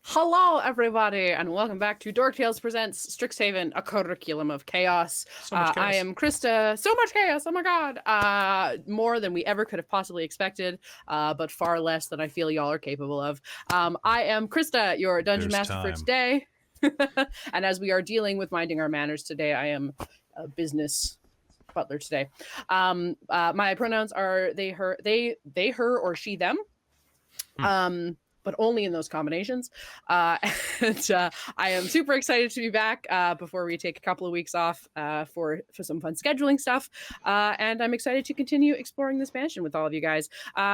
Hello, everybody, and welcome back to Dork Tales Presents Strixhaven, a curriculum of chaos. So much chaos. I am Christa. So much chaos! Oh my god! More than we ever could have possibly expected, but far less than I feel y'all are capable of. I am Christa, your dungeon master for today. And as we are dealing with minding our manners today, I am a business butler today. My pronouns are they, her, or she, them. But only in those combinations. I am super excited to be back before we take a couple of weeks off for some fun scheduling stuff. And I'm excited to continue exploring this mansion with all of you guys.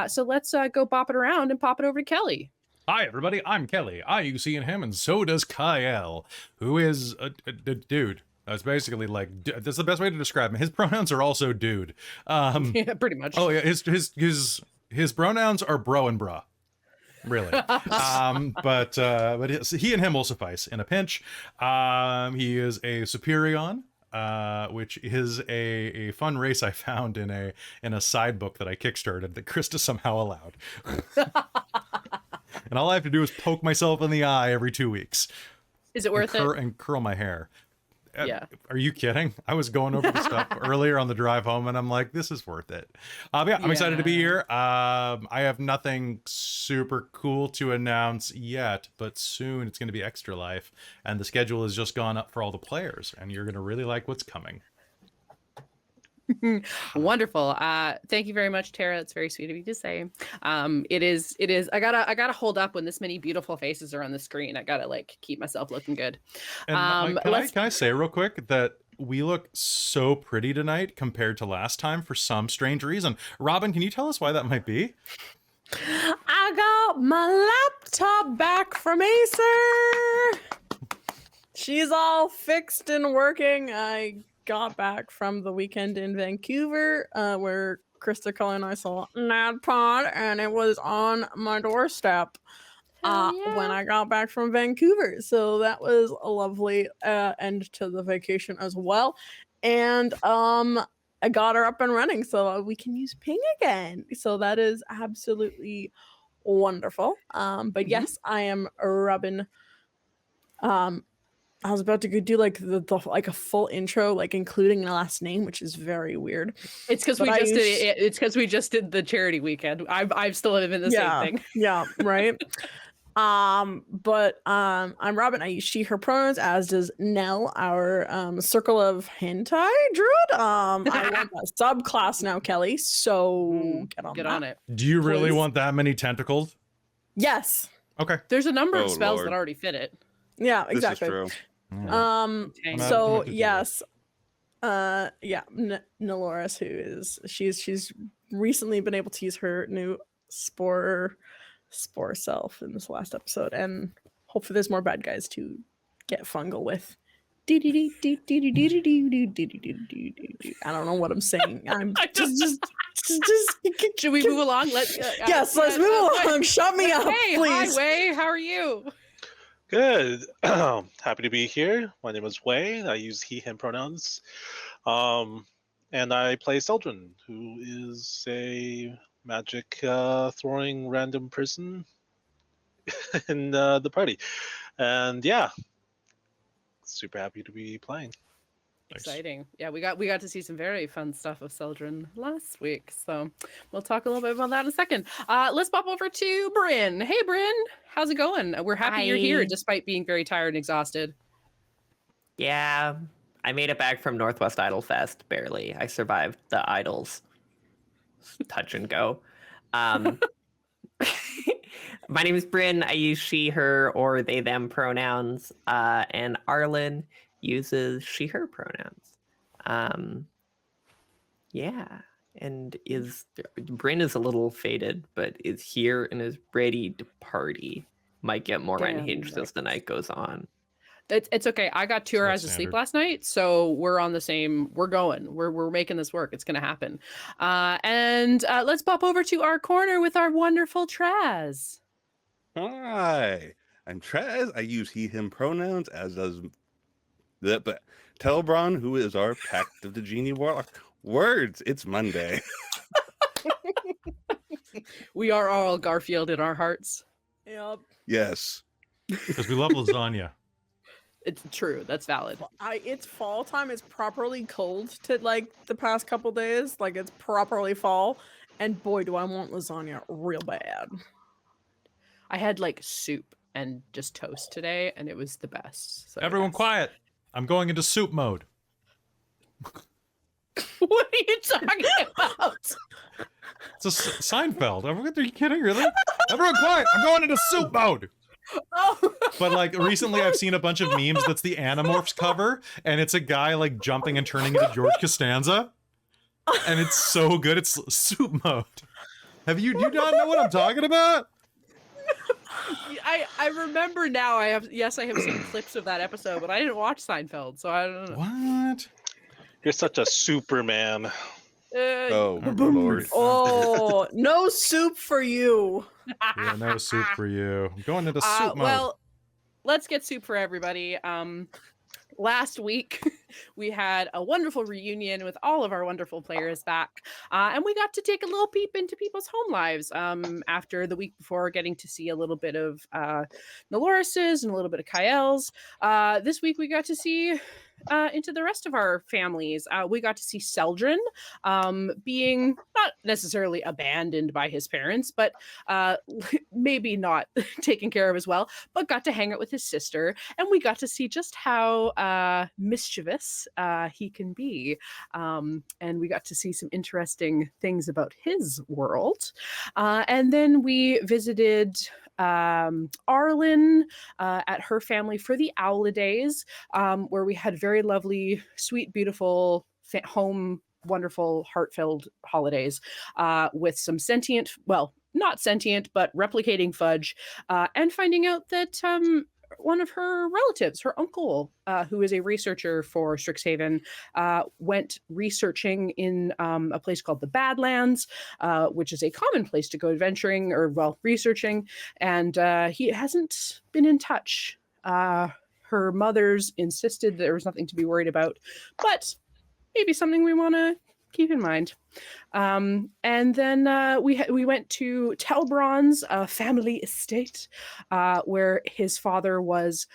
So let's go bop it around and pop it over to Kelly. Hi, everybody. I'm Kelly. I use he and him, and so does Kyle, who is a dude. That's basically like, that's the best way to describe him. His pronouns are also dude. Yeah, pretty much. Oh, yeah. His pronouns are bro and bruh. Really. But he and him will suffice in a pinch. He is a Superion, which is a fun race I found in a side book that I kickstarted that Christa somehow allowed. And all I have to do is poke myself in the eye every 2 weeks. Is it worth it? And curl my hair. Yeah. Are you kidding? I was going over the stuff earlier on the drive home, and I'm like, this is worth it. Yeah, I'm excited to be here. I have nothing super cool to announce yet, but soon it's going to be Extra Life, and the schedule has just gone up for all the players, and you're going to really like what's coming. Wonderful. Thank you very much, Tara. It's very sweet of you to say. It is. I gotta hold up when this many beautiful faces are on the screen. I gotta like keep myself looking good. And can I say real quick that we look so pretty tonight compared to last time for some strange reason. Robin, can you tell us why that might be? I got my laptop back from Acer. She's all fixed and working. I got back from the weekend in Vancouver, where Christa, Cullen, and I saw NADPOD, and it was on my doorstep when I got back from Vancouver. So that was a lovely end to the vacation as well. And I got her up and running so we can use ping again. So that is absolutely wonderful. But yes, I am Robin. I was about to do like the like a full intro, like including the last name, which is very weird. It's because It's because we just did the charity weekend. I've still been the same thing. Yeah, right. But I'm Robin. I use she, her pronouns, as does Nell, our circle of hentai druid. I want a subclass now, Kelly. So get on it. Do you really want that many tentacles? Yes. Okay. There's a number of spells that already fit it. Yeah, exactly. This is true. So yes, Nelloris, who is she's recently been able to use her new spore self in this last episode, and hopefully there's more bad guys to get fungal with. I don't know what I'm saying. I'm just Should we move along? Let's move along. Shut me up, hey, please. Hi, Wei. How are you? Good. Happy to be here. My name is Wei. I use he, him pronouns. And I play Celdrynn, who is a magic throwing random person in the party. And yeah, super happy to be playing. Exciting. Yeah, we got to see some very fun stuff of Celdrynn last week, so we'll talk a little bit about that in a second. Let's pop over to Brynn. Hey, Brynn, how's it going? We're happy you're here, despite being very tired and exhausted. Yeah, I made it back from Northwest Idol Fest, barely. I survived the idols. Touch and go. My name is Brynn. I use she, her, or they, them pronouns, and Arlynn uses she, her pronouns. And Brynn is a little faded, but is here and is ready to party. Might get more unhinged as the night goes on. It's okay. I got 2 hours of sleep last night, so we're on the same. We're going. We're making this work. It's gonna happen. And let's pop over to our corner with our wonderful Traz. Hi, I'm Traz. I use he, him pronouns, as does Telbron, who is our Pact of the Genie Warlock. Words, it's Monday. We are all Garfield in our hearts. Yep. Yes. Because we love lasagna. It's true. That's valid. It's fall time. It's properly cold to like the past couple days. Like it's properly fall. And boy, do I want lasagna real bad. I had like soup and just toast today, and it was the best. So Everyone yes. quiet. I'm going into soup mode. What are you talking about? It's a Seinfeld. Are you kidding, really? Everyone quiet. I'm going into soup mode. Oh. But like recently I've seen a bunch of memes that's the Animorphs cover, and it's a guy like jumping and turning into George Costanza. And it's so good. It's soup mode. Do you not know what I'm talking about? I remember now. I have seen clips of that episode, but I didn't watch Seinfeld, so I don't know. What? You're such a Superman. Oh, Lord. Oh, no soup for you. Yeah, no soup for you. I'm going into soup mode. Well, let's get soup for everybody. Last week, we had a wonderful reunion with all of our wonderful players back, and we got to take a little peep into people's home lives after the week before, getting to see a little bit of Nelloris's and a little bit of Kael's. This week, we got to see into the rest of our families. We got to see Celdrynn being not necessarily abandoned by his parents, but maybe not taken care of as well, but got to hang out with his sister. And we got to see just how mischievous he can be. And we got to see some interesting things about his world. And then we visited Arlynn at her family for the Owlidays, where we had very lovely, sweet, beautiful home, wonderful, heart-filled holidays with some sentient, well, not sentient, but replicating fudge, and finding out that one of her relatives, her uncle, who is a researcher for Strixhaven, went researching in a place called the Badlands, which is a common place to go adventuring or, well, researching. And he hasn't been in touch. Her mother's insisted there was nothing to be worried about, but maybe something we want to keep in mind. And then we went to Telbron's family estate, where his father was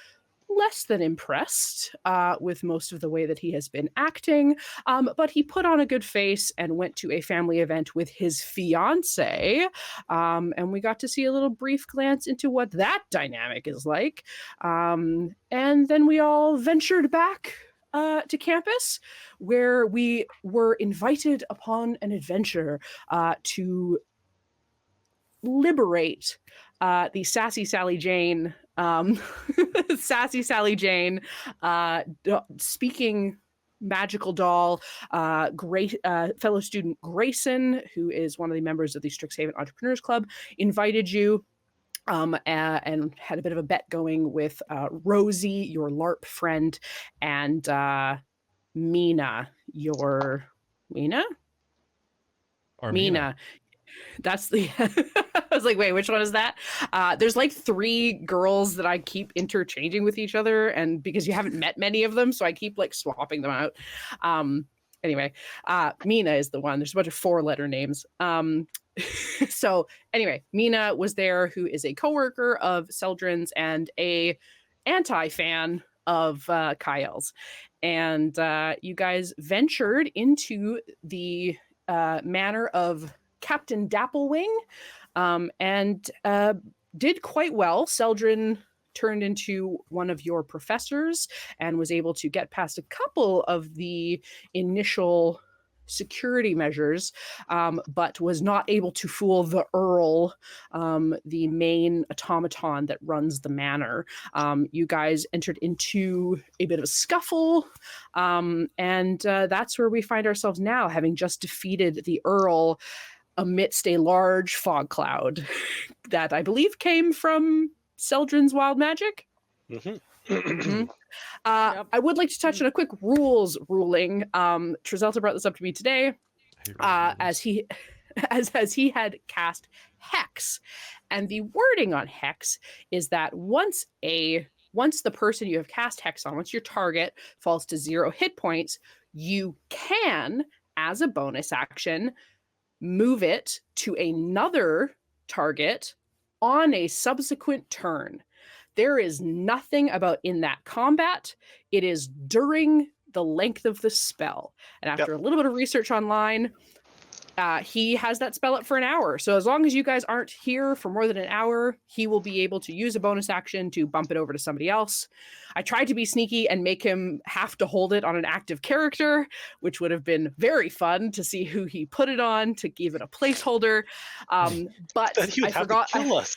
less than impressed with most of the way that he has been acting, but he put on a good face and went to a family event with his fiance, and we got to see a little brief glance into what that dynamic is like. And then we all ventured back to campus, where we were invited upon an adventure to liberate the Sassy Sally Jane, speaking magical doll, great fellow student Grayson, who is one of the members of the Strixhaven Entrepreneurs Club, invited you. And had a bit of a bet going with Rosie, your LARP friend, and Mina, your Mina? Or Mina. That's the I was like, wait, which one is that? There's like 3 girls that I keep interchanging with each other, and because you haven't met many of them, so I keep like swapping them out. Anyway, Mina is the one. There's a bunch of 4-letter names. So anyway, Mina was there, who is a coworker of Celdrynn's and a anti-fan of Kael's. And you guys ventured into the manor of Captain Dapplewing, and did quite well. Celdrynn turned into one of your professors and was able to get past a couple of the initial security measures, but was not able to fool the Earl, the main automaton that runs the manor. You guys entered into a bit of a scuffle, and that's where we find ourselves now, having just defeated the Earl amidst a large fog cloud that I believe came from Celdrynn's wild magic. Mm-hmm. I would like to touch on a quick rules ruling. Trezelta brought this up to me today, as he had cast Hex, and the wording on Hex is that once the person you have cast Hex on, once your target falls to 0 hit points, you can, as a bonus action, move it to another target on a subsequent turn. There is nothing about in that combat. It is during the length of the spell. And after a little bit of research online, he has that spell up for an hour. So as long as you guys aren't here for more than an hour, he will be able to use a bonus action to bump it over to somebody else. I tried to be sneaky and make him have to hold it on an active character, which would have been very fun to see who he put it on to give it a placeholder. But Then he would I have forgot. to kill us.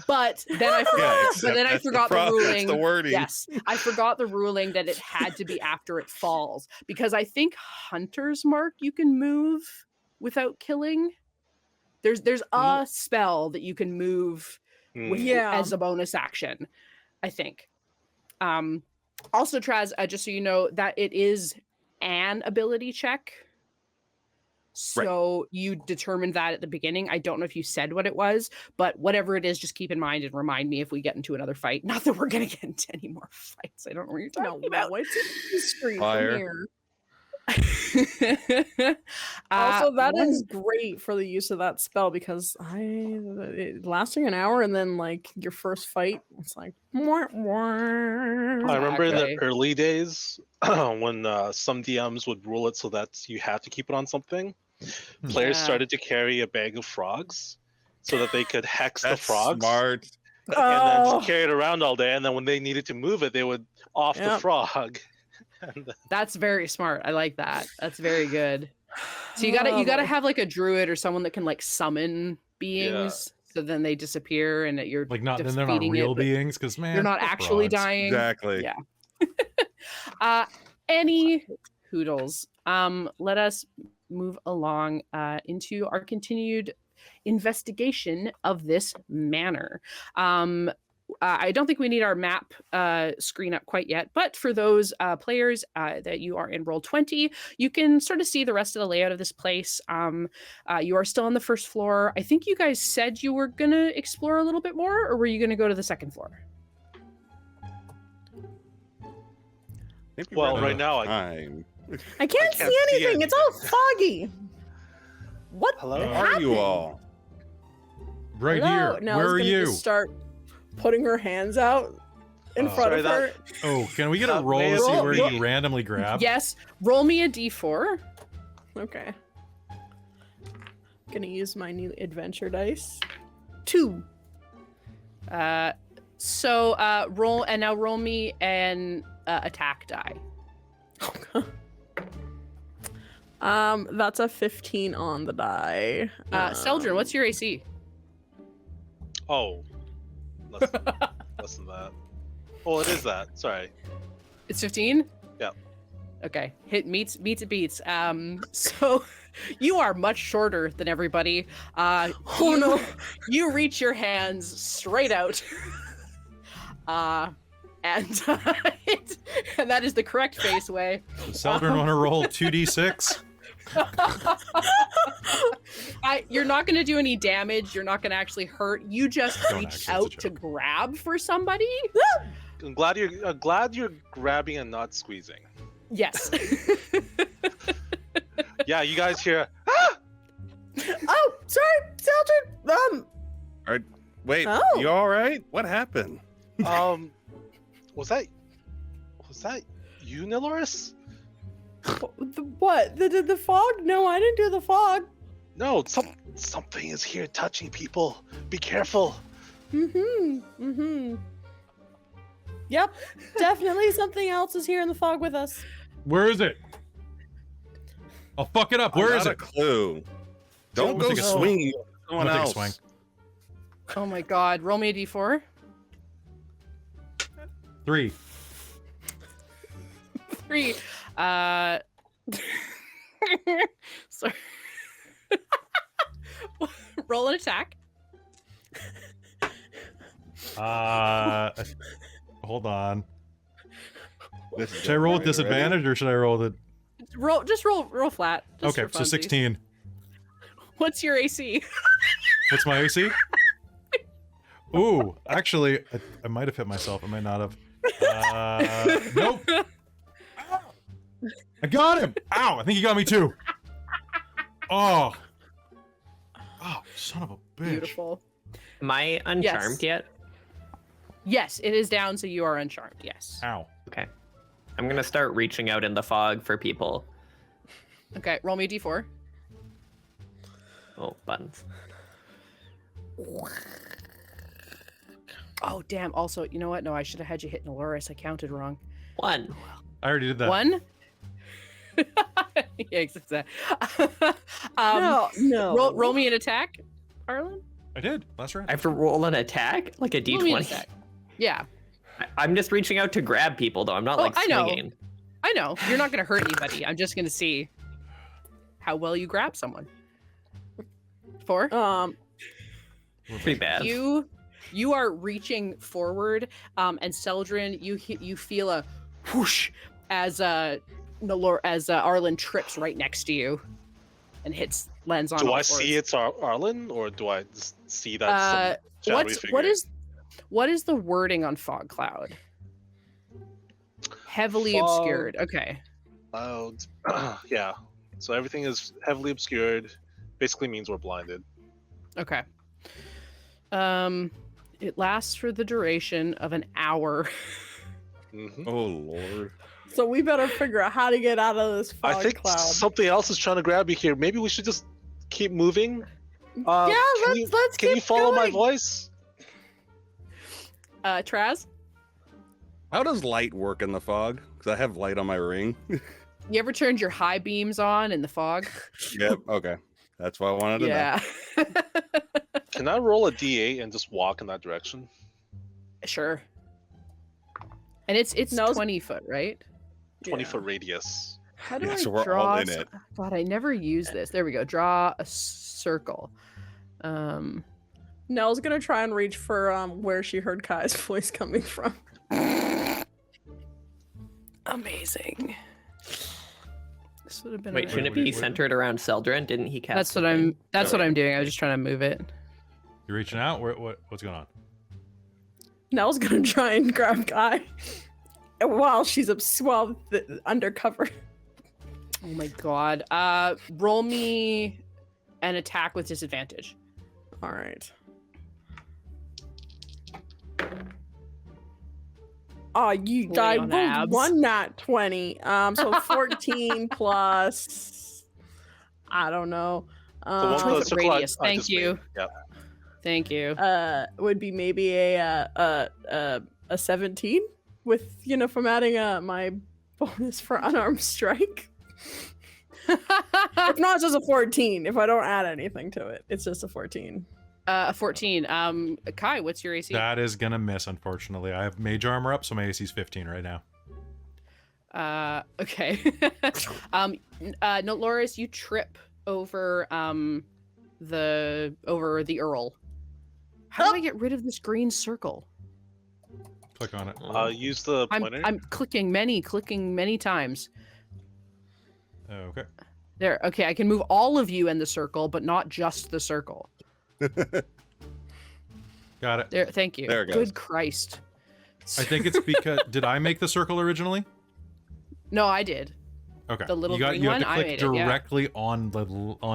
But then I forgot. But then I forgot the ruling. That's the wording. Yes, I forgot the ruling that it had to be after it falls, because I think Hunter's Mark you can move without killing. There's a spell that you can move with as a bonus action, I think. Also, Traz, just so you know, that it is an ability check. So you determined that at the beginning. I don't know if you said what it was, but whatever it is, just keep in mind and remind me if we get into another fight. Not that we're going to get into any more fights. I don't know what you're talking about. What's in history Fire. from here? Also, that is great for the use of that spell, because lasting an hour and then like your first fight, it's like I remember in the Exactly. early days when some DMs would rule it so that you have to keep it on something. Players Yeah. started to carry a bag of frogs so that they could hex That's the frogs smart. and then just carry it around all day. And then when they needed to move it, they would off the Yep. frog. And That's very smart. I like that. That's very good. So you gotta have like a druid or someone that can like summon beings, so then they disappear and that you're Like not then defeating they're not real it, but beings, because man, you're not they're actually frauds. dying. Exactly. Yeah. Any hoodles. Let us move along into our continued investigation of this manor. I don't think we need our map screen up quite yet, but for those players that you are in Roll20, you can sort of see the rest of the layout of this place. You are still on the first floor. I think you guys said you were going to explore a little bit more, or were you going to go to the second floor? Maybe Well, we're out right of now, time. I can't see anything. It's all foggy. What? Hello? Where are you happened? all? Right Hello? here. Nell's Where are gonna you? just start putting her hands out in Oh. front Sorry, of her. Oh, can we get a That roll may to see have where been you me. randomly grab? Yes. Roll me a d4. Okay. Gonna use my new adventure dice. 2. Roll, and now roll me an attack die. That's a 15 on the die. Celdrynn, what's your AC? Oh, less than that. Oh, it is that. Sorry. It's 15? Yeah. Okay. Hit meets it beats. So you are much shorter than everybody. No. You reach your hands straight out. And that is the correct face way. Does Celdrynn want to roll 2d6? You're not going to do any damage. You're not going to actually hurt. You just Don't reach actually, it's a out to joke. grab for somebody. I'm glad you're grabbing and not squeezing. Yes. Yeah, you guys hear. Ah! Oh, sorry, Celdrynn. Wait, Oh. you all right? What happened? Was that you, Nelloris? What? The fog? No, I didn't do the fog. No, something is here touching people. Be careful. Yep, definitely something else is here in the fog with us. Where is it? I'll fuck it up. Where is Not a it? clue. Don't We'll go take a swinging. I'm Someone gonna take a else. swing. Oh my god. Roll me a d4. 3. 3. Sorry. Roll an attack. Hold on. This is Should I roll with ready? disadvantage or should I roll with Roll flat. Just Okay, for so funsies. 16. What's your AC? What's my AC? Ooh, actually, I might have hit myself. I might not have. Nope. I got him. Ow! I think he got me too. Oh, son of a bitch. Beautiful. Am I uncharmed yet? Yes, it is down, so you are uncharmed. Yes. Ow. Okay. I'm gonna start reaching out in the fog for people. Okay, roll me a d4. Oh, buttons. Oh, damn. Also, you know what? No, I should have had you hit Nelloris. I counted wrong. 1. I already did that. 1? Yeah, except that. No. Roll me an attack, Arlynn. I did last round. I have to roll an attack? Like a Roll me an d20? attack. Yeah. I'm just reaching out to grab people, though. I'm not, Oh, like, I know. swinging. I know. You're not going to hurt anybody. I'm just going to see how well you grab someone. 4? Pretty bad. You are reaching forward, and Celdrynn, you feel a whoosh as Arlynn trips right next to you and lands on. Do all I fours. see it's Arlynn, or do I just see that some shadowy figure? What is the wording on fog cloud? Heavily Fog. obscured. Okay. Cloud. Yeah. So everything is heavily obscured. Basically means we're blinded. Okay. It lasts for the duration of an hour. Mm-hmm. Oh Lord. So we better figure out how to get out of this I fog think cloud. something else is trying to grab you here. Maybe we should just keep moving. Yeah, let's Can you keep follow my going. voice? Traz, How does light work in the fog? Because I have light on my ring. you ever turned your high beams on in the fog? Yep. Okay. That's what I wanted to know. Yeah. Can I roll a d8 and just walk in that direction? Sure. And it's No. 20 foot, right? 20-foot radius. How do Yeah, I so we're draw? all in it. God, I never use this. There we go. Draw a circle. Nell's gonna try and reach for where she heard Kai's voice coming from. Amazing. This would have been. Wait, a- shouldn't it be centered around Celdrynn? Didn't he cast That's what something? I'm doing. I was just trying to move it. You reaching out? What's going on? Nell's gonna try and grab Kai while she's undercover. Oh my god. Roll me an attack with disadvantage. All right. Oh, you 20 I on rolled abs. one nat 20. So 14 plus I don't know. The one with the 20-foot circle radius. I Thank just you. made. Yeah. Thank you. Would be maybe a 17 with from adding my bonus for unarmed strike. If not, it's just a 14. If I don't add anything to it, it's just a 14. A 14. Kai, what's your AC? That is gonna miss, unfortunately. I have mage armor up, so my AC is 15 right now. Okay. Nelloris, you trip over the Earl. How do I get rid of this green circle? Click on it. Use the pointer. I'm clicking many times. Okay. There. Okay, I can move all of you in the circle, but not just the circle. Got it. There. Thank you. There it goes. Good Christ. I think it's because did I make the circle originally? No, I did. Okay. The little you green have one? to I click made it, yeah. directly on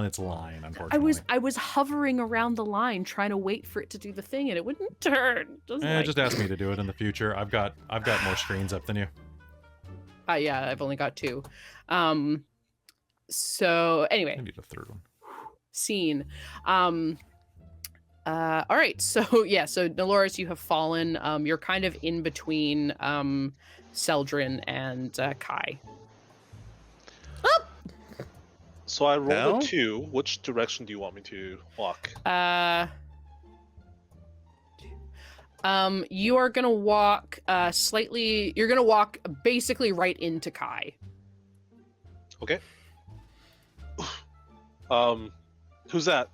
its line, unfortunately. I was hovering around the line trying to wait for it to do the thing, and it wouldn't turn. Just ask me to do it in the future. I've got more screens up than you. Yeah, I've only got 2. So I anyway, need a third one. scene. All right. So yeah. So Nelloris, you have fallen. You're kind of in between Celdrynn and Kai. So I rolled Now? a 2. Which direction do you want me to walk? You are gonna walk slightly. You're gonna walk basically right into Kai. Okay. Who's that?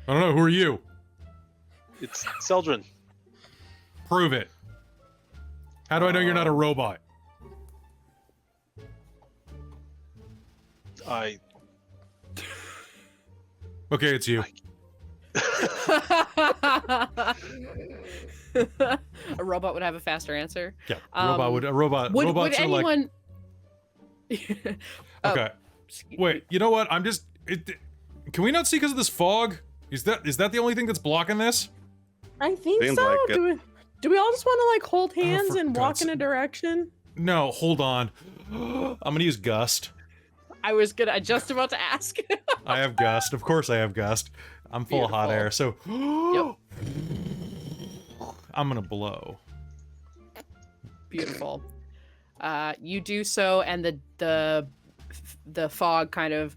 I don't know. Who are you? It's Celdrynn. Prove it. How do I know you're not a robot? I Okay, it's you. A robot would have a faster answer. Yeah. Would Robots are anyone? okay. Wait. You know what? Can we not see because of this fog? Is that the only thing that's blocking this? I think Seems so. like it. Do we all just want to like hold hands for and walk God's in a sake. direction? No, hold on. I'm gonna use Gust. I was just about to ask. I have Gust. Of course I have Gust. I'm full of hot air, so Yep. I'm gonna blow. Beautiful. You do so, and the fog kind of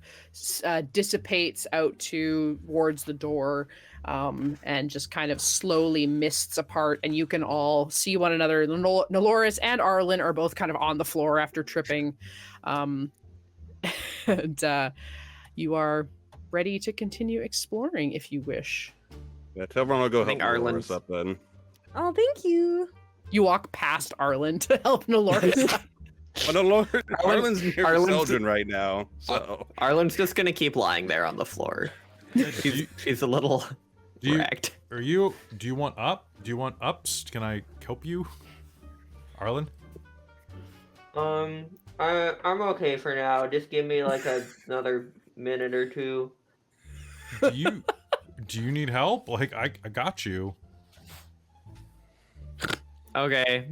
dissipates out towards the door, and just kind of slowly mists apart, and you can all see one another. Nelloris and Arlynn are both kind of on the floor after tripping, and you are ready to continue exploring if you wish. Yeah, tell everyone I'll go I think help Arlynn's- Arlynn's up then. Oh, thank you. You walk past Arlynn to help Nelloris. Oh no, Lord, Arlynn's near Arlynn's- Celdrynn right now. So Arlynn's just gonna keep lying there on the floor. She's a little Do you- wrecked. Do you want up? Do you want ups? Can I help you, Arlynn? I'm okay for now. Just give me like another minute or two. Do you need help? Like I got you. Okay.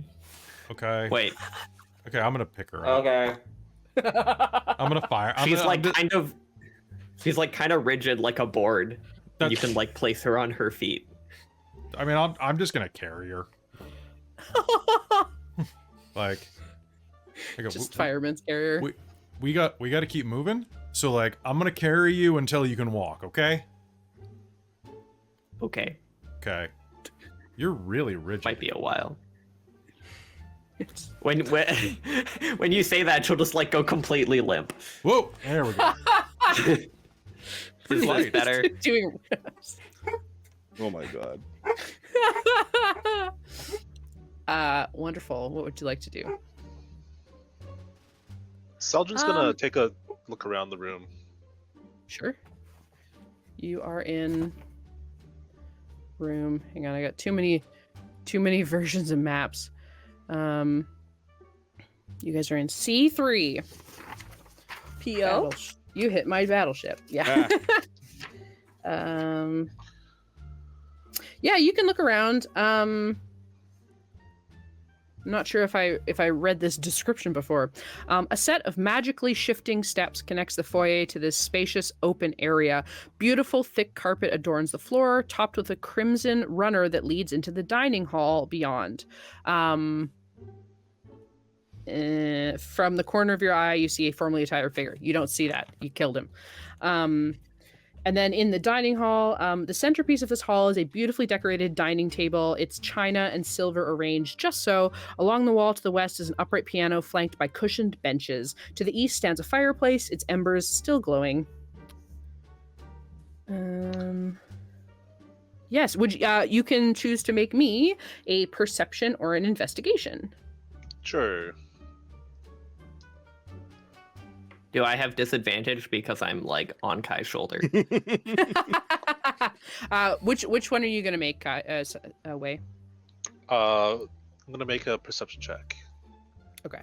Okay. Wait. Okay, I'm gonna pick her up. Okay. I'm gonna fire. She's like kind of rigid like a board. And you can like place her on her feet. I mean, I'm just gonna carry her. Like, Just fireman's carrier. we got to keep moving. So like, I'm gonna carry you until you can walk. Okay. Okay. Okay. You're really rigid. Might be a while. When when you say that, she'll just like go completely limp. Whoa! There we go. Is this light. better? Doing. oh my god. Wonderful. What would you like to do? Celdrynn's gonna take a look around the room. Sure. You are in room. Hang on, I got too many versions of maps. You guys are in C3. PO. You hit my battleship. Yeah. Ah. Yeah, you can look around. I'm not sure if I read this description before. A set of magically shifting steps connects the foyer to this spacious open area. Beautiful thick carpet adorns the floor, topped with a crimson runner that leads into the dining hall beyond. From the corner of your eye, you see a formally attired figure. You don't see that. You killed him. And then in the dining hall, the centerpiece of this hall is a beautifully decorated dining table. It's china and silver arranged just so. Along the wall to the west is an upright piano flanked by cushioned benches. To the east stands a fireplace, its embers still glowing. Yes, you can choose to make me a perception or an investigation. Sure. Do I have disadvantage because I'm like on Kai's shoulder? Which one are you gonna make, Wei? I'm gonna make a perception check. Okay.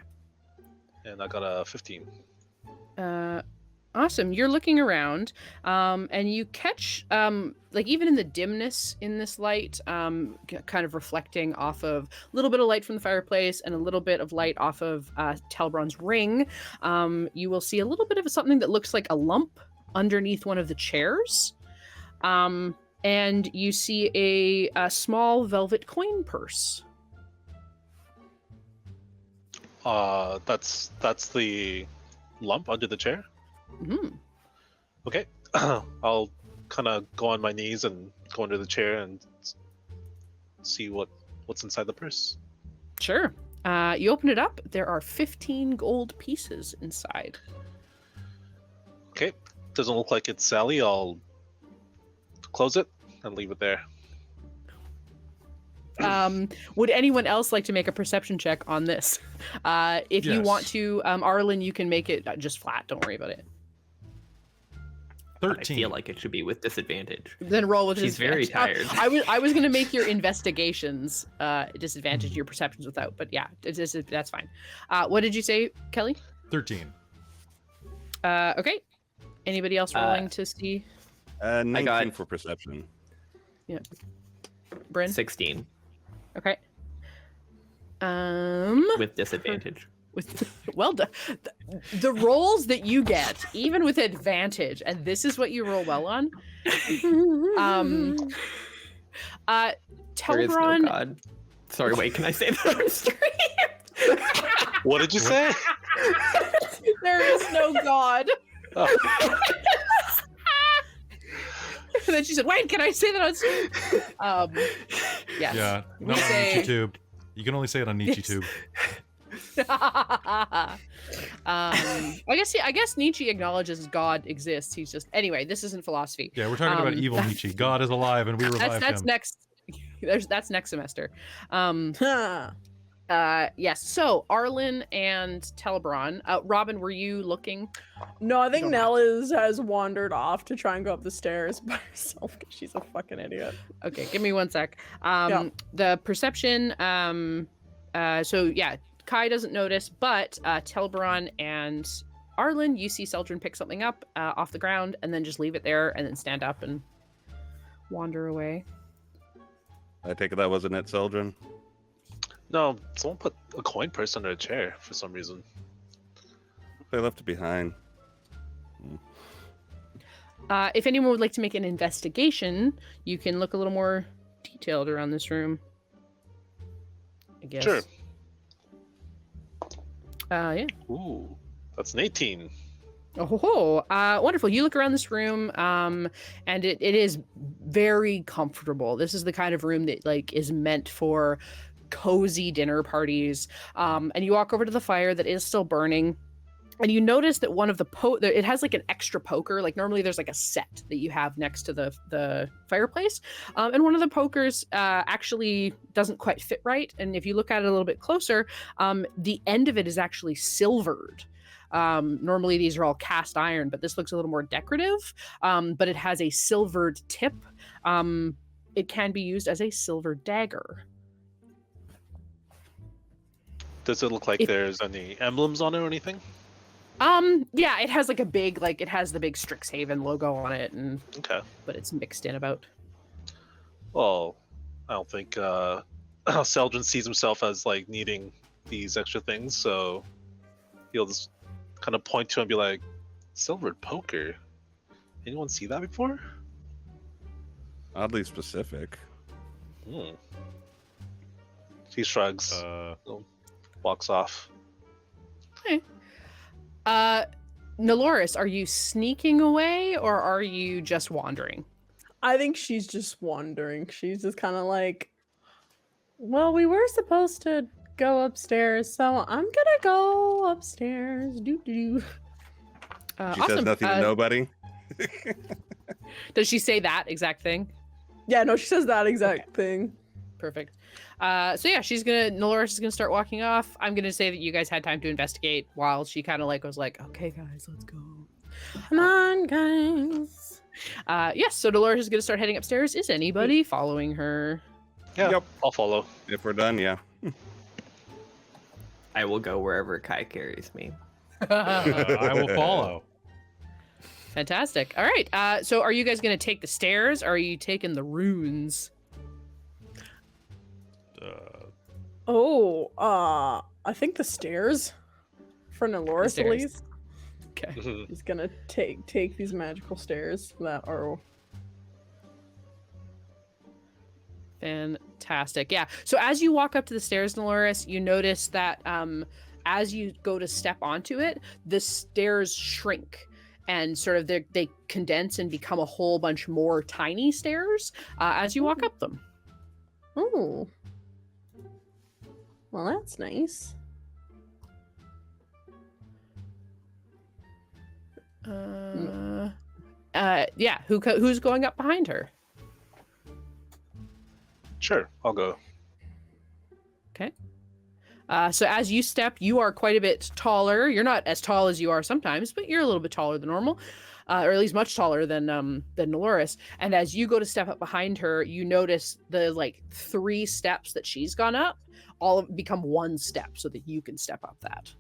And I got a 15. Awesome. You're looking around, and you catch, like even in the dimness in this light, kind of reflecting off of a little bit of light from the fireplace and a little bit of light off of Talbron's ring, you will see a little bit of something that looks like a lump underneath one of the chairs, and you see a small velvet coin purse. That's the lump under the chair. Mm-hmm. Okay. I'll kind of go on my knees and go under the chair and see what's inside the purse. Sure. You open it up. There are 15 gold pieces inside. Okay. Doesn't look like it's Sally. I'll close it and leave it there. Would anyone else like to make a perception check on this? If you Yes. want to, Arlynn, you can make it just flat. Don't worry about it. 13. I feel like it should be with disadvantage. Then roll with She's very disadvantage. tired. I was gonna make your investigations disadvantage, your perceptions without, but yeah, that's fine. What did you say, Kelly? 13. Okay. Anybody else rolling to see? 19 got- for perception. Yeah. Brynn? 16 Okay. with disadvantage. Well done. The rolls that you get, even with advantage, and this is what you roll well on. There is no Celdrynn. god. Sorry, wait, can I say that on stream? What did you say? There is no god. Oh. And then she said, "Wait, can I say that on stream?" Yes. Yeah, We not say- on NichiTube. You can only say it on NichiTube. I guess Nietzsche acknowledges God exists. He's just anyway. This isn't philosophy. Yeah, we're talking about evil Nietzsche. God is alive, and we revived That's him. next. That's next semester. Yes. So Arlynn and Celdrynn. Robin, were you looking? No, I think Don't Nell has wandered off to try and go up the stairs by herself because she's a fucking idiot. Okay, give me one sec. Yeah. The perception. So yeah, Kai doesn't notice, but Celdrynn and Arlynn, you see Celdrynn pick something up off the ground and then just leave it there and then stand up and wander away. I take it that wasn't it, Celdrynn? No, someone put a coin purse under a chair for some reason. They left it behind. If anyone would like to make an investigation, you can look a little more detailed around this room. I guess. Sure. Yeah. Ooh, that's an 18. Oh, wonderful. You look around this room, and it is very comfortable. This is the kind of room that like is meant for cozy dinner parties. And you walk over to the fire that is still burning. And you notice that one of the it has like an extra poker. Like normally there's like a set that you have next to the fireplace. And one of the pokers actually doesn't quite fit right. And if you look at it a little bit closer, the end of it is actually silvered. Normally these are all cast iron, but this looks a little more decorative. But it has a silvered tip. It can be used as a silver dagger. Does it look like there's any emblems on it or anything? Yeah, it has like a big, like it has the big Strixhaven logo on it, and Okay. but it's mixed in about. Well, I don't think Celdrynn sees himself as like needing these extra things, so he'll just kind of point to it and be like, "Silvered poker. Anyone see that before?" Oddly specific. Hmm. He shrugs, walks off. Okay. Nelloris, are you sneaking away or are you just wandering? I think she's just wandering. She's just kind of like, well, we were supposed to go upstairs, so I'm gonna go upstairs. She Awesome. says nothing to nobody. Does she say that exact thing? Yeah, no, she says that exact thing. Perfect. So yeah, Nelloris is gonna start walking off. I'm gonna say that you guys had time to investigate while she kind of like was like, okay guys, let's go. Come on, guys. Yes, so Nelloris is gonna start heading upstairs. Is anybody following her? Yeah, Yep. I'll follow. If we're done, yeah. I will go wherever Kai carries me. I will follow. Fantastic. All right. So are you guys gonna take the stairs or are you taking the runes? I think the stairs for Nelloris at stairs. least. Okay. Mhm. He's gonna take these magical stairs that are. Fantastic. Yeah. So as you walk up to the stairs, Nelloris, you notice that as you go to step onto it, the stairs shrink and sort of they condense and become a whole bunch more tiny stairs as you walk up them. Oh. Well, that's nice. Yeah. Who's going up behind her? Sure, I'll go. Okay. So as you step, you are quite a bit taller. You're not as tall as you are sometimes, but you're a little bit taller than normal, or at least much taller than Nelloris. And as you go to step up behind her, you notice the like 3 steps that she's gone up, all become 1 step, so that you can step up that.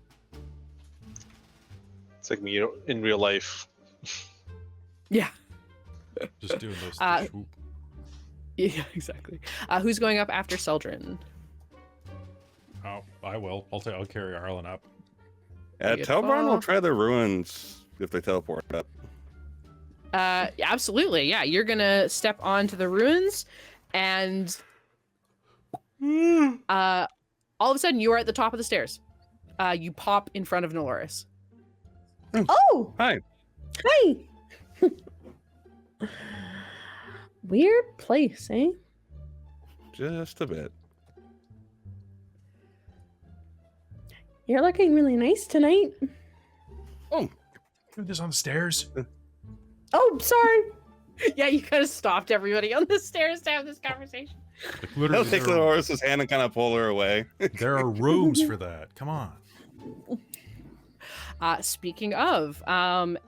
It's like me in real life. Yeah. Just doing those. Uh, swoop. Yeah, exactly. Who's going up after Celdrynn? Oh, I will. I'll carry Arlynn up. Tell Brynn Beautiful. we'll try the ruins if they teleport up. Absolutely. Yeah, you're gonna step onto the ruins, and all of a sudden you are at the top of the stairs. You pop in front of Nelloris. Oh, Hi. hi. Weird place, eh? Just a bit. You're looking really nice tonight. Just on the stairs. Oh, sorry. Yeah, you kind of stopped everybody on the stairs to have this conversation. Like, He'll literally, take Dolores' hand and kind of pull her away. there are rooms for that. Come on. Speaking of,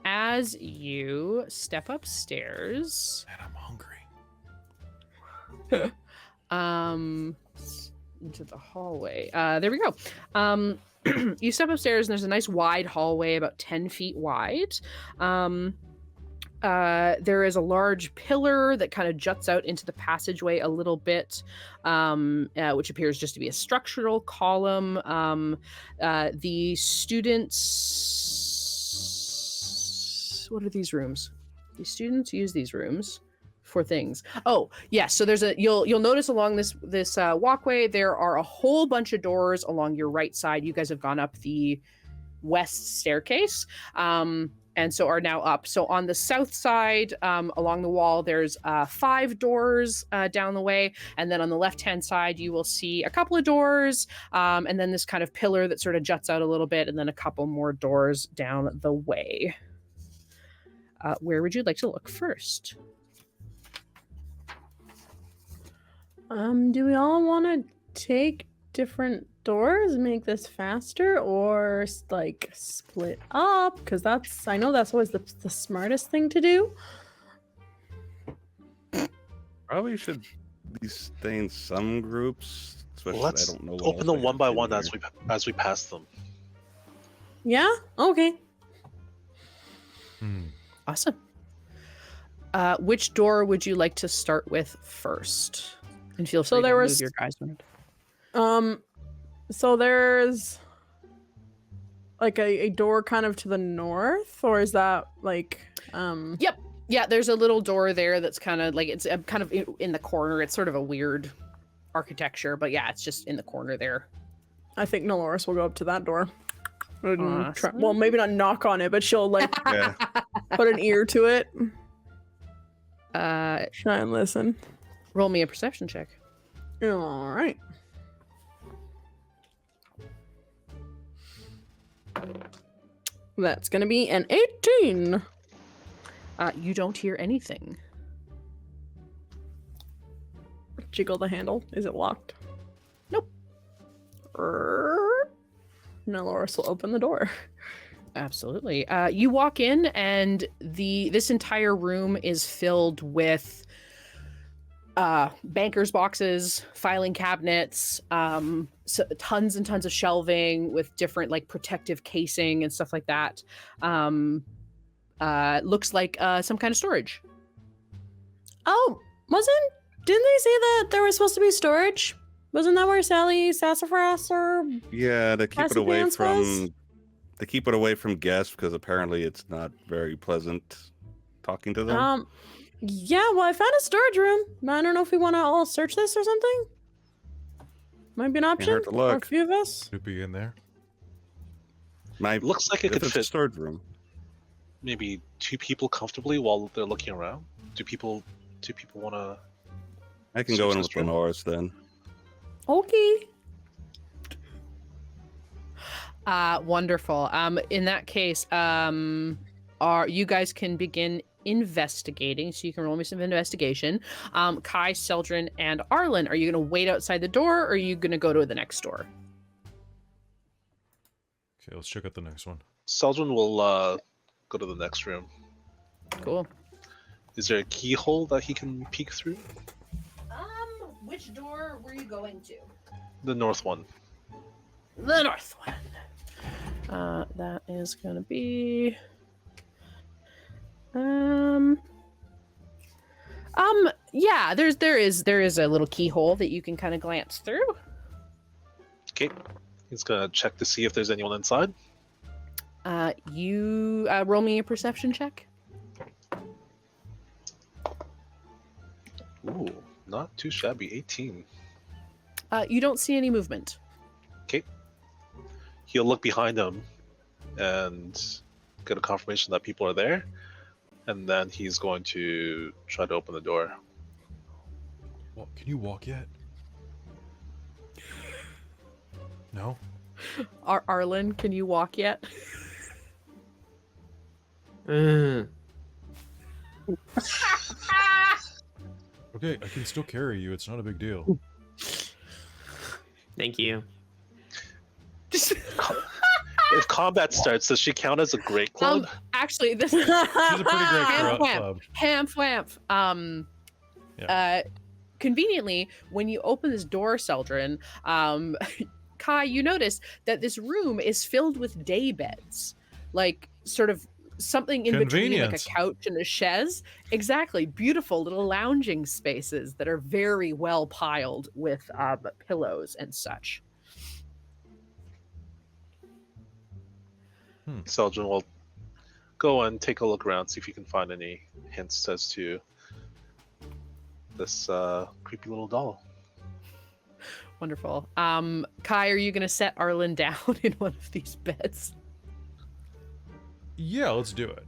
as you step upstairs, And I'm hungry. into the hallway. There we go. You step upstairs and there's a nice wide hallway, about 10 feet wide. There is a large pillar that kind of juts out into the passageway a little bit, which appears just to be a structural column. The students... What are these rooms? The students use these rooms for things. Oh, yes. So there's you'll notice along this walkway there are a whole bunch of doors along your right side. You guys have gone up the west staircase. And so are now up. So on the south side, along the wall, there's 5 doors down the way. And then on the left-hand side, you will see a couple of doors, and then this kind of pillar that sort of juts out a little bit, and then a couple more doors down the way. Where would you like to look first? Do we all want to take different doors, make this faster, or like split up? Because I know that's always the smartest thing to do. Probably should be stay in some groups. Especially Let's I don't know. what open else them I one have by to do one here. as we pass them. Yeah. Okay. Awesome. Which door would you like to start with first? And feel free So to there move was- your guys around. So there's like a door kind of to the north, or is that like Yeah, there's a little door there that's kind of like it's kind of in the corner. It's sort of a weird architecture, but yeah, it's just in the corner there. I think Nelloris will go up to that door. And Awesome. well, maybe not knock on it, but she'll like Yeah. put an ear to it. Try roll me a perception check. All right. That's gonna be an 18. You don't hear anything. Jiggle the handle. Is it locked? Nope. Nelloris will open the door. Absolutely. You walk in, and this entire room is filled with bankers' boxes, filing cabinets, so tons and tons of shelving with different like protective casing and stuff like that. Looks like some kind of storage. Oh, didn't they say that there was supposed to be storage? Wasn't that where Sally Sassafras or Yeah, to keep it Classic away Dance from was? they keep it away from guests because apparently it's not very pleasant talking to them. Yeah, well, I found a storage room. I don't know if we want to all search this or something. Might be an option hurt to for a look. few of us. Could be in there. Looks like it if could it's a fit storage room. maybe 2 people comfortably while they're looking around. Do people want to? I can go in Search with this room. Manors then. Okay. Wonderful. In that case, you guys can begin investigating, so you can roll me some investigation. Kai, Celdrynn, and Arlynn, are you going to wait outside the door, or are you going to go to the next door? Okay, let's check out the next one. Celdrynn will go to the next room. Cool. Is there a keyhole that he can peek through? Which door were you going to? The north one. The north one. That is going to be... Yeah, there is a little keyhole that you can kind of glance through. Okay. He's gonna check to see if there's anyone inside. You roll me a perception check. Ooh, not too shabby. 18. You don't see any movement. Okay. He'll look behind him and get a confirmation that people are there, and then he's going to try to open the door. Well, can you walk yet? No? Arlynn, can you walk yet? Okay, I can still carry you. It's not a big deal. Thank you. If combat starts, does she count as a great club? Actually, this She's a pretty great club. Ham-flamp. Conveniently, when you open this door, Celdrynn, Kai, you notice that this room is filled with day beds, like sort of something in between like a couch and a chaise. Exactly. Beautiful little lounging spaces that are very well piled with pillows and such. Celdrynn will go and take a look around, see if you can find any hints as to this creepy little doll. Wonderful. Kai, are you going to set Arlynn down in one of these beds? Yeah, let's do it.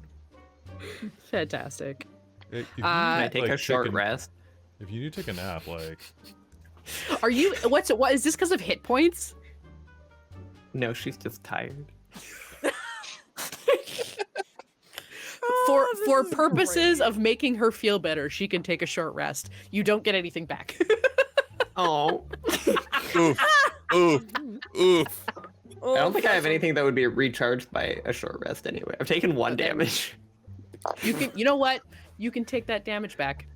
Fantastic. If you Can I need, take like, a short rest? If you need to take a nap, like... Are you... What is this because of hit points? No, she's just tired. For purposes of making her feel better, she can take a short rest. You don't get anything back. Oh. Oof. Oof. Oof. I don't think I have anything that would be recharged by a short rest anyway. I've taken 1 damage. You know what? You can take that damage back.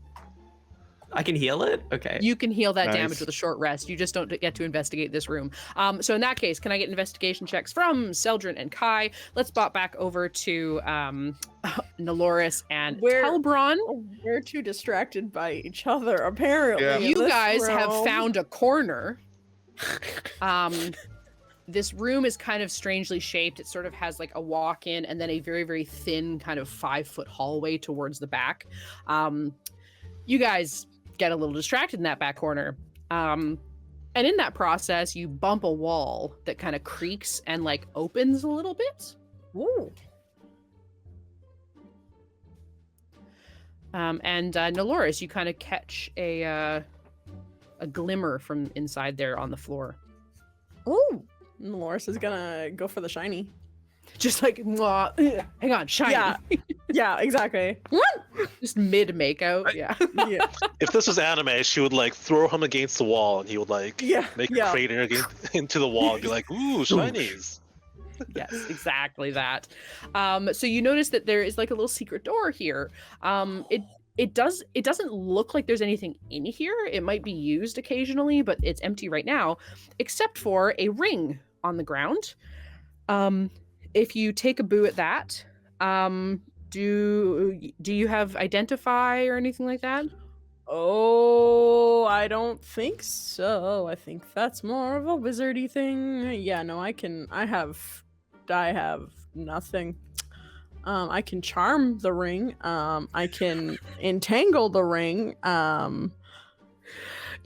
I can heal it? Okay. You can heal that Nice. damage with a short rest. You just don't get to investigate this room. So in that case, can I get investigation checks from Celdrynn and Kai? Let's bop back over to Nelloris and Telbron. We're too distracted by each other, apparently. Yeah. in You this guys have room. found a corner. This room is kind of strangely shaped. It sort of has like a walk-in and then a very, very thin kind of 5-foot hallway towards the back. You guys get a little distracted in that back corner. And in that process, you bump a wall that kind of creaks and like opens a little bit. Ooh. And Nelloris, you kind of catch a glimmer from inside there on the floor. Ooh. Nelloris is gonna go for the shiny. Just like, hang on, shiny. Yeah. Yeah, exactly. Just mid makeout. Yeah. Yeah. If this was anime, she would like throw him against the wall, and he would like make a crater into the wall and be like, "Ooh, shinies!" Yes, exactly that. So you notice that there is like a little secret door here. It doesn't look like there's anything in here. It might be used occasionally, but it's empty right now, except for a ring on the ground. If you take a boo at that, do you have identify or anything like that? Oh, I don't think so. I think that's more of a wizardy thing. Yeah, no, I have nothing. I can charm the ring. I can entangle the ring.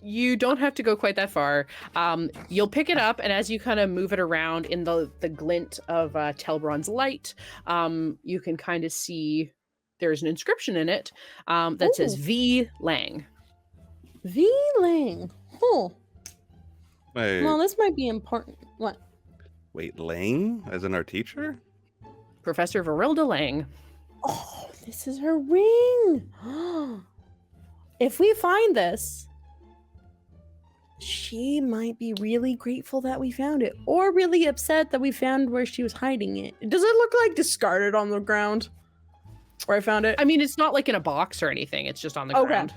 You don't have to go quite that far. You'll pick it up, and as you kind of move it around in the glint of Telbron's light, you can kind of see there's an inscription in it that says V. Lang. V. Lang. Huh. Wait, Well, this might be important. What? wait, Lang? As in our teacher? Professor Virilda Lang. Oh, this is her ring. If we find this, she might be really grateful that we found it, or really upset that we found where she was hiding it. Does it look like discarded on the ground where I found it? I mean, it's not like in a box or anything. It's just on the Okay. ground.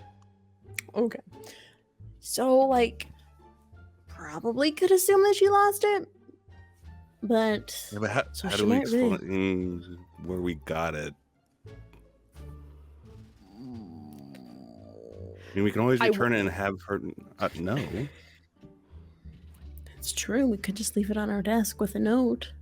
Okay. So, like, probably could assume that she lost it, but Yeah, but how, So how she do we might really- explain where we got it? mean, we can always return it and have her. No. It's true. We could just leave it on our desk with a note.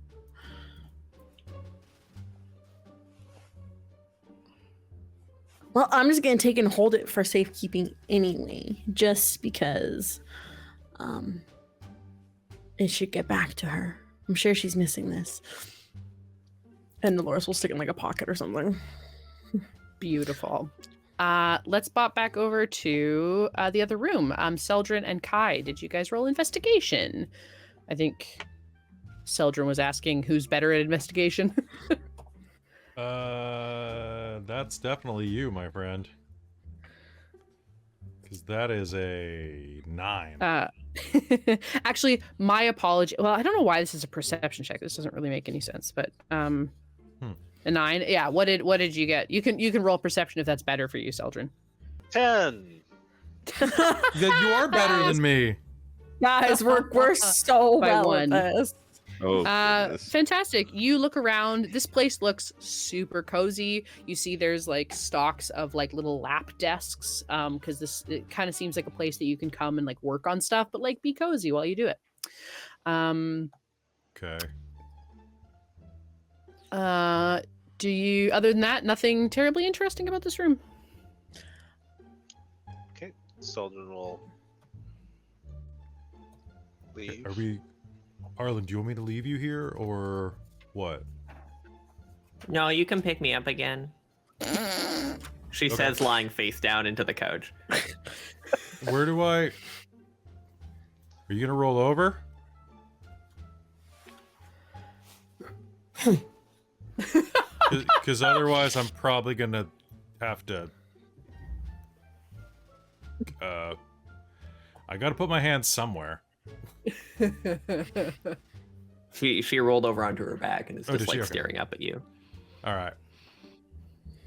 Well, I'm just gonna take and hold it for safekeeping anyway, just because it should get back to her. I'm sure she's missing this. And Nelloris will stick it in like a pocket or something. Beautiful. Let's bop back over to the other room. Celdrynn and Kai, did you guys roll investigation? I think Celdrynn was asking who's better at investigation. That's definitely you, my friend. Because that is a 9. Actually, my apology. Well, I don't know why this is a perception check. This doesn't really make any sense, but a 9. Yeah. What did you get? You can roll perception if that's better for you, Celdrynn. 10. You are better than me. Guys, we're so By well one. at this. Oh, goodness. Fantastic. You look around. This place looks super cozy. You see there's like stocks of like little lap desks because it kind of seems like a place that you can come and like work on stuff, but like be cozy while you do it. Okay. Do you, other than that, nothing terribly interesting about this room? Okay, Celdrynn will leave. Are we... Arlynn, do you want me to leave you here, or what? No, you can pick me up again. She Okay. says, lying face down into the couch. Where do I... Are you gonna roll over? Because otherwise I'm probably gonna have to... I gotta put my hands somewhere. She rolled over onto her back and is Oh, just did she? like Okay. staring up at you. Alright.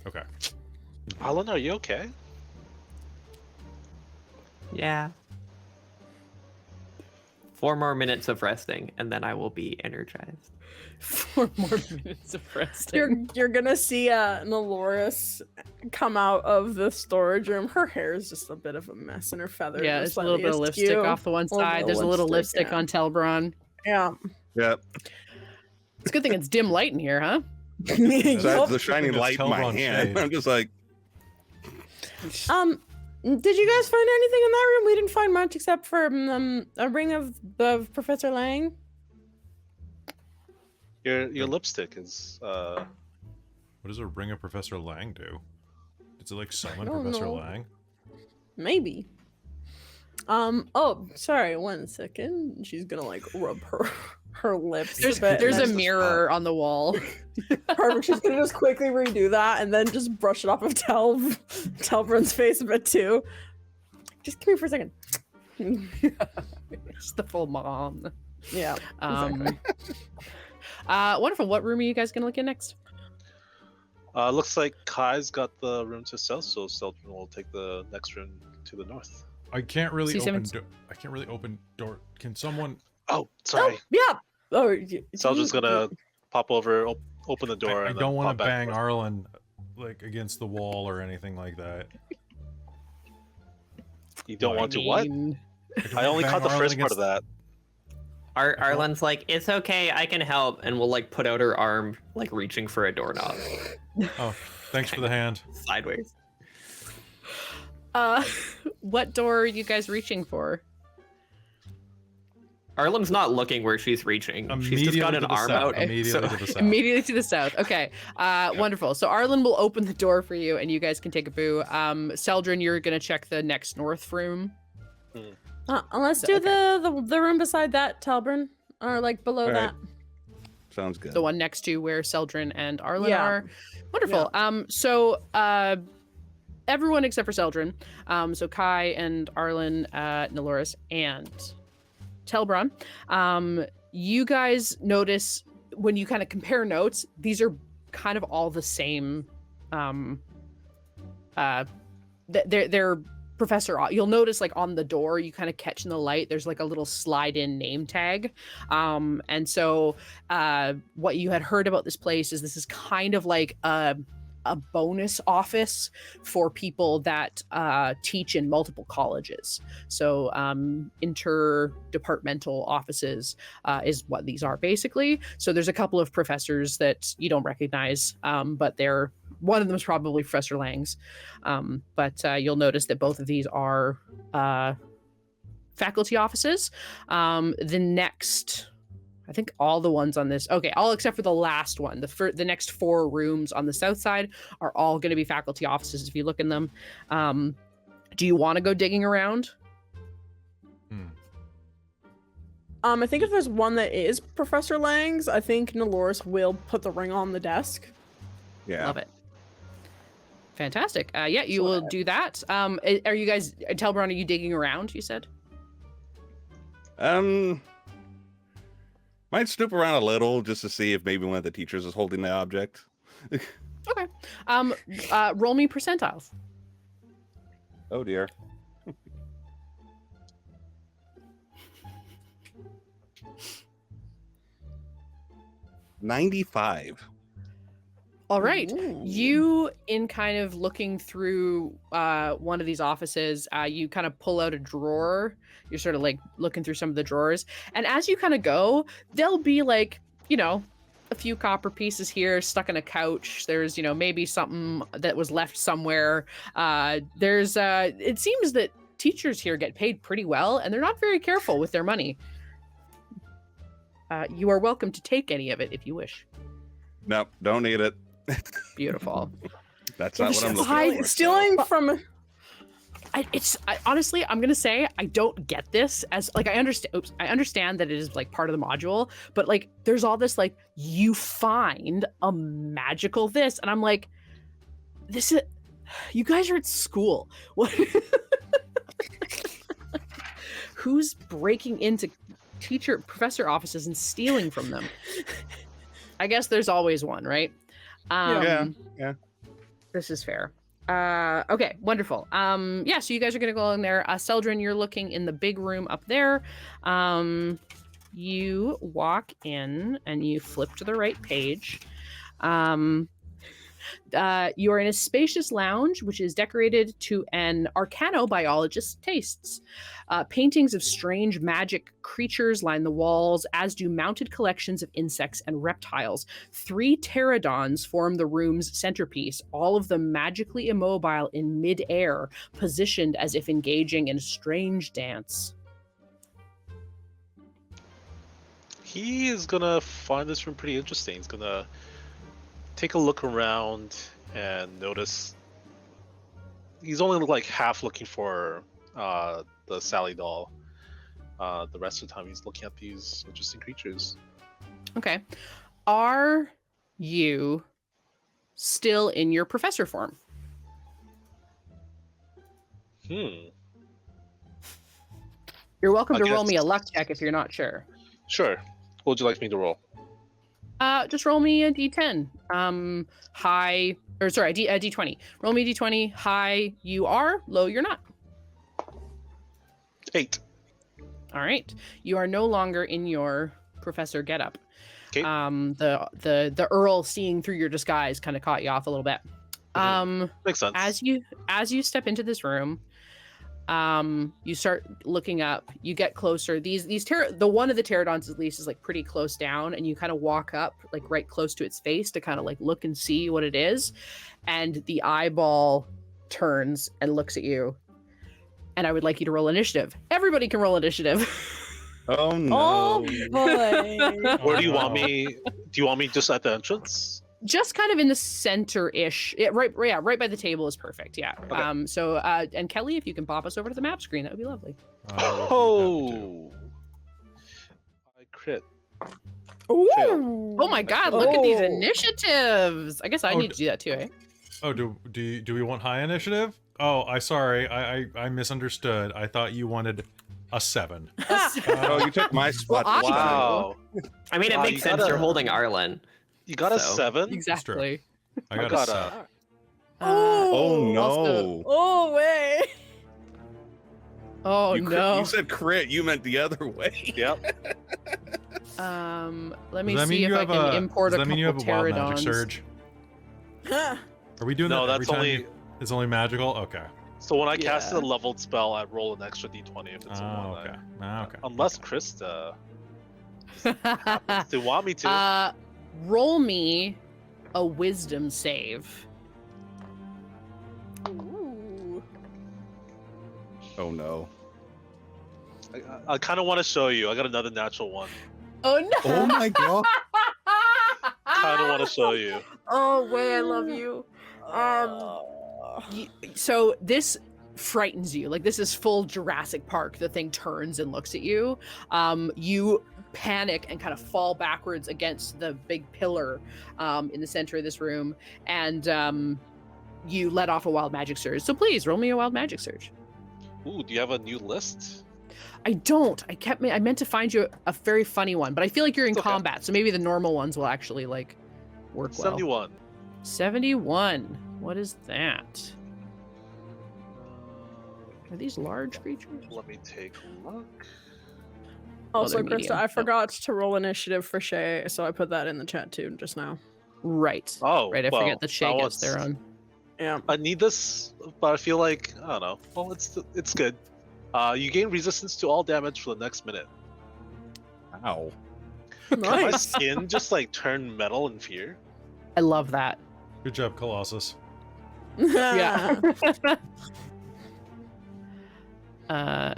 Okay. Arlynn, are you okay? Yeah. 4 more minutes of resting, and then I will be energized. 4 more minutes of resting. You're gonna see Nelloris come out of the storage room. Her hair is just a bit of a mess, and her feathers. Yeah, are there's a little slightly bit of lipstick askew. off the one Little bit side. of There's a little lipstick yeah. on Telbron. Yeah. Yep. It's a good thing it's dim light in here, huh? Besides the shining Just light in tell my on hand, shade. I'm just like, Did you guys find anything in that room? We didn't find much except for a ring of Professor Lang. Your lipstick is What does a ring of Professor Lang do? Does it like summon don't Professor know. Lang? Maybe. Oh, sorry. 1 second. She's gonna like rub her lips. There's a bit, there's and a then- mirror on the wall. Perfect. She's gonna just quickly redo that and then just brush it off of Telbrun's face a bit too. Just give me for a second. It's the full mom. Yeah. Exactly. Wonderful. What room are you guys gonna look in next? looks like Kai's got the room to south, so Celdrynn will take the next room to the north. I can't really open. C7's I can't really open door. Can someone? Oh, sorry. Yeah. Oh, Celdrynn's gonna pop over, open the door. I and don't want want to bang Arlynn like against the wall or anything like that. You don't want to what? I only caught the first part of that. Arlynn's like, it's okay, I can help, and will like put out her arm, like reaching for a doorknob Oh, thanks for the hand. sideways. What door are you guys reaching for? Arlynn's not looking where she's reaching. She's just got an arm out. Immediately so- to the south. Immediately to the south. Okay. Wonderful. So Arlynn will open the door for you, and you guys can take a boo. Celdrynn, you're gonna check the next north room. Let's do the room beside that, Telbrun, or like below All right. that. Sounds good. The one next to where Celdrynn and Arlynn Yeah. are. Wonderful. So everyone except for Celdrynn, so Kai and Arlynn, Nelloris, and Telbron, you guys notice when you kind of compare notes, these are kind of all the same. They're Professor. You'll notice like on the door, you kind of catch in the light, there's like a little slide-in name tag. And so what you had heard about this place is this is kind of like a a bonus office for people that teach in multiple colleges. So interdepartmental offices is what these are basically. So there's a couple of professors that you don't recognize, but one of them is probably Professor Lang's. But you'll notice that both of these are faculty offices. The next, I think all the ones on this, okay, all except for the last one, the next 4 rooms on the south side are all going to be faculty offices if you look in them. Do you want to go digging around? I think if there's one that is Professor Lang's, I think Nelloris will put the ring on the desk. Yeah. Love it. Fantastic. Yeah, you will do that. Are you guys, Celdrynn, are you digging around, you said? Might snoop around a little just to see if maybe one of the teachers is holding the object. Okay. Roll me percentiles. Oh dear. $95. All right. Ooh. You, in kind of looking through one of these offices, you kind of pull out a drawer. You're sort of like looking through some of the drawers. And as you kind of go, there'll be like, a few copper pieces here stuck in a couch. There's, maybe something that was left somewhere. It seems that teachers here get paid pretty well, and they're not very careful with their money. You are welcome to take any of it if you wish. Nope, don't need it. Beautiful. That's not what I'm looking for. Stealing from... Honestly, I'm gonna say I don't get this as like I understand that it is like part of the module, but like there's all this like you find a magical this, and I'm like, this is, you guys are at school. What? Who's breaking into professor offices and stealing from them? I guess there's always one, right? Yeah. This is fair. Okay, wonderful. So you guys are gonna go in there. Celdrynn, you're looking in the big room up there. You walk in and you flip to the right page. You are in a spacious lounge, which is decorated to an arcanobiologist's tastes. Paintings of strange magic creatures line the walls, as do mounted collections of insects and reptiles. 3 pterodons form the room's centerpiece, all of them magically immobile in mid-air, positioned as if engaging in a strange dance. He is gonna find this room pretty interesting. He's gonna take a look around and notice he's only like half looking for the Sally doll. The rest of the time he's looking at these interesting creatures. Okay. Are you still in your professor form? You're You're welcome to roll me a luck check if you're not sure. Sure. What would you like me to roll? Just roll me a d10. High, or sorry, a d20. Roll me a d20. High, you are. Low, you're not. 8. All right. You are no longer in your professor getup. Okay. The Earl seeing through your disguise kind of caught you off a little bit. Makes sense. As you step into this room, you start looking up, you get closer. The one of the pterodons at least is like pretty close down, and you kind of walk up like right close to its face to kind of like look and see what it is. And the eyeball turns and looks at you. And I would like you to roll initiative. Everybody can roll initiative. Oh no. Oh boy. Where do you want me? Do you want me just at the entrance? Just kind of in the center-ish. Right by the table is perfect. Yeah. Okay. And Kelly, if you can pop us over to the map screen, that would be lovely. Oh. I crit. Ooh. Oh my God! Look at these initiatives. I guess I need to do that too, eh? Oh, do we want high initiative? Oh, I misunderstood. I thought you wanted a 7. Oh, you took my spot. Well, Wow. I mean, it Wow, makes you sense. gotta- You're holding Arlynn. You got a So- 7? Exactly. I I got got a a. 7. Oh no. also- Oh way. Oh no. You said crit. You meant the other way. Yep. Let me Does that see mean if you I have can import does a that mean couple you have a wild magic pterodons. surge? Are we doing No, that every that's time only. it's only magical? Okay. So when I cast a Yeah. leveled spell, I roll an extra d20 if it's a Oh, one. okay. Ah, okay. Unless Christa happens to want me to. Roll me a wisdom save. Ooh. Oh no. I kind of want to show you. I got another natural one. Oh no! Oh my god. Kind of want to show you. Oh, Wei, I love you. So this frightens you. Like, this is full Jurassic Park. The thing turns and looks at you. You panic and kind of fall backwards against the big pillar in the center of this room, and you let off a wild magic surge. So please roll me a wild magic surge. Ooh, do you have a new list? I don't. I meant to find you a very funny one, but I feel like you're in It's okay. combat, so maybe the normal ones will actually like work well. 71. 71. What is that? Are these large creatures? Let me take a look. Also, they're Krista, medium. I forgot to roll initiative for Shay, so I put that in the chat too just now. Right. Oh, Right. I well, forget that Shay that gets their was- own. Yeah. I need this, but I feel like I don't know. Well, it's good. You gain resistance to all damage for the next minute. Ow. Can my Nice. skin just like turn metal in fear? I love that. Good job, Colossus. Yeah.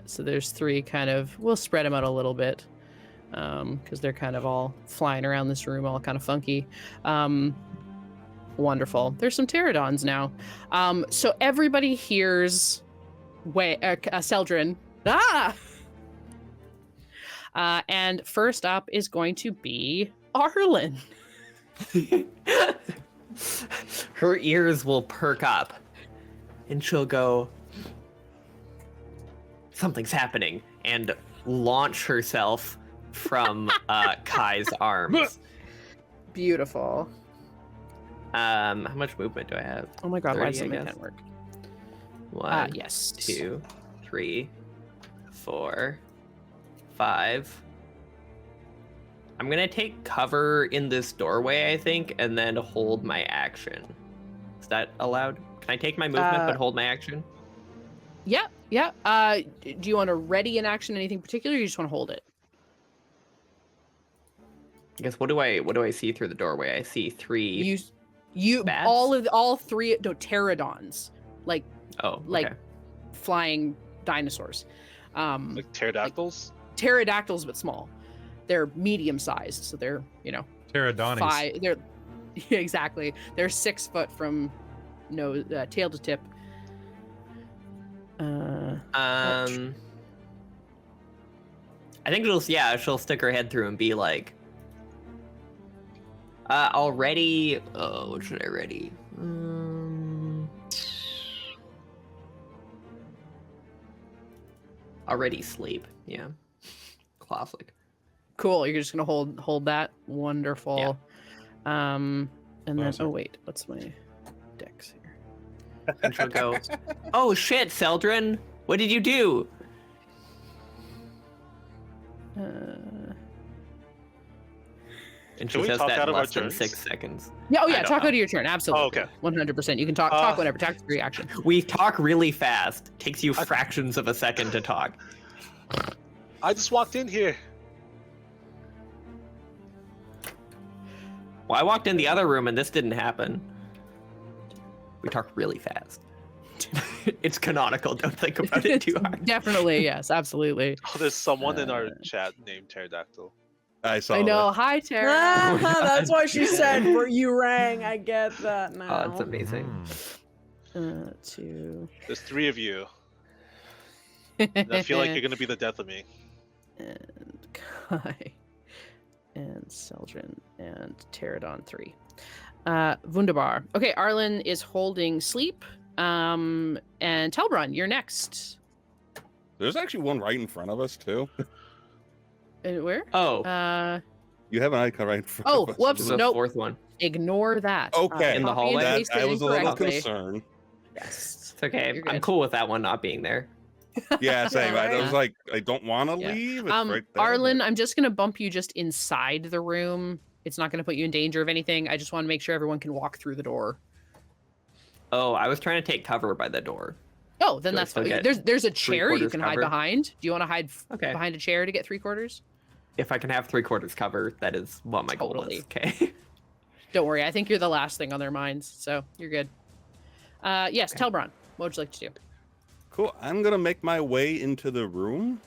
So there's 3 kind of. We'll spread them out a little bit, because they're kind of all flying around this room, all kind of funky. Wonderful. There's some pterodons now. So everybody hears Celdrynn. And first up is going to be Arlynn. Her ears will perk up, and she'll go, "Something's happening," and launch herself from Kai's arms. Beautiful. How much movement do I have? Oh my god, why 30, does I something guess. can't work? 1, Yes. 2, 3, 4, 5. I'm gonna take cover in this doorway, I think, and then hold my action. Is that allowed? Can I take my movement but hold my action? Yeah. Do you want to ready an action, anything particular, or you just want to hold it? I guess what do I see through the doorway? I see 3. You Bats? all 3 pterodons, like Oh, like okay. flying dinosaurs. Like pterodactyls? Pterodactyls, but small. They're medium sized, so they're Pterodonies. They're yeah, exactly. They're 6 foot from tail to tip. I think she'll stick her head through and be like, already. Oh, what should I ready? Already sleep. Yeah, classic. Cool. You're just gonna hold that. Wonderful. And then Awesome. oh wait, what's my dex here? And she'll go, "Oh shit, Celdrynn, what did you do?" And she Can we says talk that out in of our less than turns? 6 seconds. Yeah. Oh I yeah. don't Talk know. out of your turn. Absolutely. Oh, okay. 100%. You can talk whenever. Tax free action. We talk really fast. Takes you fractions of a second to talk. I just walked in here. Well, I walked in the other room and this didn't happen. We talk really fast. It's canonical. Don't think about it too hard. Definitely. Yes. Absolutely. Oh, there's someone in our chat named Pterodactyl. I saw I know. that. Hi, Tara. That's why she said you rang. I get that now. Oh, that's amazing. 2. There's 3 of you. And I feel like you're gonna be the death of me. And Kai and Celdrynn and Pterodon 3. Wunderbar. Okay, Arlynn is holding sleep. And Telbron, you're next. There's actually one right in front of us too. Where? Oh, You have an icon right in front Oh, of us. whoops. there's a Nope. 4th one. Ignore that. Okay. In the copy and hallway? paste it I was a little incorrectly. concerned. Yes. It's okay. You're I'm good. cool with that one not being there. Yeah, same. I right? was like, I don't want to Yeah. leave. It's right there. Arlynn, I'm just gonna bump you just inside the room. It's not gonna put you in danger of anything. I just want to make sure everyone can walk through the door. Oh, I was trying to take cover by the door. Oh, then Do I that's still fine. get There's a chair you 3/4 can hide cover? behind. Do you want to hide Okay. behind a chair to get 3/4? If I can have 3/4 cover, that is what my goal Totally. is. Okay. Don't worry. I think you're the last thing on their minds, so you're good. Yes, Okay. Telbron, what would you like to do? Cool. I'm gonna make my way into the room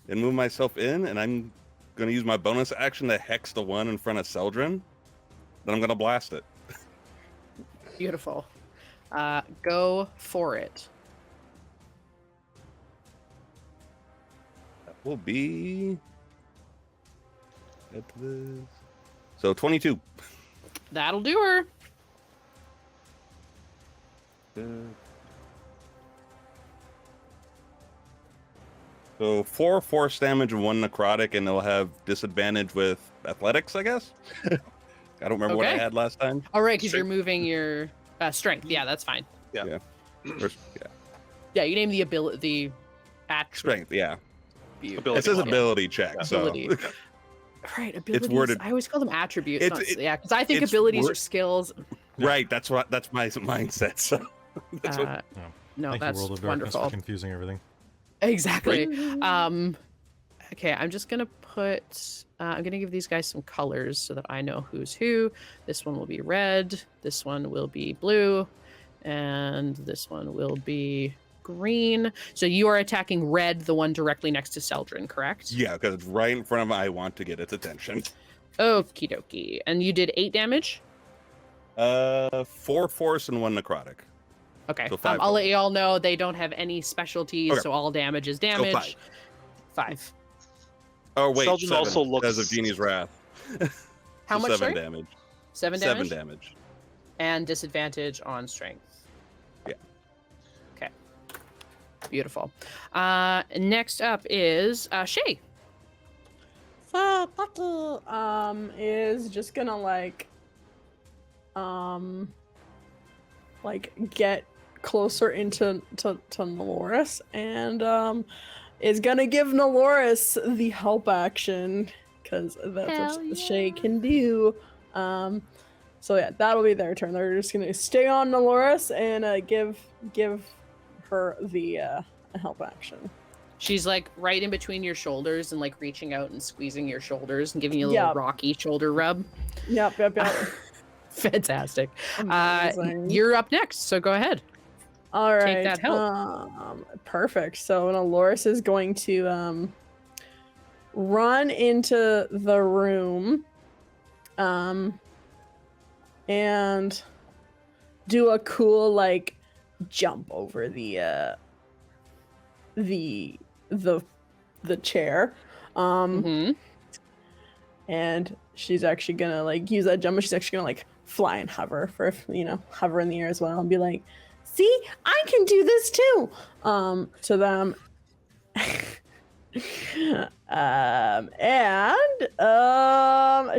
and move myself in, and I'm gonna use my bonus action to hex the one in front of Celdrynn. Then I'm gonna blast it. Beautiful. Go for it. That will be at this. So 22. That'll do her. So 4 force damage and 1 necrotic, and they'll have disadvantage with athletics, I guess. I don't remember what I Okay. had last time. All right, because you're Strength. moving your strength. Yeah, that's fine. Or- yeah, Yeah, you name the ability, the attribute. strength. Yeah, Ability it says mod. ability check. Ability. So Right, abilities. worded- I always call them attributes. It's- Yeah, because I think it's abilities wor- are skills. right, that's my mindset. So that's what. No, Thank that's you, World of Darkness, wonderful. for confusing everything. Exactly. Okay, I'm just gonna put. I'm gonna give these guys some colors so that I know who's who. This one will be red. This one will be blue, and this one will be green. So you are attacking red, the one directly next to Celdrynn, correct? Yeah, because it's right in front of him. I want to get its attention. Okie dokie. And you did 8 damage. 4 force and 1 necrotic. Okay. So 5 I'll let you all know they don't have any specialties, Okay. so all damage is So damage. 5. 5. Oh wait, Celdrynn 7 also because looks- of Genie's Wrath. How So much? 7 Sorry? damage. 7 damage. 7 damage. And disadvantage on strength. Yeah. Okay. Beautiful. Next up is Shay. So Bucky is just gonna get closer into Nelloris and is gonna give Nelloris the help action because that's Hell what Shay can do. So yeah, that'll be their turn. They're just gonna stay on Nelloris and give her the help action. She's like right in between your shoulders and like reaching out and squeezing your shoulders and giving you a little Yep. rocky shoulder rub. Yep. Fantastic. Amazing. You're up next, so go ahead. All right. Take that help. Perfect. So Nelloris is going to run into the room and do a cool like jump over the chair. Mhm. And she's actually gonna like use that jump, but she's actually gonna like fly and hover for hover in the air as well and be like, see, I can do this too. To them.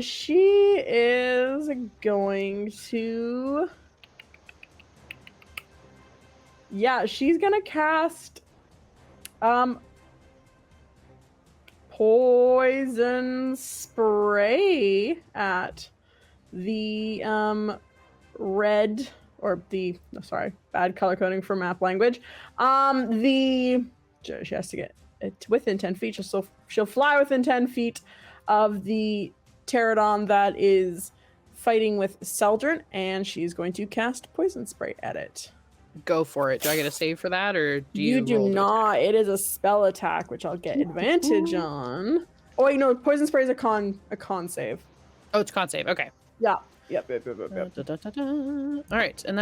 She is going to she's gonna cast poison spray at the red or the bad color coding for map language. She has to get it within 10 feet, so she'll fly within 10 feet of the pterodon that is fighting with Celdrynn, and she's going to cast poison spray at it. Go for it. Do I get a save for that, or do you? You do roll to not. It is a spell attack, which I'll get advantage on. Oh wait, no, poison spray is a con save. Oh, it's con save. Okay. Yeah. Yep. All right, and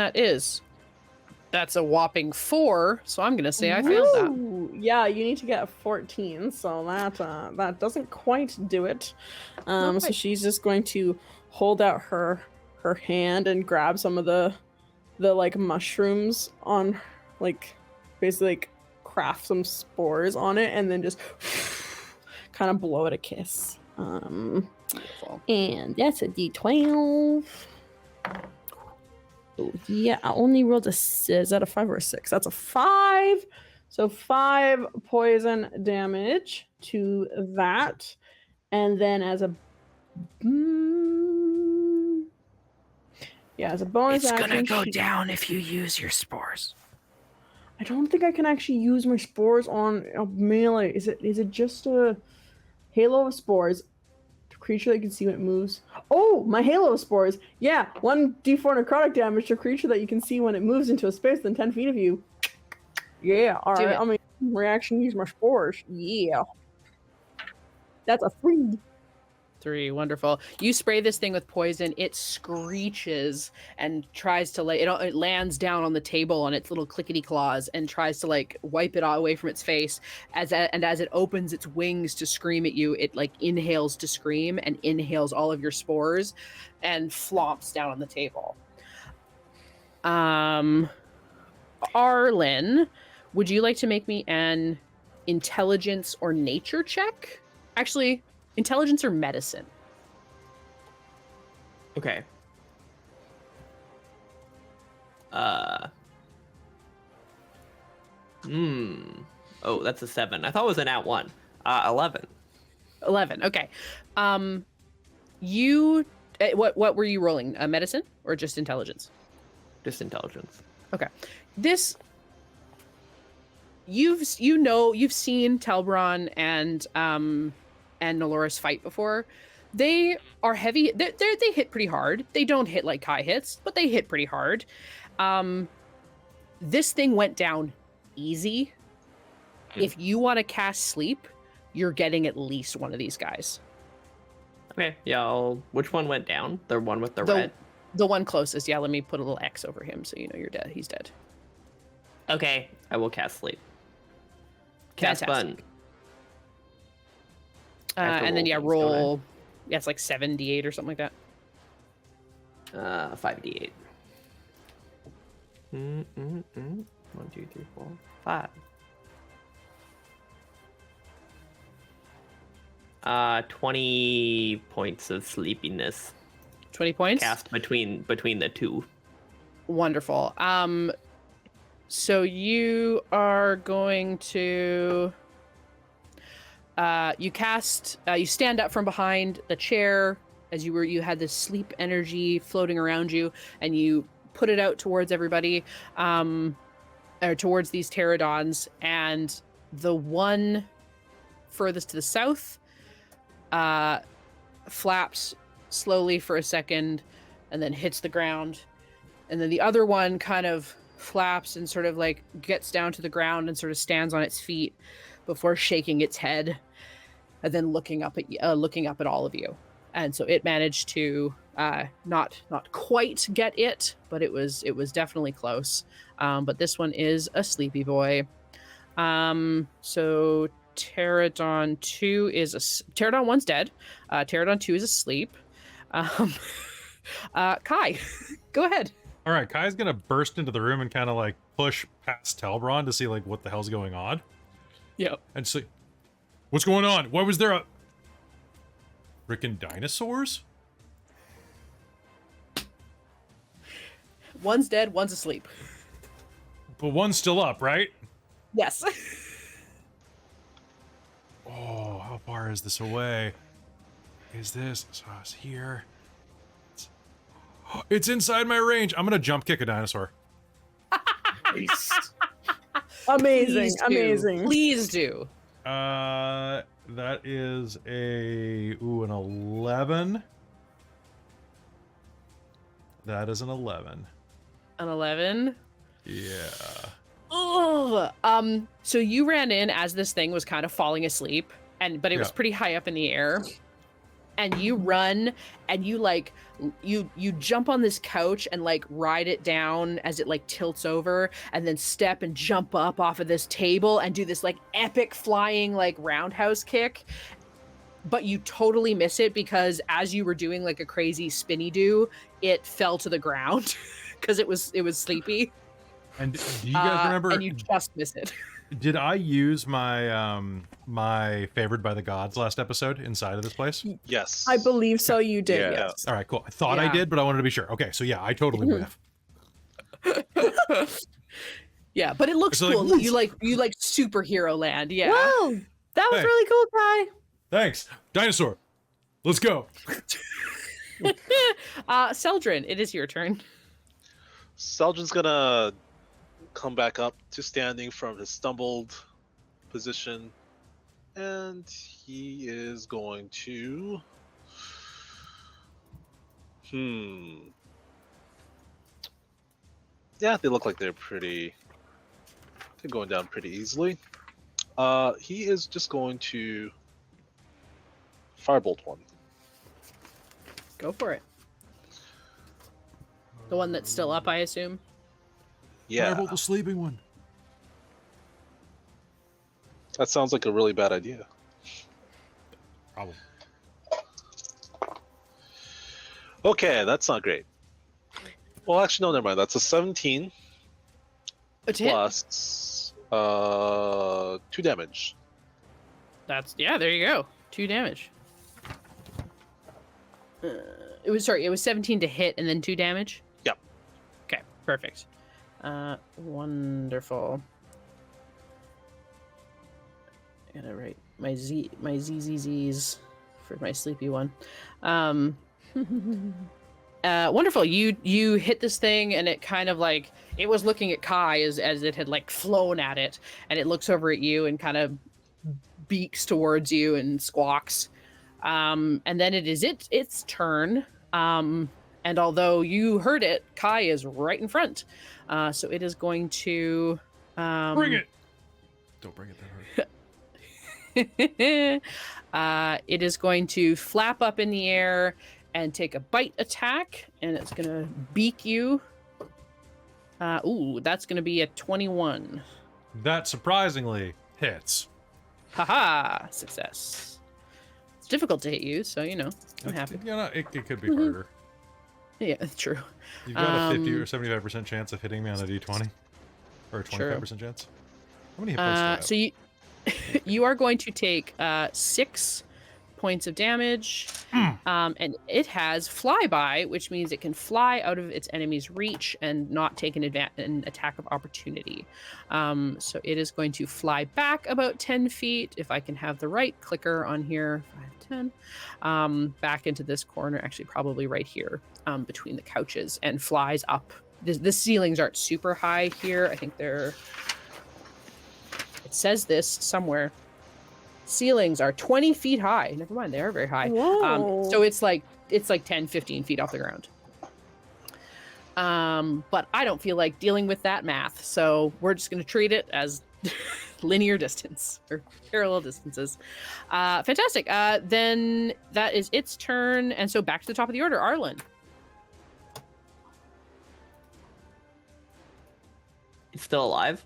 that's a whopping 4. So I'm gonna say I failed that. Woo! Yeah, you need to get a 14, so that doesn't quite do it. Not So quite. she's just going to hold out her hand and grab some of the like mushrooms on, like basically like craft some spores on it and then just kind of blow it a kiss. Beautiful. And that's a D12. Oh, yeah, I only rolled is that a 5 or a 6? That's a 5. So 5 poison damage to that. And then as a Yeah, as a bonus action. down if you use your spores. I don't think I can actually use my spores on a melee. Is it just a halo of spores? Creature that can see when it moves. Oh, my halo of spores. Yeah, 1d4 necrotic damage to a creature that you can see when it moves into a space within 10 feet of you. Yeah, alright. I mean, reaction, use my spores. Yeah. That's a 3. 3, wonderful. You spray this thing with poison, it screeches and tries to it lands down on the table on its little clickety claws and tries to like wipe it away from its face. As it opens its wings to scream at you, it like inhales to scream and inhales all of your spores and flomps down on the table. Arlynn, would you like to make me an intelligence or nature check? Actually, intelligence or medicine? Okay. Oh, that's a 7. I thought it was an at 1. 11. 11. Okay. You what were you rolling? Medicine or just intelligence? Just intelligence. Okay. This you've seen Celdrynn and Nelloris fight before. They are heavy. They hit pretty hard. They don't hit like high hits, but they hit pretty hard. This thing went down easy. If you want to cast sleep, you're getting at least one of these guys. Okay, yeah. Which one went down? The one with the red? The one closest. Yeah, let me put a little X over him so you know you're dead. He's dead. Okay, I will cast sleep. Cast button. And then roll. Yeah, it's like 7d8 or something like that. 5d8. 1, 2, 3, 4, 5. 20 points of sleepiness. 20 points? Cast between the two. Wonderful. So you are going to you stand up from behind the chair as you had this sleep energy floating around you, and you put it out towards everybody, or towards these pterodons, and the one furthest to the south flaps slowly for a second and then hits the ground, and then the other one kind of flaps and sort of like gets down to the ground and sort of stands on its feet before shaking its head and then looking up at all of you. And so it managed to not quite get it, but it was definitely close. But this one is a sleepy boy. So Pterodon 2 Pterodon 1's dead. Pterodon 2 is asleep. Kai, go ahead. All right, Kai's gonna burst into the room and kind of like push past Celdrynn to see like what the hell's going on. Yep. And say, what's going on? Why was there a frickin' dinosaurs? One's dead, one's asleep. But one's still up, right? Yes. Oh, how far is this away? Is this? So it's here. It's inside my range. I'm gonna jump kick a dinosaur. Amazing, amazing. Please do. That is an 11. That is an 11. An 11? Yeah. Oh. So you ran in as this thing was kind of falling asleep, but it was pretty high up in the air. And you run and you like you jump on this couch and like ride it down as it like tilts over, and then step and jump up off of this table and do this like epic flying like roundhouse kick. But you totally miss it because as you were doing like a crazy spinny do, it fell to the ground because it was sleepy. And do you guys remember? And you just miss it. Did I use my my favored by the gods last episode inside of this place? Yes. I believe so. You did. Yeah. Yes. All right, cool. I thought I did, but I wanted to be sure. Okay, so yeah, I totally whiff. Yeah, but it looks So, cool. like, you like superhero land. Yeah. Wow, that was Hey. really cool, Kai. Thanks, dinosaur. Let's go. Celdrynn, it is your turn. Celdrynn's gonna come back up to standing from his stumbled position, and he is going to. Yeah, they look like they're going down pretty easily. He is just going to firebolt one. Go for it. The one that's still up, I assume. Yeah, Firebolt the sleeping one. that sounds like a really bad idea. Problem. Okay, that's not great. Well, actually, no, never mind. That's a 17 A hit. plus 2 damage. Yeah, there you go. 2 damage. It was 17 to hit and then 2 damage? Yep. Okay, perfect. Wonderful. I gotta write my ZZZs for my sleepy one. Wonderful. You hit this thing and it kind of like, it was looking at Kai as it had like flown at it, and it looks over at you and kind of beaks towards you and squawks. And then it is its turn. And although you heard it, Kai is right in front. So it is going to Bring it. Don't bring it that hard. it is going to flap up in the air and take a bite attack, and it's going to beak you. Ooh, that's going to be a 21. That surprisingly hits. Haha, success. It's difficult to hit you, so you know, I'm happy. You know, it could be harder. Yeah, that's true. You've got a 50 or 75% chance of hitting me on a d20, or a 25% chance. How many hit points do I have? So you are going to take 6 points of damage, and it has flyby, which means it can fly out of its enemy's reach and not take an attack of opportunity. So it is going to fly back about 10 feet, if I can have the right clicker on here, 5, 10, back into this corner, actually probably right here, between the couches, and flies up. The ceilings aren't super high here. I think they're... It says this somewhere. Ceilings are 20 feet high. Never mind, they are very high. So it's like 10, 15 feet off the ground. But I don't feel like dealing with that math, so we're just going to treat it as linear distance or parallel distances. Fantastic. Then that is its turn, and so back to the top of the order, Arlynn. It's still alive?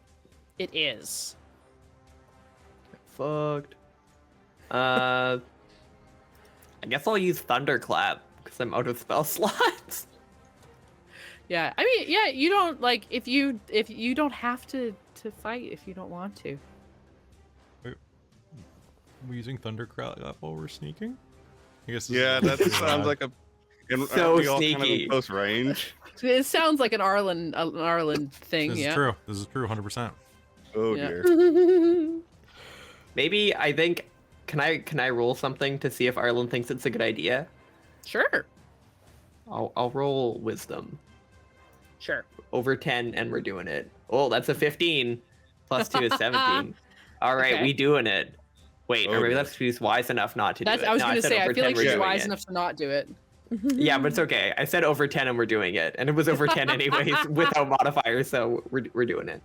It is. Fucked. I guess I'll use Thunderclap because I'm out of spell slots. Yeah, I mean, yeah, you don't like if you don't have to fight if you don't want to. Wait, we're using Thunderclap while we're sneaking? I guess. Yeah, that sounds like a. So we all sneaky. kind of in close range. It sounds like an Arlynn thing. This yeah. is true. This is true, 100%. Oh Yeah. dear. Maybe I think. Can I roll something to see if Arlynn thinks it's a good idea? Sure. I'll roll wisdom. Sure. Over 10 and we're doing it. Oh, that's a 15. Plus 2 is 17. All right, Okay. we doing it. Wait, Oh, or maybe dear. she's wise enough not to do it. I was No, going to said say, I over feel 10, like we're she's doing wise it. enough to not do it. Yeah, but it's okay. I said over 10 and we're doing it. And it was over 10 anyways without modifiers, so we're doing it.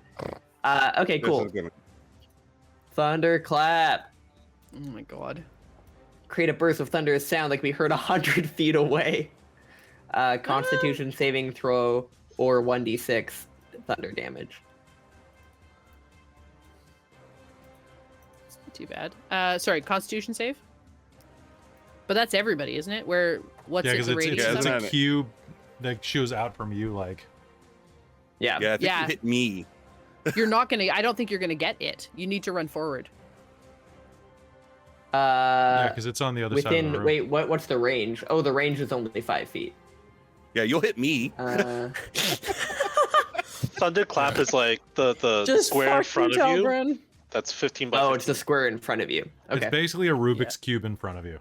Okay, This cool. is gonna- Thunderclap. Oh my god. Create a burst of thunderous sound like we heard 100 feet away. Constitution saving throw or 1d6 thunder damage. It's not too bad. Sorry, Constitution save? But that's everybody, isn't it? What's Yeah, it because the radius? Yeah, it's of? isn't a it? cube that shows out from you, like. Yeah. Yeah, I think Yeah. you hit me. I don't think you're gonna get it. You need to run forward. Yeah, because it's on the other side of the room. Wait, what's the range? Oh, the range is only 5 feet. Yeah, you'll hit me. Thunderclap is like the Just square in front of you. Celdrynn. That's 15 by Oh, 15. it's the square in front of you. Okay. It's basically a Rubik's Cube in front of you.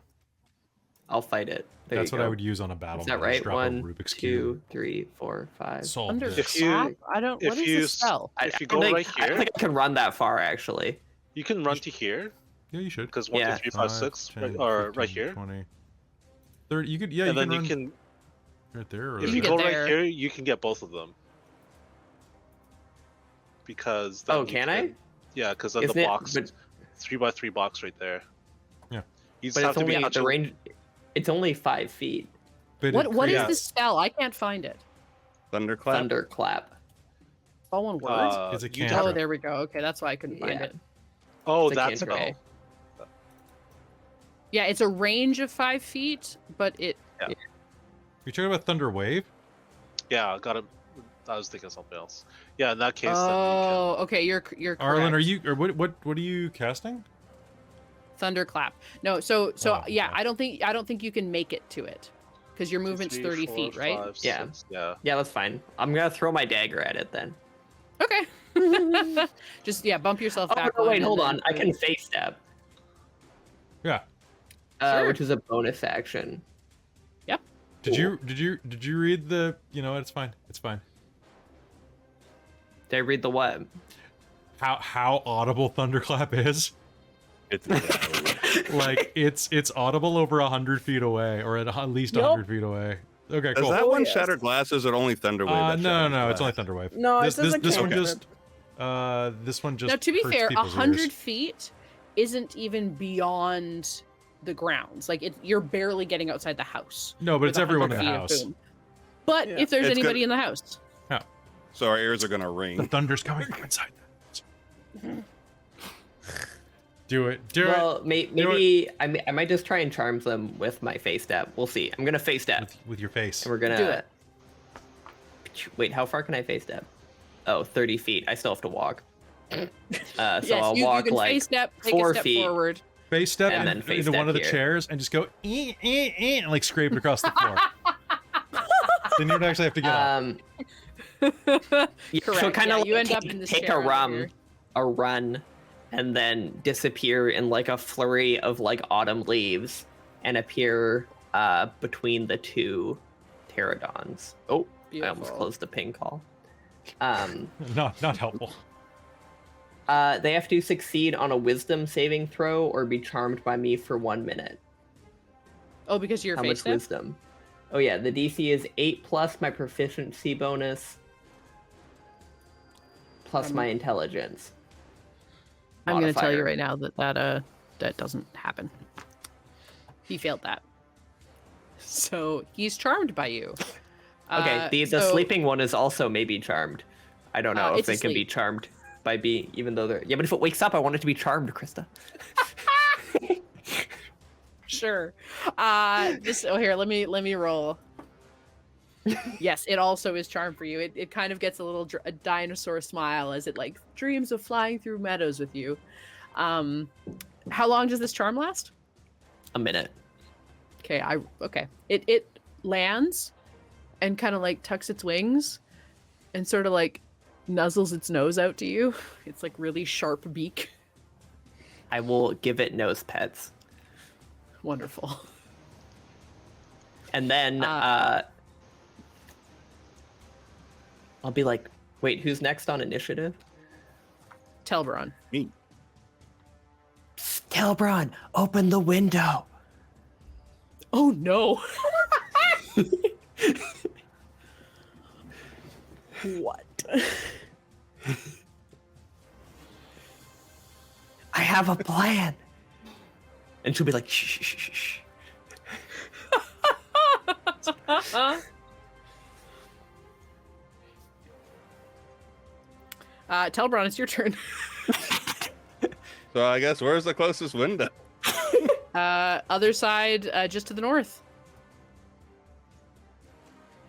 I'll fight it. There That's you what I go. would use on a battle. Is that map. right? Just drop a 1, Rubik's Cube. 2, 3, 4, 5. Solve Under this. slap? I don't. What if is you this spell? If you go I right don't here, think I can run that far actually. you can run to here Yeah, you should. because 1, Yeah. 2, 3, 5, 6, 10, or right 15, here. 20, 30. You could. Yeah, And you then can you run can, right there. Or if You you can go get right there. here, you can get both of them. Because then Oh, you can I? Yeah, because then Isn't the it- box, but- 3x3 box right there. Yeah. You just But have it's to only be at the range. It's only 5 feet. But What is Yeah. this spell? I can't find it. Thunderclap. Thunderclap. All one word. It's a you'd cantrip. have- Oh, there we go. Okay, that's why I couldn't find Yeah. it. Oh, It's a that's cantrip. Okay. Yeah, it's a range of 5 feet, but it. You're talking about Thunder Wave? Yeah, got it. I was thinking of something else. Yeah, in that case, Oh, okay. You're correct. Arlynn, are you or what are you casting? Thunderclap? No. So Oh, yeah, okay. I don't think you can make it to it because your then you movement's can 30 feet, right? Yeah. Yeah. Yeah, that's fine. I'm gonna throw my dagger at it then. Okay. Just bump yourself Oh back. no, one wait, and hold then- on. I can face step, Yeah. Sure. which is a bonus action. Did you read the? You know, it's fine. It's fine. Did I read the what? How audible Thunderclap is? It's Like it's audible over 100 feet away, or at least 100 feet away. Okay, Does cool. that one yes. shatter glass? Or is it only Thunderwave? No, it's only Thunderwave. No, this it says a this one cantrip. this one just. Now, to be hurts fair, people's ears. 100 feet isn't even beyond the grounds. Like you're barely getting outside the house. No, but with it's everyone in 100 the feet of house. boom. But Yeah. if there's It's anybody good. in the house, So our ears are gonna The ring. thunder's coming from inside. Do it. Do Well, it maybe I might just try and charm them with my face step. We'll see. I'm gonna face step, with your face. and we're gonna Do it. Wait, how far can I face step? Oh, 30 feet. I still have to walk. So yes, I'll you walk can like face step, take 4 a step feet. forward. Face step And then into face one step of the here. chairs and just go and like scrape it across the floor. Then you'd actually have to get up. Yeah, so Correct, kind yeah, of you end up in this take chair a over here. run, and then disappear in like a flurry of like autumn leaves, and appear between the two pterodons. Oh, I almost Beautiful. closed the ping call. Not helpful. They have to succeed on a wisdom saving throw or be charmed by me for 1 minute. Oh, because you're How face much step? wisdom? Oh yeah, the DC is 8 plus my proficiency bonus plus my intelligence. I'm going to tell you modifier. right now that doesn't happen. He failed that. So he's charmed by you. Okay, the so- sleeping one is also maybe charmed. I don't know if it's they can be asleep. charmed by being, even though they're. Yeah, but if it wakes up, I want it to be charmed, Christa. Sure. Here, let me roll. Yes, it also is charmed for you. It kind of gets a dinosaur smile as it like dreams of flying through meadows with you. How long does this charm last? A minute. Okay, It lands and kind of like tucks its wings and sort of like nuzzles its nose out to you. It's like really sharp beak. I will give it nose pets. Wonderful. And then I'll be like, wait, who's next on initiative? Telbron. Me. Celdrynn, open the window. Oh no. What? I have a plan. And she'll be like, shh, shh, shh, shh. Telbron, it's your turn. So I guess where's the closest window? Other side, just to the north.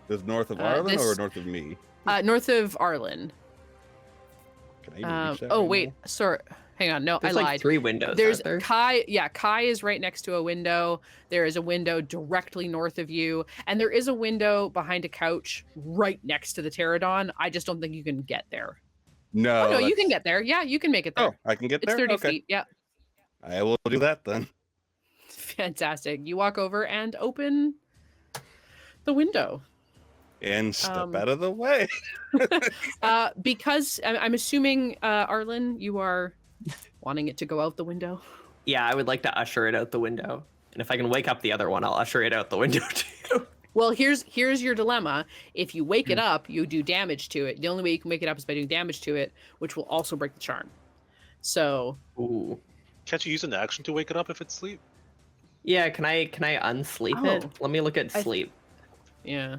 Is north of Arlynn or this- north of me? North of Arlynn. Can I even reach that Oh right wait, now? sorry. Hang on. No, There's I like lied. 3 windows. There's aren't there? Kai. Yeah, Kai is right next to a window. There is a window directly north of you, and there is a window behind a couch right next to the pterodon. I just don't think you can get there. No. Oh no, you that's- can get there. Yeah, you can make it there. Oh, I can get It's there. 30 Okay. feet. Yeah. I will do that then. Fantastic. You walk over and open the window. And step out of the way. Because I'm assuming, Arlynn, you are wanting it to go out the window. Yeah, I would like to usher it out the window. And if I can wake up the other one, I'll usher it out the window too. Well, here's your dilemma. If you wake it up, you do damage to it. The only way you can wake it up is by doing damage to it, which will also break the charm. So. Ooh. Can't you use an action to wake it up if it's sleep? Yeah, can I unsleep it? Let me look at sleep. Yeah.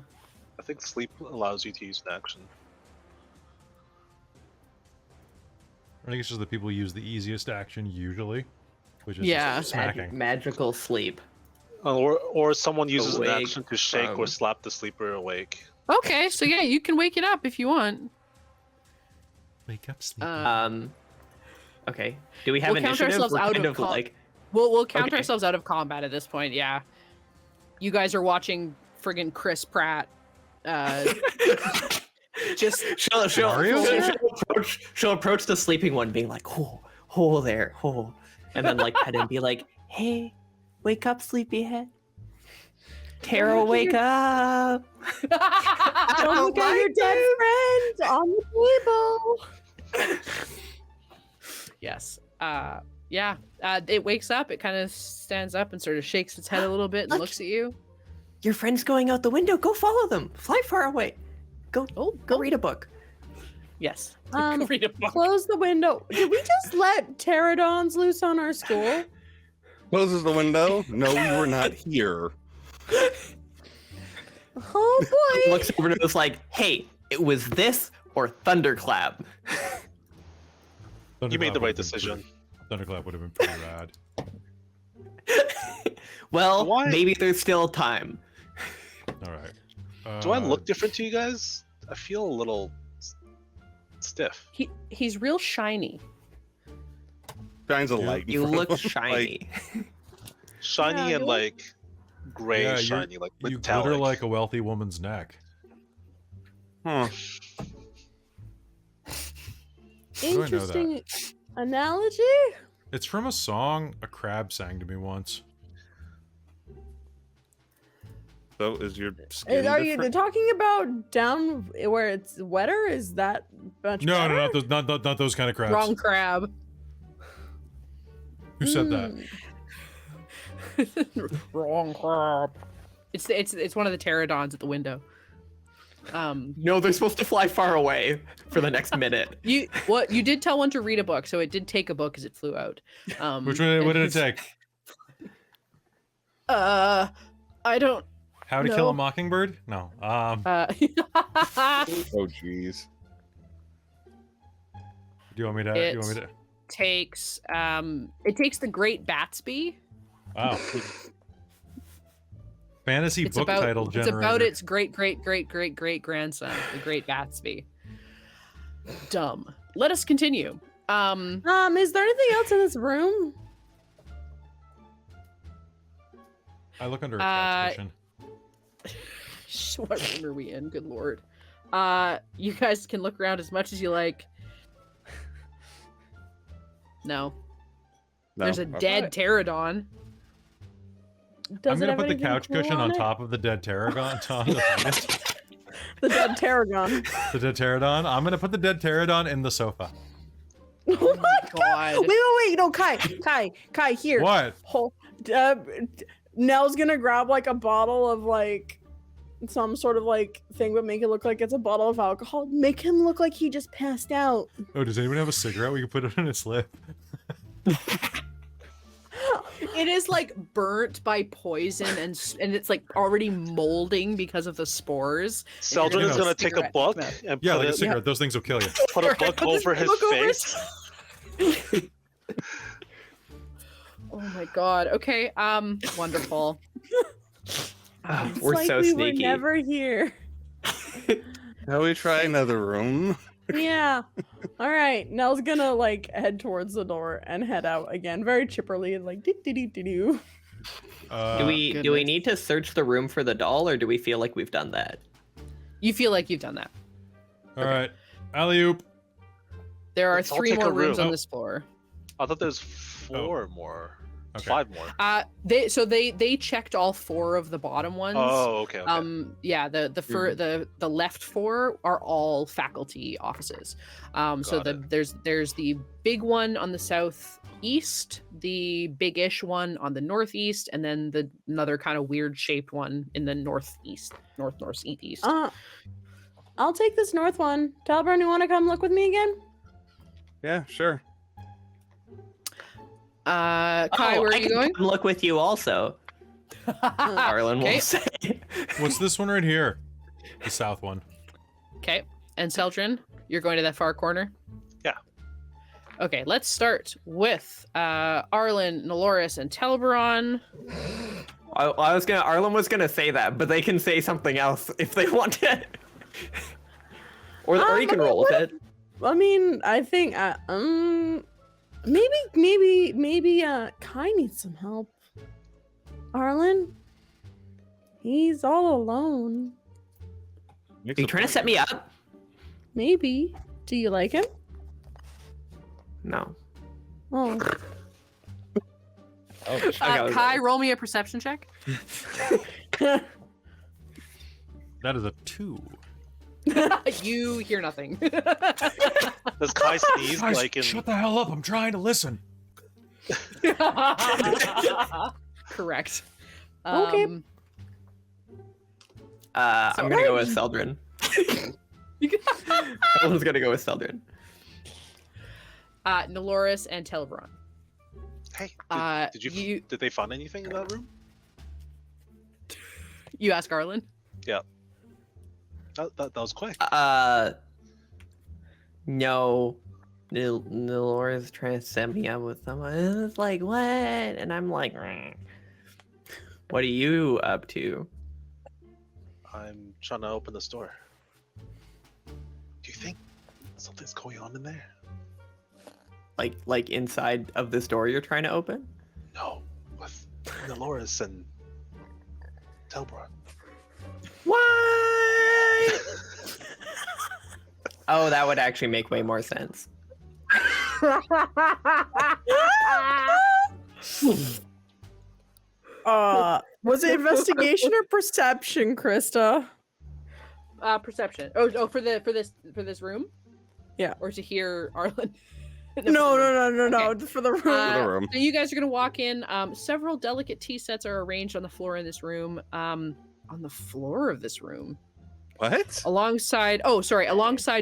I think sleep allows you to use an action. I think it's just that people use the easiest action usually, which is Yeah. smacking. Magical sleep. Or someone uses an Awake action to shake or from- slap the sleeper awake. Okay, so yeah, you can wake it up if you want. Wake up, sleep. Okay. Do we have We'll count initiative? ourselves We're out kind of of com- like We'll count Okay. ourselves out of combat at this point. Yeah. You guys are watching friggin' Chris Pratt. Just she'll approach the sleeping one, being like, "Oh, there, oh," and then like pet him, be like, "Hey, wake up, sleepyhead. Tara, wake up." Don't look at your dead friends on the table. yes. Yeah. It wakes up. It kind of stands up and sort of shakes its head a little bit and looks at you. Your friend's going out the window. Go follow them. Fly far away. Go read a book. Yes. Read a book. Close the window. Did we just let pterodons loose on our school? Closes the window. No, we were not here. Oh boy. Looks over to us like, "Hey, it was this or thunderclap." You made the right decision. Thunderclap would have been pretty rad. Well, Why- maybe there's still time. All right. Do I look different to you guys? I feel a little stiff. He's real shiny. Shines a light. in You front look of him, shiny. Shiny Yeah, and you- like gray Yeah, shiny, like You metallic. glitter like a wealthy woman's neck. Huh. do I know that? Interesting analogy. It's from a song a crab sang to me once. So is your skin Are you different? talking about down where it's wetter? Is that much No, better? not those kind of crabs. Wrong crab. Who said that? Wrong crab. It's one of the pterodons at the window. No, they're supposed to fly far away for the next minute. You did tell one to read a book, so it did take a book as it flew out. Which one? What did it take? I don't. How to Kill a No. Mockingbird? No. Oh jeez. Do you want me to? takes it takes the Great Gatsby. Wow. Fantasy It's book about title it's generator. about its great grandson, the Great Gatsby. Dumb. Let us continue. Is there anything else in this room? I look under a couch cushion. What room are we in? Good lord. You guys can look around as much as you like. No. No. There's a dead pterodon. Does I'm it gonna have put the anything couch cool cushion on it? top of the dead pterodon. The dead pterodon. The dead pterodon. I'm gonna put the dead pterodon in the sofa. Oh my god. Wait. No, Kai, here. What? Nell's gonna grab like a bottle of like some sort of like thing, but make it look like it's a bottle of alcohol. Make him look like he just passed out. Oh, does anyone have a cigarette? We can put it in his lip. It is like burnt by poison and it's like already molding because of the spores. Celdrynn is gonna gonna take a cigarette book smoke. and Yeah, put, like a it, cigarette. Those things will kill you. put a book over his Look over face. Oh my god. Okay. Wonderful. It's We're like so we sneaky. were never here. Shall we try another room? Yeah. All right. Nell's gonna like head towards the door and head out again, very chipperly and like doo. Do we goodness. need to search the room for the doll, or do we feel like we've done that? You feel like you've done that. All right. Alley-oop. There are Let's all 3 take more a room. rooms on Oh. this floor. I thought there's 4 more. Okay. 5 more. They checked all 4 of the bottom ones. Oh, okay. Yeah, the left 4 are all faculty offices. There's the big one on the southeast, the big-ish one on the northeast, and then another kind of weird shaped one in the northeast. I'll take this north one. Talburn, you want to come look with me again? Yeah, sure. Kai, where are you going? Come look with you also. Arlynn will say. What's this one right here? The south one. Okay. And Celdrynn, you're going to that far corner? Yeah. Okay, let's start with Arlynn, Nelloris, and Telberon. Arlynn was gonna say that, but they can say something else if they want to. or you can roll with it. I mean, I think maybe Kai needs some help. Arlynn, he's all alone. Are you trying to set me up? Maybe. Do you like him? No. Oh. Kai, roll me a perception check. That is a 2. You hear nothing. Does Kai sneeze Guys, like in? shut the hell up! I'm trying to listen. Correct. Okay. I'm gonna go with Celdrynn. Arlynn's gonna go with Celdrynn. Nelloris and Telberon. Hey, did they find anything in that room? You ask Arlynn? Yeah. That was quick. No. Nelloris trying to set me up with someone. It's like, what? And I'm like, what are you up to? I'm trying to open this door. Do you think something's going on in there? Like inside of this door you're trying to open? No, with Nelloris and Telberon. What? Oh, that would actually make way more sense. Was it investigation or perception, Christa? Perception. Oh, for this room? Yeah. Or to hear Arlynn? No, Okay. for the room. room. So you guys are gonna walk in. Several delicate tea sets are arranged on the floor in this room. On the floor of this room. What? Alongside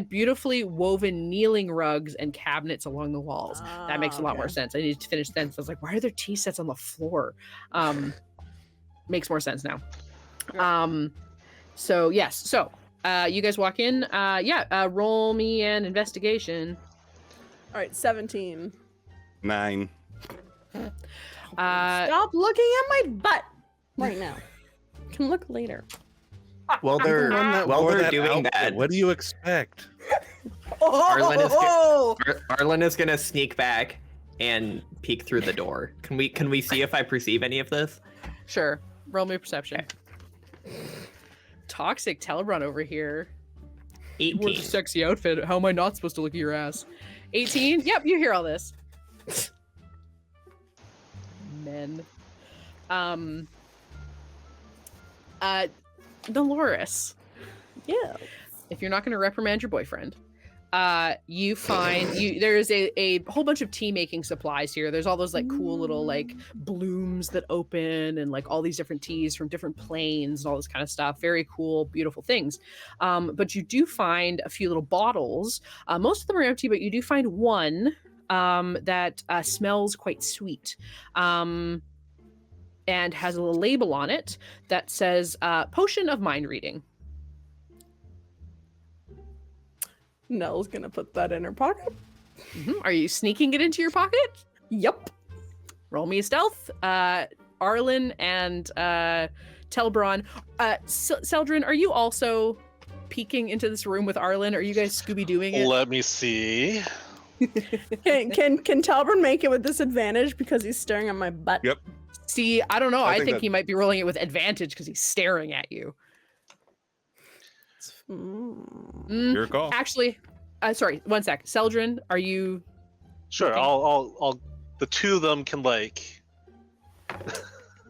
beautifully woven kneeling rugs and cabinets along the walls. That makes a lot more sense. I needed to finish then. So I was like, why are there tea sets on the floor? Makes more sense now. So yes. So you guys walk in. Roll me an investigation. All right, 17. 9. Stop looking at my butt right now. You can look later. Well, they're doing that. What do you expect? Arlynn is gonna sneak back and peek through the door. Can we see if I perceive any of this? Sure. Roll me a perception. Toxic Telberon over here. 18. What a sexy outfit. How am I not supposed to look at your ass? 18? Yep, you hear all this. Men. Nelloris. Yeah. If you're not going to reprimand your boyfriend, you find there's a whole bunch of tea making supplies here. There's all those like cool little like blooms that open and like all these different teas from different planes and all this kind of stuff. Very cool, beautiful things. But you do find a few little bottles. Most of them are empty, but you do find one that smells quite sweet. And has a little label on it that says potion of mind reading. Nell's gonna put that in her pocket. Are you sneaking it into your pocket? Yep. Roll me a stealth. Arlynn and Telberon. Celdrynn, are you also peeking into this room with Arlynn? Are you guys Scooby-Dooing it? Let me see. Can Telberon make it with disadvantage because he's staring at my butt? Yep. See, I don't know. I think that- he might be rolling it with advantage because he's staring at you. Your call. Actually, sorry, one sec. Celdrynn, are you... Sure, Okay. I'll the two of them can like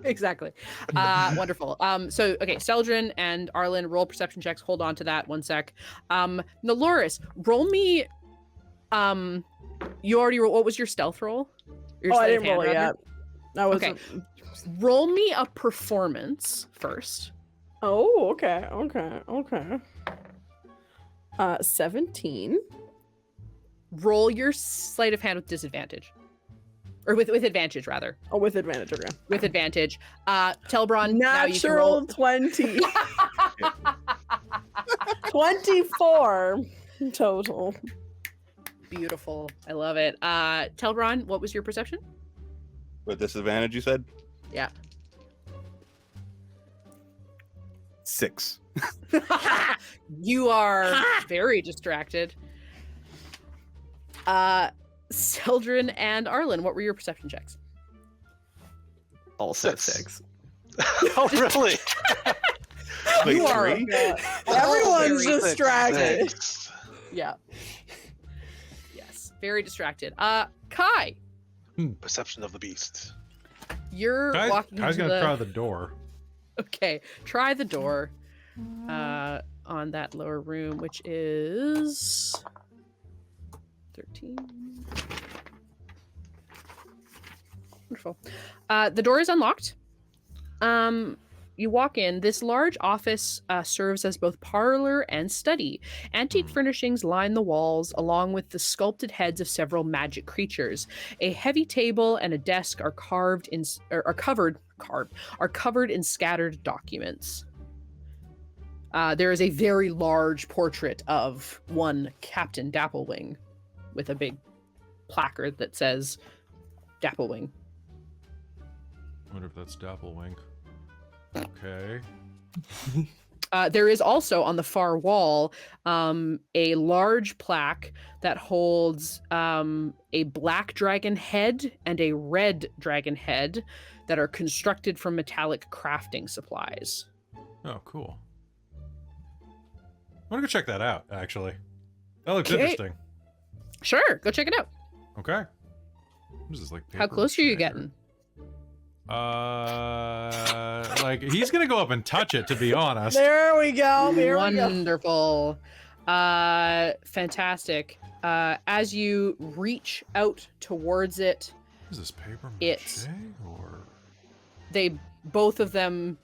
Exactly. Wonderful. So okay, Celdrynn and Arlynn, roll perception checks. Hold on to that 1 sec. Nelloris, roll me. You already rolled. What was your stealth roll? Your I sleight of didn't roll hand, it rather? yet. I was Okay. Roll me a performance first. Oh, okay. 17. Roll your sleight of hand with disadvantage. Or with advantage, rather. Oh, with advantage, okay. With advantage. Telbron, now you can Natural roll. 20. 24 total. Beautiful. I love it. Telbron, what was your perception? With disadvantage, you said? Yeah. 6. You are very distracted. Celdrynn and Arlynn, what were your perception checks? Also 6. 6. Oh, really? Wait, You are- 3? Everyone's very distracted. Six. Yeah. Yes. Very distracted. Kai, Perception of the beast. you're walking I was into gonna the... try the door. Okay, try the door on that lower room, which is 13. Wonderful. The door is unlocked. You walk in. This large office serves as both parlor and study. Antique furnishings line the walls, along with the sculpted heads of several magic creatures. A heavy table and a desk are covered in scattered documents. There is a very large portrait of one Captain Dapplewing, with a big placard that says Dapplewing. Wonder if that's Dapplewing. Okay. There is also on the far wall a large plaque that holds a black dragon head and a red dragon head that are constructed from metallic crafting supplies. Oh, cool. I want to go check that out, actually. That looks Okay. interesting. Sure, go check it out. Okay. This is like How paper close are you mache. getting? Like he's gonna go up and touch it, to be honest. There we go. Here we go. Wonderful. Fantastic. As you reach out towards it, Is this paper mache It's- or? they both of them,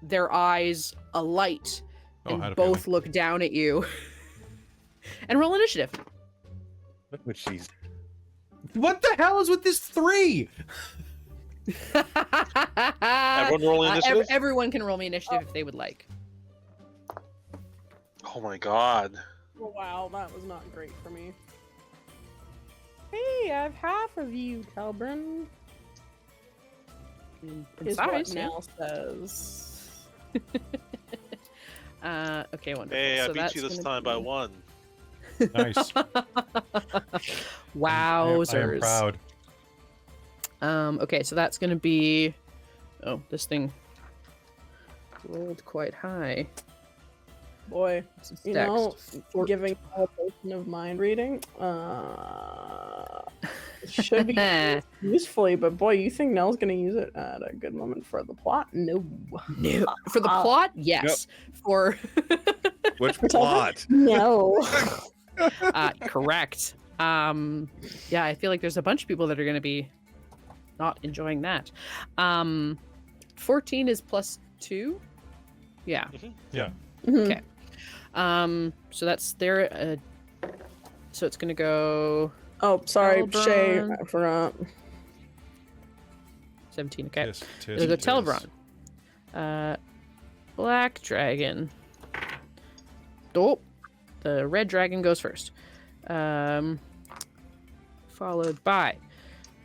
their eyes alight, Oh, and had a both feeling. look down at you. And roll initiative. Which she's What the hell is with this 3? Everyone roll initiative? Everyone can roll me initiative if they would like. Oh my god. Oh, wow, that was not great for me. Hey, I have half of you, Celbrynn. In Is size, what yeah. Nell says. Okay, wonderful. Hey, I So beat that's you this gonna time by be- 1. Nice. Wowzers. I am proud. Okay, so that's gonna be. Oh, this thing rolled quite high. Boy, It's you know, Four- giving a potion of mind reading, should be usefully, but boy, you think Nell's gonna use it at a good moment for the plot? No. No. For the plot, yes. For which plot? No. correct. Yeah, I feel like there's a bunch of people that are going to be not enjoying that. 14 is +2. Yeah. Yeah. Mhm. Okay. So that's there. So it's going to go Oh, sorry, Shay, Celbrynn. I forgot. 17. Okay. Tisk, tisk, It'll go tisk. Telbron. Black dragon. Oh, the red dragon goes first. Followed by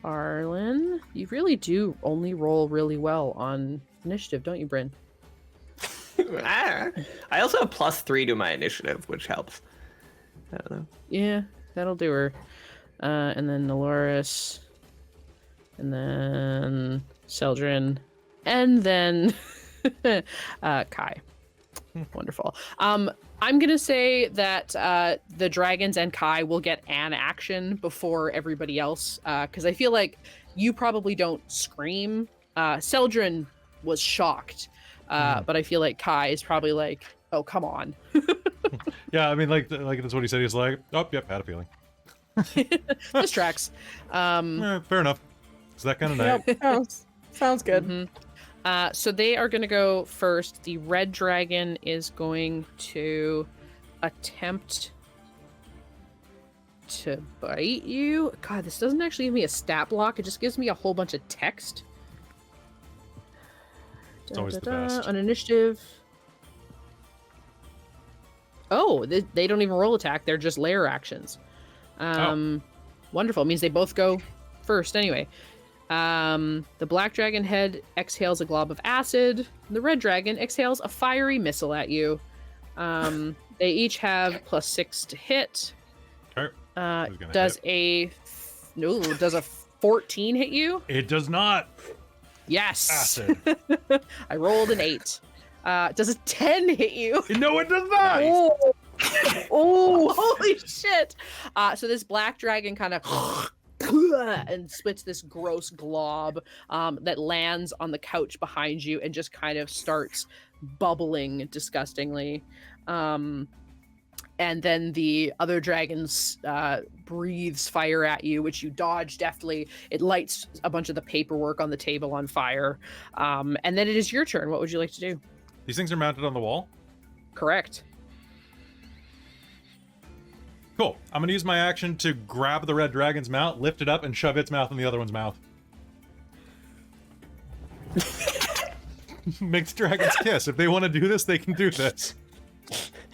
Arlynn. You really do only roll really well on initiative, don't you, Brynn? I also have +3 to my initiative, which helps. I don't know. Yeah, that'll do her. And then Nelloris. And then Celdrynn. And then Kai. Wonderful. I'm gonna say that the dragons and Kai will get an action before everybody else, because I feel like you probably don't scream Celdrynn was shocked, but I feel like Kai is probably like, oh, come on. Yeah, I mean, like that's what he said. He's like, oh, yep, had a feeling. This tracks. Fair enough. It's that kind of night. Yep, sounds good. Mm-hmm. So they are going to go first. The red dragon is going to attempt to bite you. God, this doesn't actually give me a stat block. It just gives me a whole bunch of text. It's always the best. On initiative. Oh, they don't even roll attack. They're just lair actions. Wonderful. It means they both go first anyway. The black dragon head exhales a glob of acid. The red dragon exhales a fiery missile at you. They each have +6 to hit. Does a 14 hit you? It does not. Yes. Acid. I rolled an 8. Does a 10 hit you? No, it does not. Oh, holy shit. So this black dragon kind of and spits this gross glob that lands on the couch behind you and just kind of starts bubbling disgustingly. And then the other dragon breathes fire at you, which you dodge deftly. It lights a bunch of the paperwork on the table on fire. And then it is your turn. What would you like to do? These things are mounted on the wall? Correct. Cool. I'm going to use my action to grab the red dragon's mouth, lift it up, and shove its mouth in the other one's mouth. Makes dragons kiss. If they want to do this, they can do this.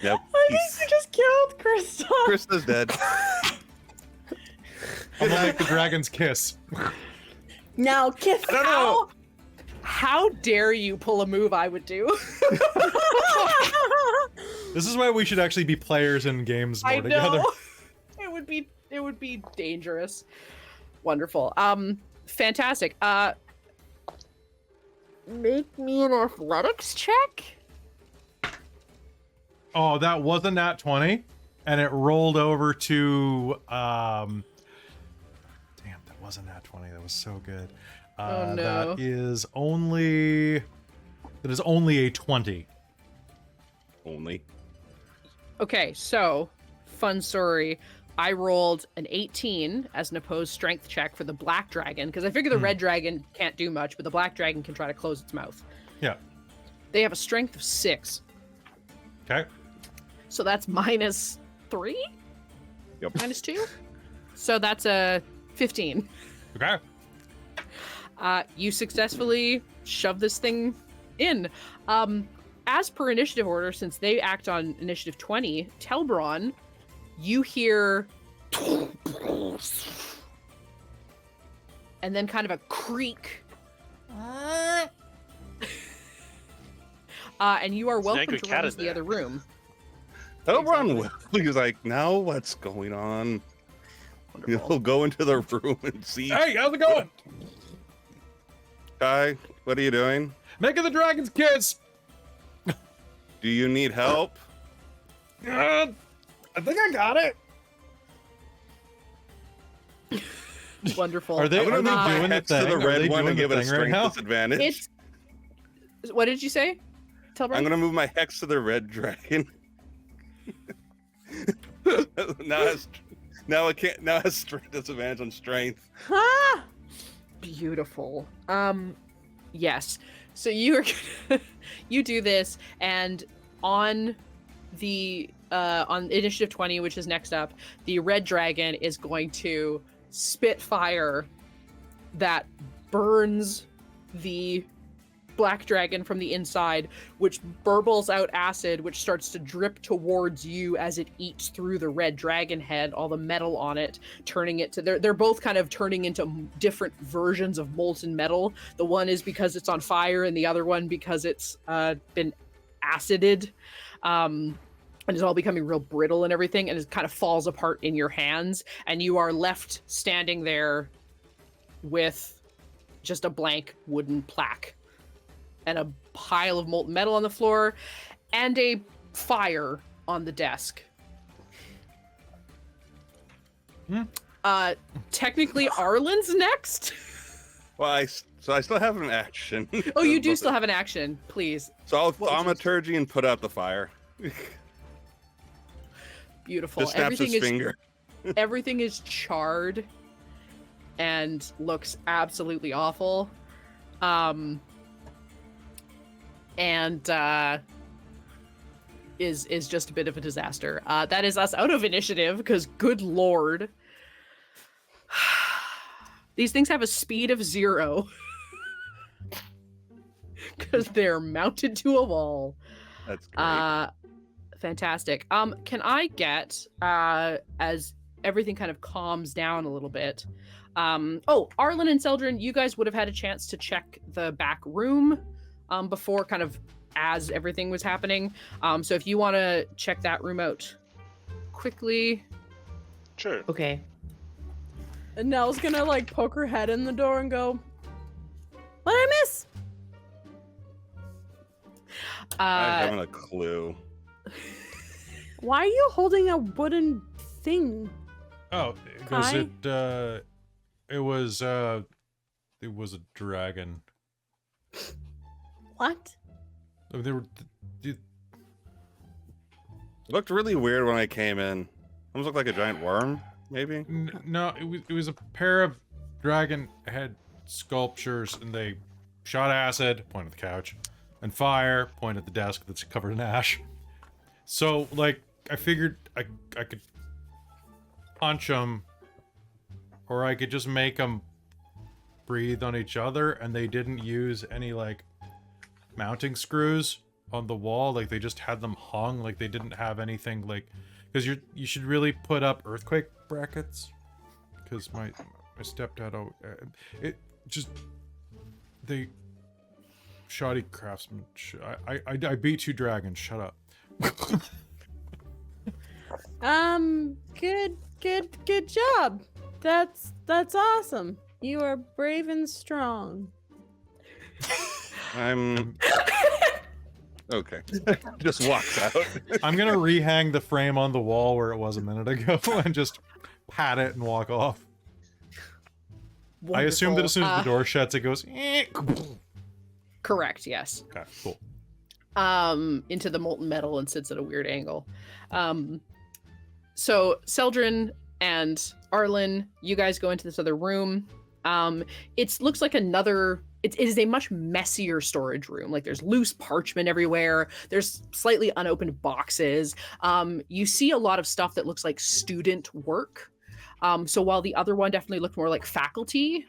Yep. I think you just killed Christa. Krista's dead. I'm going to make the dragons kiss. Now kiss. I don't know. How dare you pull a move I would do? This is why we should actually be players in games more together. It would be dangerous. Wonderful. Fantastic. Make me an athletics check. Oh, that was a nat 20, and it rolled over to damn, that was a nat 20. That was so good. Oh no. That is only a 20. Only. Okay, so fun story. I rolled an 18 as an opposed strength check for the black dragon because I figure the red dragon can't do much, but the black dragon can try to close its mouth. Yeah. They have a strength of 6. Okay. So that's -3? Yep. -2? So that's a 15. Okay. You successfully shove this thing in. As per initiative order, since they act on initiative 20, Telbron, you hear and then kind of a creak. And you are welcome angry to cat run in to the there. other room. Telbron was like, now what's going on? He'll go into the room and see. Hey, how's it going? Kai, what are you doing? Making the dragons kiss. Do you need help? I think I got it. Wonderful. Are they I'm gonna move my doing the hex to thing? the Are they red one doing and the give it a thing right strength now? disadvantage. It's what did you say? Telbron? I'm gonna move my hex to the red dragon. now it can't. Now it has strength disadvantage on strength. Ah! Beautiful. Yes. So you do this, and on the on initiative 20, which is next up, the red dragon is going to spit fire that burns the black dragon from the inside, which burbles out acid, which starts to drip towards you as it eats through the red dragon head, all the metal on it, turning it to they're both kind of turning into different versions of molten metal. The one is because it's on fire, and the other one because it's been acided, and it's all becoming real brittle and everything, and it kind of falls apart in your hands, and you are left standing there with just a blank wooden plaque and a pile of molten metal on the floor, and a fire on the desk. Technically, Arlynn's next. Well, so I still have an action. Oh, you do still have an action, please. So I'll What was yours? thaumaturgy and put out the fire. Beautiful. Just snaps his finger. Everything is charred and looks absolutely awful. Is just a bit of a disaster. That is us out of initiative because good lord. These things have a speed of 0. Because they're mounted to a wall. That's great. Fantastic. Can I get, as everything kind of calms down a little bit, Arlynn and Celdrynn, you guys would have had a chance to check the back room before kind of as everything was happening. So if you want to check that room out quickly. Sure. Okay. And Nell's gonna like poke her head in the door and go, "What did I miss?" I haven't a clue. Why are you holding a wooden thing? Oh, because Kai? it was a dragon. What? They were. It looked really weird when I came in. Almost looked like a giant worm, maybe. No, it was a pair of dragon head sculptures, and they shot acid, point at the couch, and fire, point at the desk that's covered in ash. So, like, I figured I could punch them, or I could just make them breathe on each other, and they didn't use any, like, mounting screws on the wall. Like, they just had them hung, like they didn't have anything, like, because you should really put up earthquake brackets, because my stepdad, it just, they, shoddy craftsman, I beat 2 dragons, shut up. Good job. That's awesome. You are brave and strong. I'm okay. Just walks out. I'm gonna rehang the frame on the wall where it was a minute ago and just pat it and walk off. Wonderful. I assume that as soon as the door shuts, it goes. Correct. Yes. Okay, cool. Into the molten metal and sits at a weird angle. So Celdrynn and Arlynn, you guys go into this other room. It looks like another. It is a much messier storage room. Like there's loose parchment everywhere. There's slightly unopened boxes. You see a lot of stuff that looks like student work. So while the other one definitely looked more like faculty,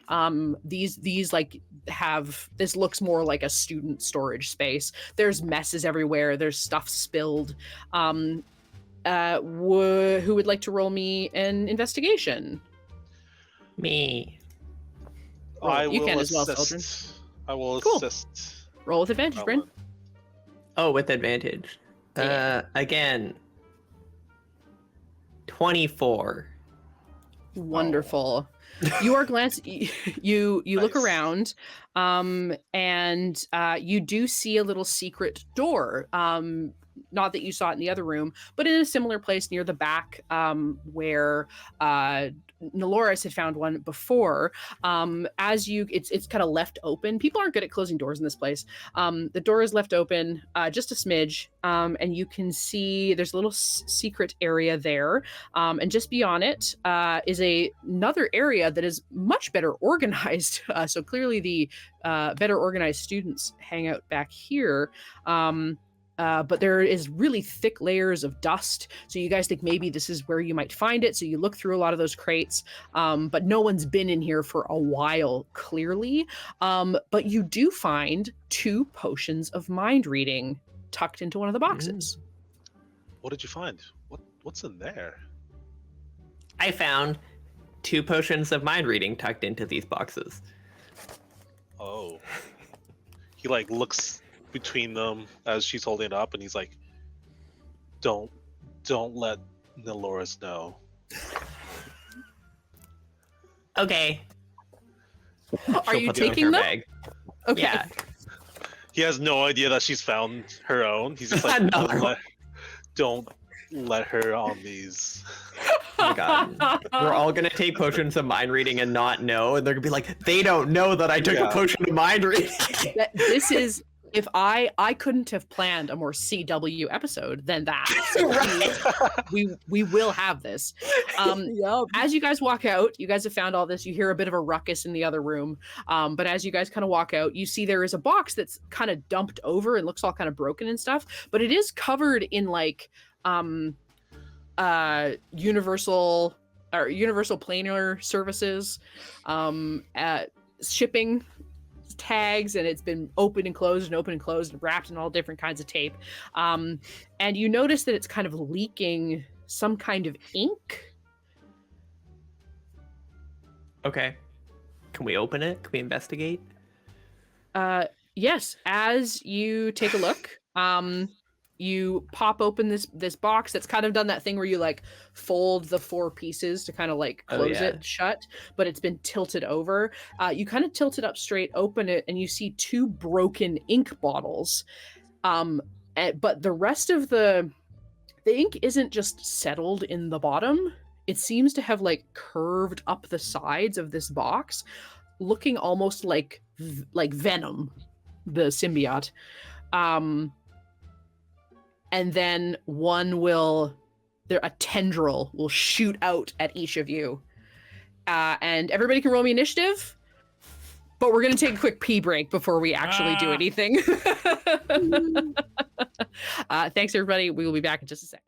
these like have, this looks more like a student storage space. There's messes everywhere. There's stuff spilled. Who would like to roll me an investigation? Me. You can as well, Celdrynn. I will Cool. assist. Roll with advantage, Brynn. Oh, with advantage. Yeah. Again. 24. Wonderful. You are glancing. You look Nice. around, and you do see a little secret door. Not that you saw it in the other room, but in a similar place near the back, where Nelloris had found one before. It's kind of left open. People aren't good at closing doors in this place. The door is left open just a smidge, and you can see there's a little secret area there. And just beyond it is another area that is much better organized. So clearly the better organized students hang out back here. But there is really thick layers of dust. So you guys think maybe this is where you might find it. So you look through a lot of those crates, but no one's been in here for a while, clearly. But you do find 2 potions of mind reading tucked into one of the boxes. What did you find? What's in there? I found 2 potions of mind reading tucked into these boxes. Oh. He like looks between them as she's holding it up, and he's like, don't let Nelloris know. Okay. Are She'll you put them in taking her them? bag. Okay. Yeah. He has no idea that she's found her own. He's just like, Another one. don't let her on these. my god. We're all gonna take potions of mind reading and not know, and they're gonna be like, they don't know that I took a potion of mind reading. This is, if I couldn't have planned a more CW episode than that. So we will have this. As you guys walk out, you guys have found all this. You hear a bit of a ruckus in the other room. But as you guys kind of walk out, you see there is a box that's kind of dumped over and looks all kind of broken and stuff. But it is covered in like universal planar services, shipping tags, and it's been open and closed and wrapped in all different kinds of tape. And you notice that it's kind of leaking some kind of ink. Okay. Can we open it? Can we investigate? Yes. As you take a look, you pop open this box that's kind of done that thing where you like fold the 4 pieces to kind of like close it shut, but it's been tilted over. You kind of tilt it up straight, open it, and you see 2 broken ink bottles. But the rest of the ink isn't just settled in the bottom. It seems to have like curved up the sides of this box, looking almost like Venom, the symbiote. And then a tendril will shoot out at each of you. And everybody can roll me initiative, but we're going to take a quick pee break before we actually do anything. Thanks, everybody. We will be back in just a sec.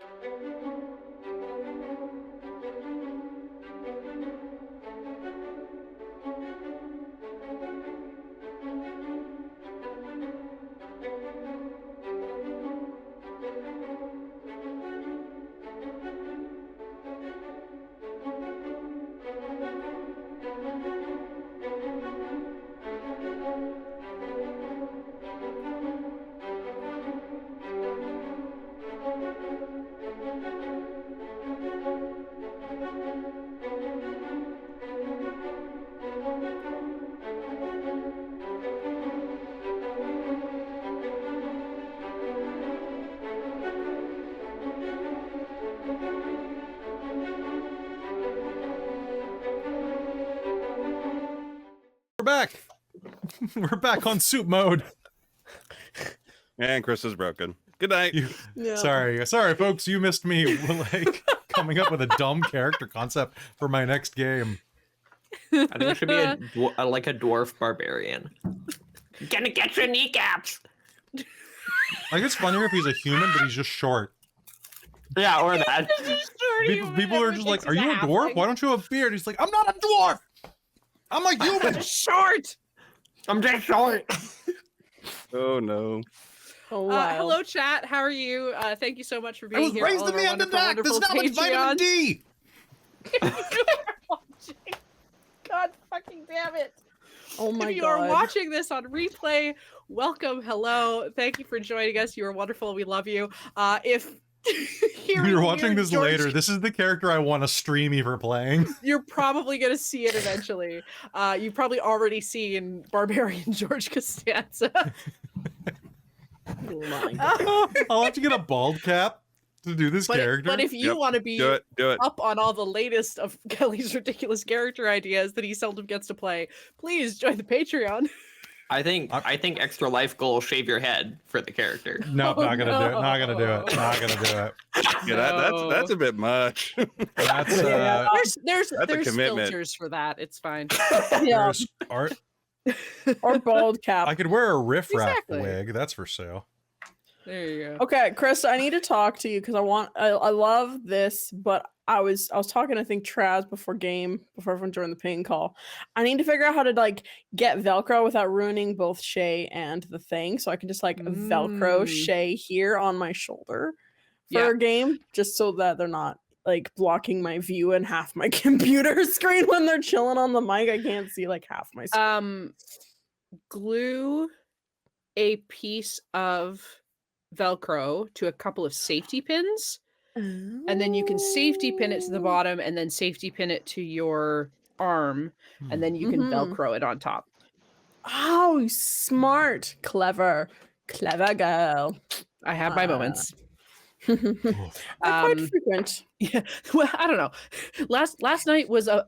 We're back. We're back on soup mode. And Chris is broken. Good night. Sorry, folks. You missed me like coming up with a dumb character concept for my next game. I think it should be like a dwarf barbarian. Gonna get your kneecaps. I think it's funnier if he's a human, but he's just short. Yeah, or that. People are just like, "Are you a dwarf? Why don't you have a beard?" He's like, "I'm not a dwarf. I'm a human." I'm short. I'm just short. Oh no. Oh, wow. Hello, chat. How are you? Thank you so much for being here. I was raised in the end of that. There's not much vitamin D. God fucking damn it. Oh my god. If you are watching this on replay, welcome, hello. Thank you for joining us. You are wonderful. We love you. If you're watching this later, this is the character I want to stream you for playing. You're probably going to see it eventually. You've probably already seen Barbarian George Costanza. I'll have to get a bald cap to do this character. But if you want to be do it. up on all the latest of Kelly's ridiculous character ideas that he seldom gets to play, please join the Patreon. I think extra life goal, shave your head for the character. No, not gonna do it. Not gonna do it. Not gonna do it. Yeah, that's a bit much. That's there's commitment. filters for that. It's fine. Yeah. there's art. Or bald cap. I could wear a riffraff Exactly. wig. That's for sale. There you go. Okay, Chris, I need to talk to you because I love this, but I was talking, I think, Traz before everyone joined the ping call. I need to figure out how to like get Velcro without ruining both Shay and the thing, so I can just like Velcro Shay here on my shoulder for a game, just so that they're not like blocking my view and half my computer screen when they're chilling on the mic. I can't see like half my screen. Glue a piece of Velcro to a couple of safety pins, and then you can safety pin it to the bottom and then safety pin it to your arm, and then you can Velcro it on top. Oh, smart, clever girl. I have my moments. They're quite frequent. Yeah, well, I don't know. Last night was a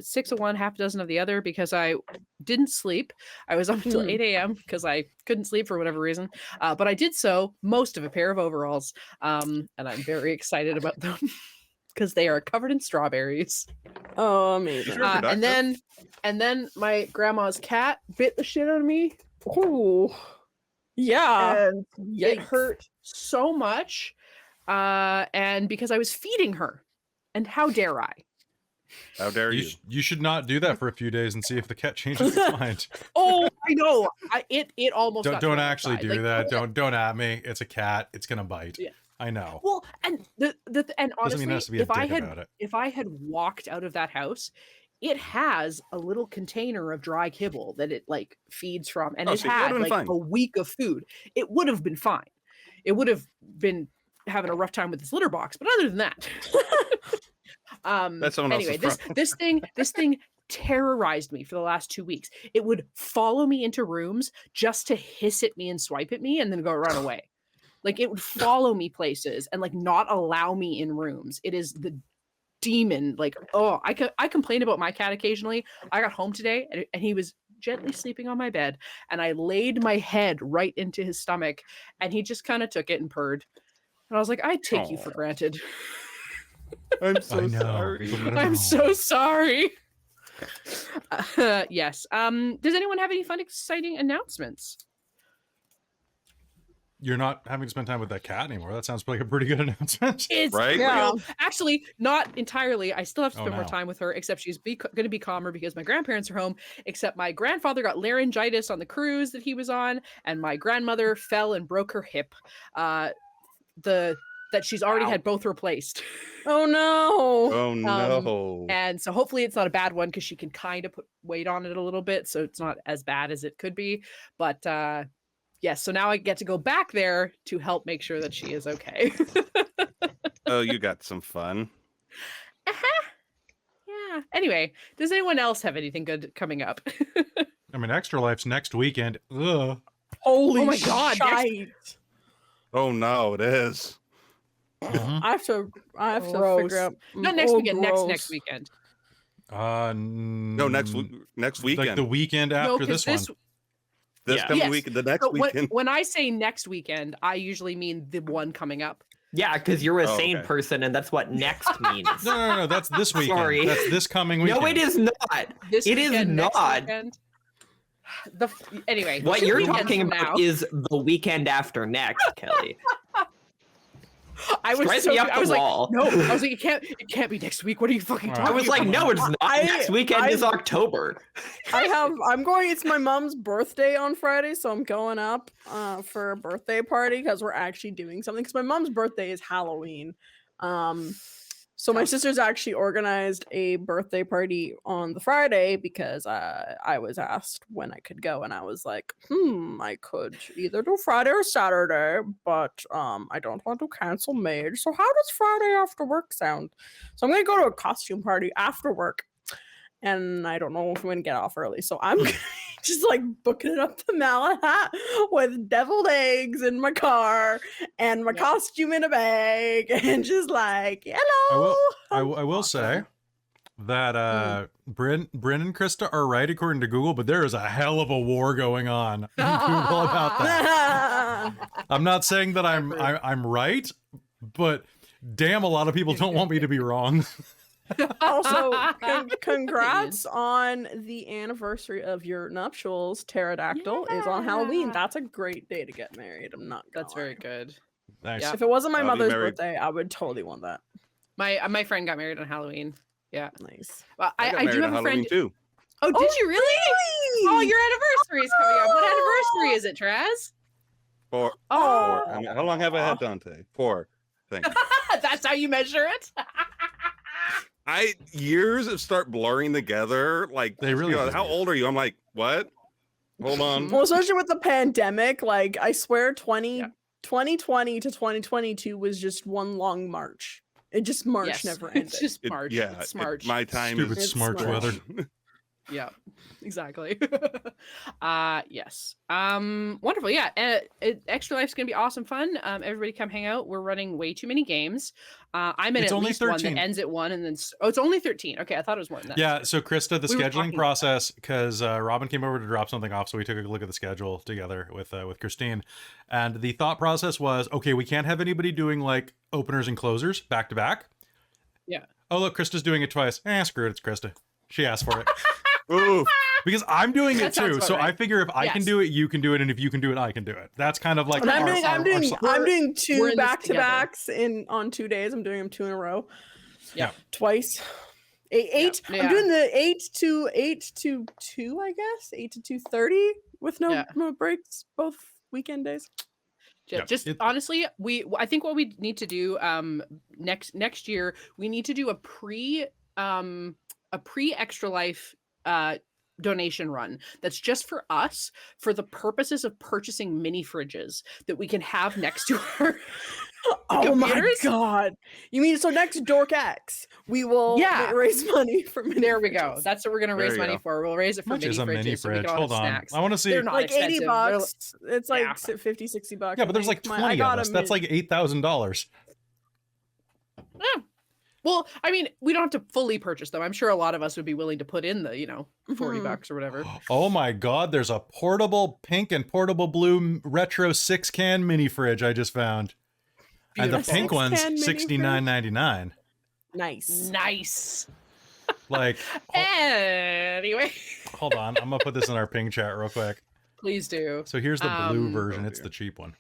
6 of one, half a dozen of the other because I didn't sleep. I was up until 8 a.m. because I couldn't sleep for whatever reason. But I did so most of a pair of overalls, and I'm very excited about them because they are covered in strawberries. Oh, amazing! And then my grandma's cat bit the shit out of me. Oh, yeah. And it hurt so much. And because I was feeding her. And how dare I? How dare you? You should not do that for a few days and see if the cat changes its mind. Oh, I know. It almost don't actually do that. Don't at me. It's a cat. It's gonna bite. Yeah. I know. Well, and and honestly, if I had walked out of that house, it has a little container of dry kibble that it like feeds from, and it had like a week of food. It would have been fine. It would have been having a rough time with this litter box, but other than that, that's someone anyway, else's this thing terrorized me for the last 2 weeks. It would follow me into rooms just to hiss at me and swipe at me and then go run away. Like it would follow me places and like not allow me in rooms. It is the demon. Like, oh, I complain about my cat occasionally. I got home today and he was gently sleeping on my bed and I laid my head right into his stomach and he just kind of took it and purred. And I was like, I take you for granted. I'm so sorry. I'm so sorry. Yes. Does anyone have any fun, exciting announcements? You're not having to spend time with that cat anymore. That sounds like a pretty good announcement. It's right? Real. Actually, not entirely. I still have to spend more time with her, except she's going to be calmer because my grandparents are home, except my grandfather got laryngitis on the cruise that he was on, and my grandmother fell and broke her hip. That she's already had both replaced. Oh no. Oh no. And so hopefully it's not a bad one because she can kind of put weight on it a little bit, so it's not as bad as it could be. But yes, so now I get to go back there to help make sure that she is okay. Oh, you got some fun. Yeah. Anyway, does anyone else have anything good coming up? I mean, Extra Life's next weekend. Ugh. Holy oh my god. Oh no, it is. I have to figure out. Not next weekend, next weekend. No, next weekend. Like the weekend after this one. This coming week, the next weekend. When I say next weekend, I usually mean the one coming up. Yeah, because you're a sane person, and that's what next means. No, that's this weekend. Sorry. That's this coming weekend. No, it is not. It is not. Anyway, what you're talking about is the weekend after next, Kelly. I was like, no. I was like, it can't be next week. What are you fucking talking about? I was like, no, it's not. Next weekend is October. It's my mom's birthday on Friday, so I'm going up for a birthday party because we're actually doing something. Because my mom's birthday is Halloween. So my sister's actually organized a birthday party on the Friday because I was asked when I could go, and I was like, I could either do Friday or Saturday, but I don't want to cancel Mage. So how does Friday after work sound? So I'm gonna go to a costume party after work, and I don't know if I'm gonna get off early. So I'm just like booking it up to Malahat with deviled eggs in my car and my costume in a bag and just like, hello. I will say that Brynn and Christa are right according to Google, but there is a hell of a war going on Google about that. I'm not saying that I'm right, but damn, a lot of people don't want me to be wrong. Also, congrats on the anniversary of your nuptials. Pterodactyl is on Halloween. That's a great day to get married. I'm not gonna lie. very good. Nice. Yeah. If it wasn't my mother's birthday, I would totally want that. My friend got married on Halloween. Yeah, nice. Well, I do have a friend too. Oh, did you really? Oh, your anniversary is coming up. What anniversary is it, Traz? 4. Oh. 4. I mean, how long have I had Dante? 4. Thank you. That's how you measure it. Years of start blurring together. Like they really. How old are you? I'm like, what? Hold on. Well, especially with the pandemic, like I swear, 2020 to 2022 was just one long march. It just March never ended. It's just March. It's March. My time Stupid is March weather. Yeah, exactly. Yes. Wonderful. Yeah. Extra Life's gonna be awesome fun. Everybody come hang out. We're running way too many games. I'm in It's at only least one 13. that ends at 1 and then it's only 13. Okay, I thought it was more than that. Yeah, so Christa, the We were scheduling talking about process, because Robin came over to drop something off, so we took a look at the schedule together with Christine, and the thought process was, okay, we can't have anybody doing like openers and closers back to back. Yeah. Oh look, Krista's doing it twice. Screw it, it's Christa. She asked for it. Ooh. Because I'm doing That it sounds too, about so I right. figure if I can Yes. do it, you can do it, and if you can do it, I can do it. That's kind of like And I'm our- doing we're 2 in this back-to-backs on 2 days. I'm doing them 2 in a row. Yeah. Twice. Eight. Yeah. I'm doing the 8 to 2, I guess. 8 to 2:30 with no breaks both weekend days. Yeah, Just honestly, I think what we need to do next year, we need to do a pre Extra Life donation run that's just for us, for the purposes of purchasing mini fridges that we can have next to our Oh my computers. god! You mean so next Dork X, we will raise money for mini There we go. fridges. That's what we're gonna There raise you money go. for. We'll raise it How for much is a mini fridges so we fridge? can all Hold have on, snacks. I want to see. They're not Like expensive. They're- $80. It's like Yeah. 50, 60 bucks. Yeah, but I there's like think. 20 of us. That's like $8,000. Yeah. Well, I mean, we don't have to fully purchase them. I'm sure a lot of us would be willing to put in the, $40 bucks or whatever. Oh my god, there's a portable pink and portable blue retro 6-can mini fridge I just found. And the Beautiful. pink one's 6-can mini fridge? $69.99. Nice. Nice. Like, Anyway, hold on, I'm gonna put this in our ping chat real quick. please do. So here's the blue Um, version. It's the cheap one.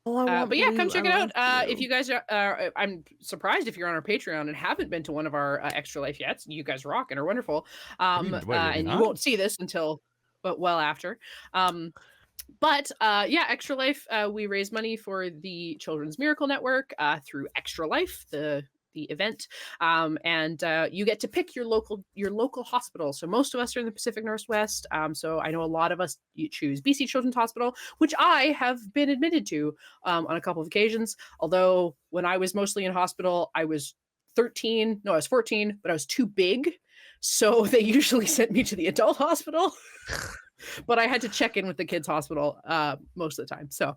Oh, I want But yeah, come blue. check I it out. love If blue. you guys are, I'm surprised if you're on our Patreon and haven't been to one of our Extra Life yet. You guys rock and are wonderful. Wait, And you not? won't see this until, well after. But yeah, Extra Life, we raise money for the Children's Miracle Network through Extra Life, the event, and you get to pick your local hospital. So most of us are in the Pacific Northwest. So I know a lot of us choose BC Children's Hospital, which I have been admitted to on a couple of occasions. Although when I was mostly in hospital, I was 13. No, I was 14, but I was too big. So they usually sent me to the adult hospital. But I had to check in with the kids' hospital most of the time. So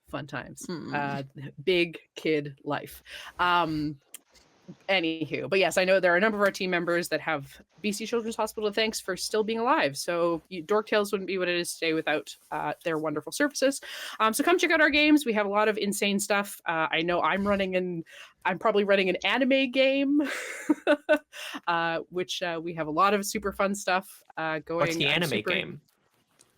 fun times. Big kid life. Anywho, but yes, I know there are a number of our team members that have BC Children's Hospital. Thanks for still being alive. So Dork Tales wouldn't be what it is today without their wonderful services. So come check out our games. We have a lot of insane stuff. I know I'm probably running an anime game, which we have a lot of super fun stuff going. What's the anime game?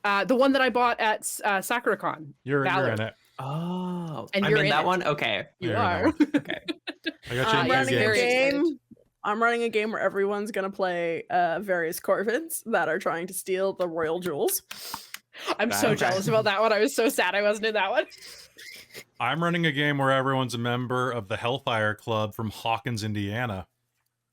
The one that I bought at SakuraCon. You're in it. Oh, And I'm you're in in that it. one. Okay, You You're in that are. one. okay. I got you I'm in running games. a very excited. game. I'm running a game where everyone's gonna play various Corvids that are trying to steal the royal jewels. I'm so Okay. jealous about that one. I was so sad I wasn't in that one. I'm running a game where everyone's a member of the Hellfire Club from Hawkins, Indiana.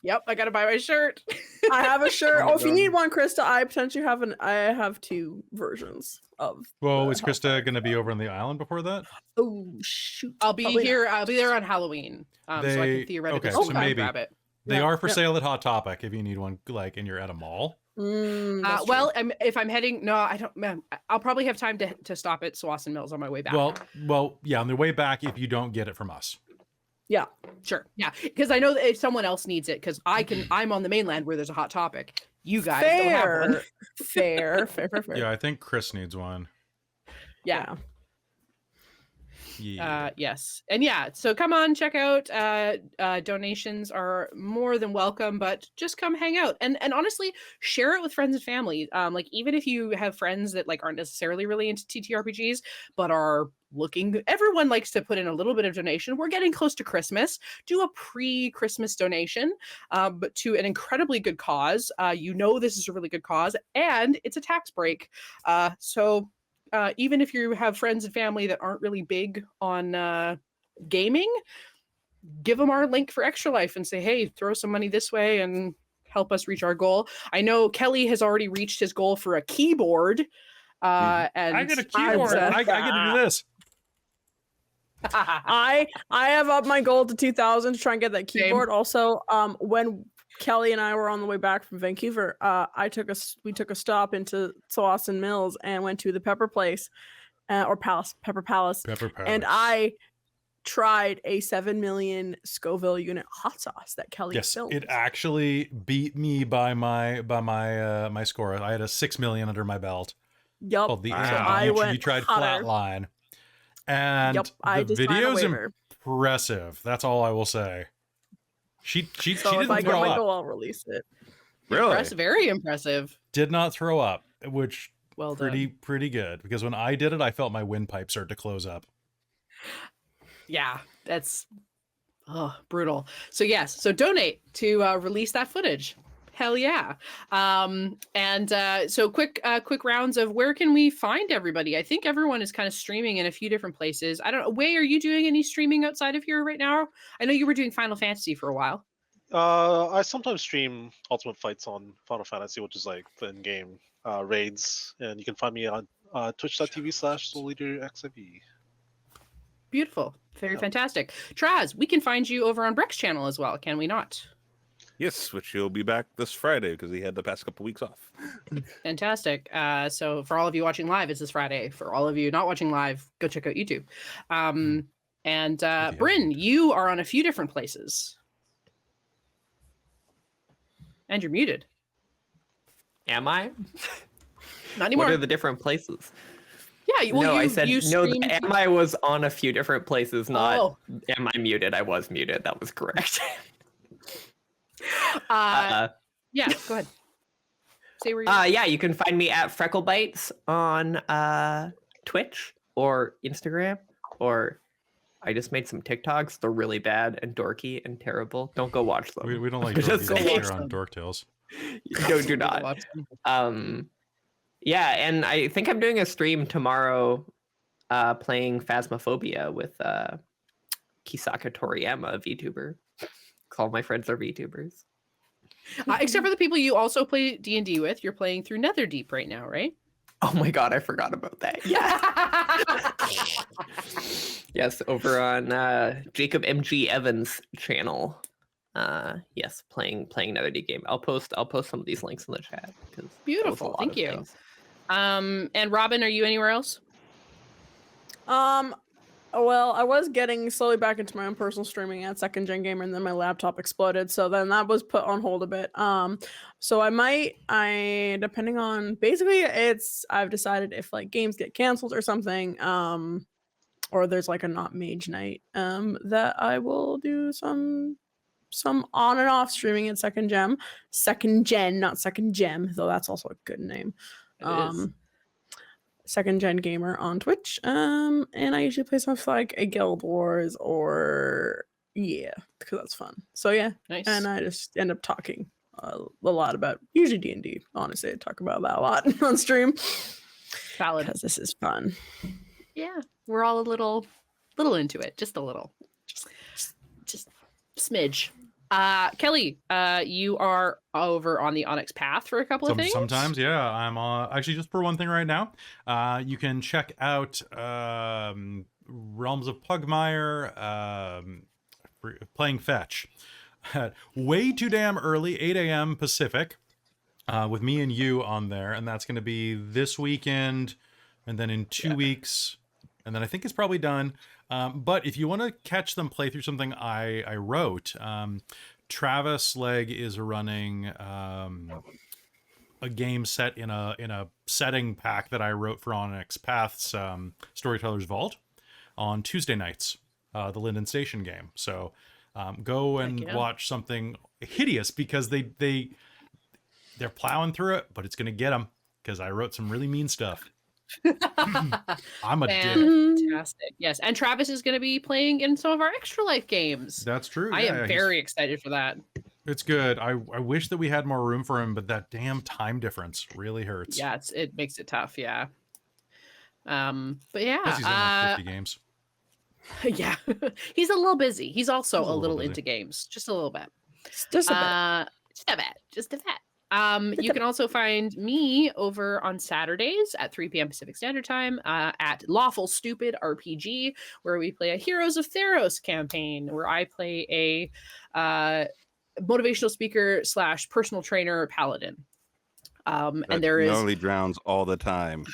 Yep, I gotta buy my shirt. I have a shirt. Oh my Oh, if you God. need one, Krista, I potentially have I have 2 versions of. Well, the is Krista going to be over on the island before that? Oh shoot! I'll be Probably here. I'll be there on Halloween. So I They- can theoretically okay, still so go and maybe- grab it. They Yeah, are for yeah. sale at Hot Topic if you need one, like, and you're at a mall. That's Well, if I'm heading, no, I don't. Man, I'll probably have time to stop at Swanson Mills on my way back. Well, yeah, on the way back if you don't get it from us. yeah. Sure, yeah, because I know that if someone else needs it, because I'm on the mainland where there's a Hot Topic. You guys don't have one. Fair. Yeah, I think Chris needs one. Yeah. Yeah. Yes. And yeah, so come on, check out. Donations are more than welcome, but just come hang out and honestly share it with friends and family. Like even if you have friends that like aren't necessarily really into TTRPGs, but are looking, everyone likes to put in a little bit of donation. We're getting close to Christmas. Do a pre-Christmas donation, but to an incredibly good cause. This is a really good cause, and it's a tax break. So even if you have friends and family that aren't really big on gaming, give them our link for Extra Life and say, hey, throw some money this way and help us reach our goal. I know Kelly has already reached his goal for a keyboard. And I get a keyboard. I get to do this. I have up my goal to 2,000 to try and get that Same. keyboard. Also, when Kelly and I were on the way back from Vancouver. We took a stop into Tsawwassen Mills and went to the Pepper Place, or Palace, Pepper Palace. And I tried a 7 million Scoville unit hot sauce that Kelly filmed. It actually beat me by my score. I had a 6 million under my belt. Yup. Called the So you tried Flatline, and the video's impressive. That's all I will say. She didn't if I throw get my up. goal, I'll release it. Really? Very impressive. Did not throw up, which Well pretty good, because when I did it, I felt my windpipe start to close up. Yeah, that's brutal. So yes, so donate to release that footage. Hell yeah. So quick rounds of where can we find everybody? I think everyone is kind of streaming in a few different places. I don't know. Wei, are you doing any streaming outside of here right now? I know you were doing Final Fantasy for a while. I sometimes stream Ultimate Fights on Final Fantasy, which is like the in-game raids, and you can find me on twitch.tv/SoulEaterXIV. Beautiful. Very fantastic. Traz, we can find you over on Breck's channel as well, can we not? Yes, which he'll be back this Friday because he had the past couple weeks off. Fantastic. So for all of you watching live, it's this Friday. For all of you not watching live, go check out YouTube. Brynn, you are on a few different places. And you're muted. Am I? Not anymore. What are the different places? Yeah, well, I said you no. streamed... Am I was on a few different places, not am I muted? I was muted. That was correct. Yeah, go ahead. Say where you're yeah, you can find me at Frecklebites on Twitch or Instagram, or I just made some TikToks. They're really bad and dorky and terrible. Don't go watch them. We don't like Just dorky go here on Dork Tales. No, do not. Yeah, and I think I'm doing a stream tomorrow playing Phasmophobia with Kisaka Toriyama, a VTuber. All my friends are VTubers. Except for the people you also play D&D with. You're playing through Netherdeep right now, right? Oh my god, I forgot about that. Yeah. Yes, over on Jacob MG Evans' channel. Yes, playing Netherdeep game. I'll post some of these links in the chat. Beautiful, thank you. Things. And Robin, are you anywhere else? Well, I was getting slowly back into my own personal streaming at Second Gen Gamer, and then my laptop exploded, so then that was put on hold a bit. So I depending on, basically I've decided if like games get canceled or something, or there's like a not mage night, that I will do some on and off streaming at Second Gen, not Second Gem, though that's also a good name. Second Gen Gamer on Twitch, and I usually play stuff like a Guild Wars or because that's fun. So yeah, nice. And I just end up talking a lot about usually D&D. Honestly, I talk about that a lot on stream. Valid, because this is fun. Yeah, we're all a little into it, just a little, just smidge. Kelly, you are over on the Onyx Path for a couple of things. Sometimes, yeah. I'm actually just for one thing right now. You can check out Realms of Pugmire, playing Fetch way too damn early, 8 a.m. Pacific, with me and you on there, and that's going to be this weekend, and then in 2 weeks, and then I think it's probably done. But if you want to catch them play through something I wrote, Travis Legg is running a game set in a setting pack that I wrote for Onyx Path's Storyteller's Vault on Tuesday nights, the Linden Station game. So go and watch something hideous, because they're plowing through it, but it's going to get them, because I wrote some really mean stuff. I'm a dick. Fantastic. Yes, and Travis is going to be playing in some of our Extra Life games. That's true. I am very excited for that. It's good. I wish that we had more room for him, but that damn time difference really hurts. Yeah, it makes it tough. Yeah. But yeah, plus he's in like 50 games. Yeah, he's a little busy. He's also a little into games, just a little bit. Just a bit. You can also find me over on Saturdays at 3 p.m. Pacific Standard Time at Lawful Stupid RPG, where we play a Heroes of Theros campaign, where I play a motivational speaker / personal trainer paladin. And there is Normally drowns all the time.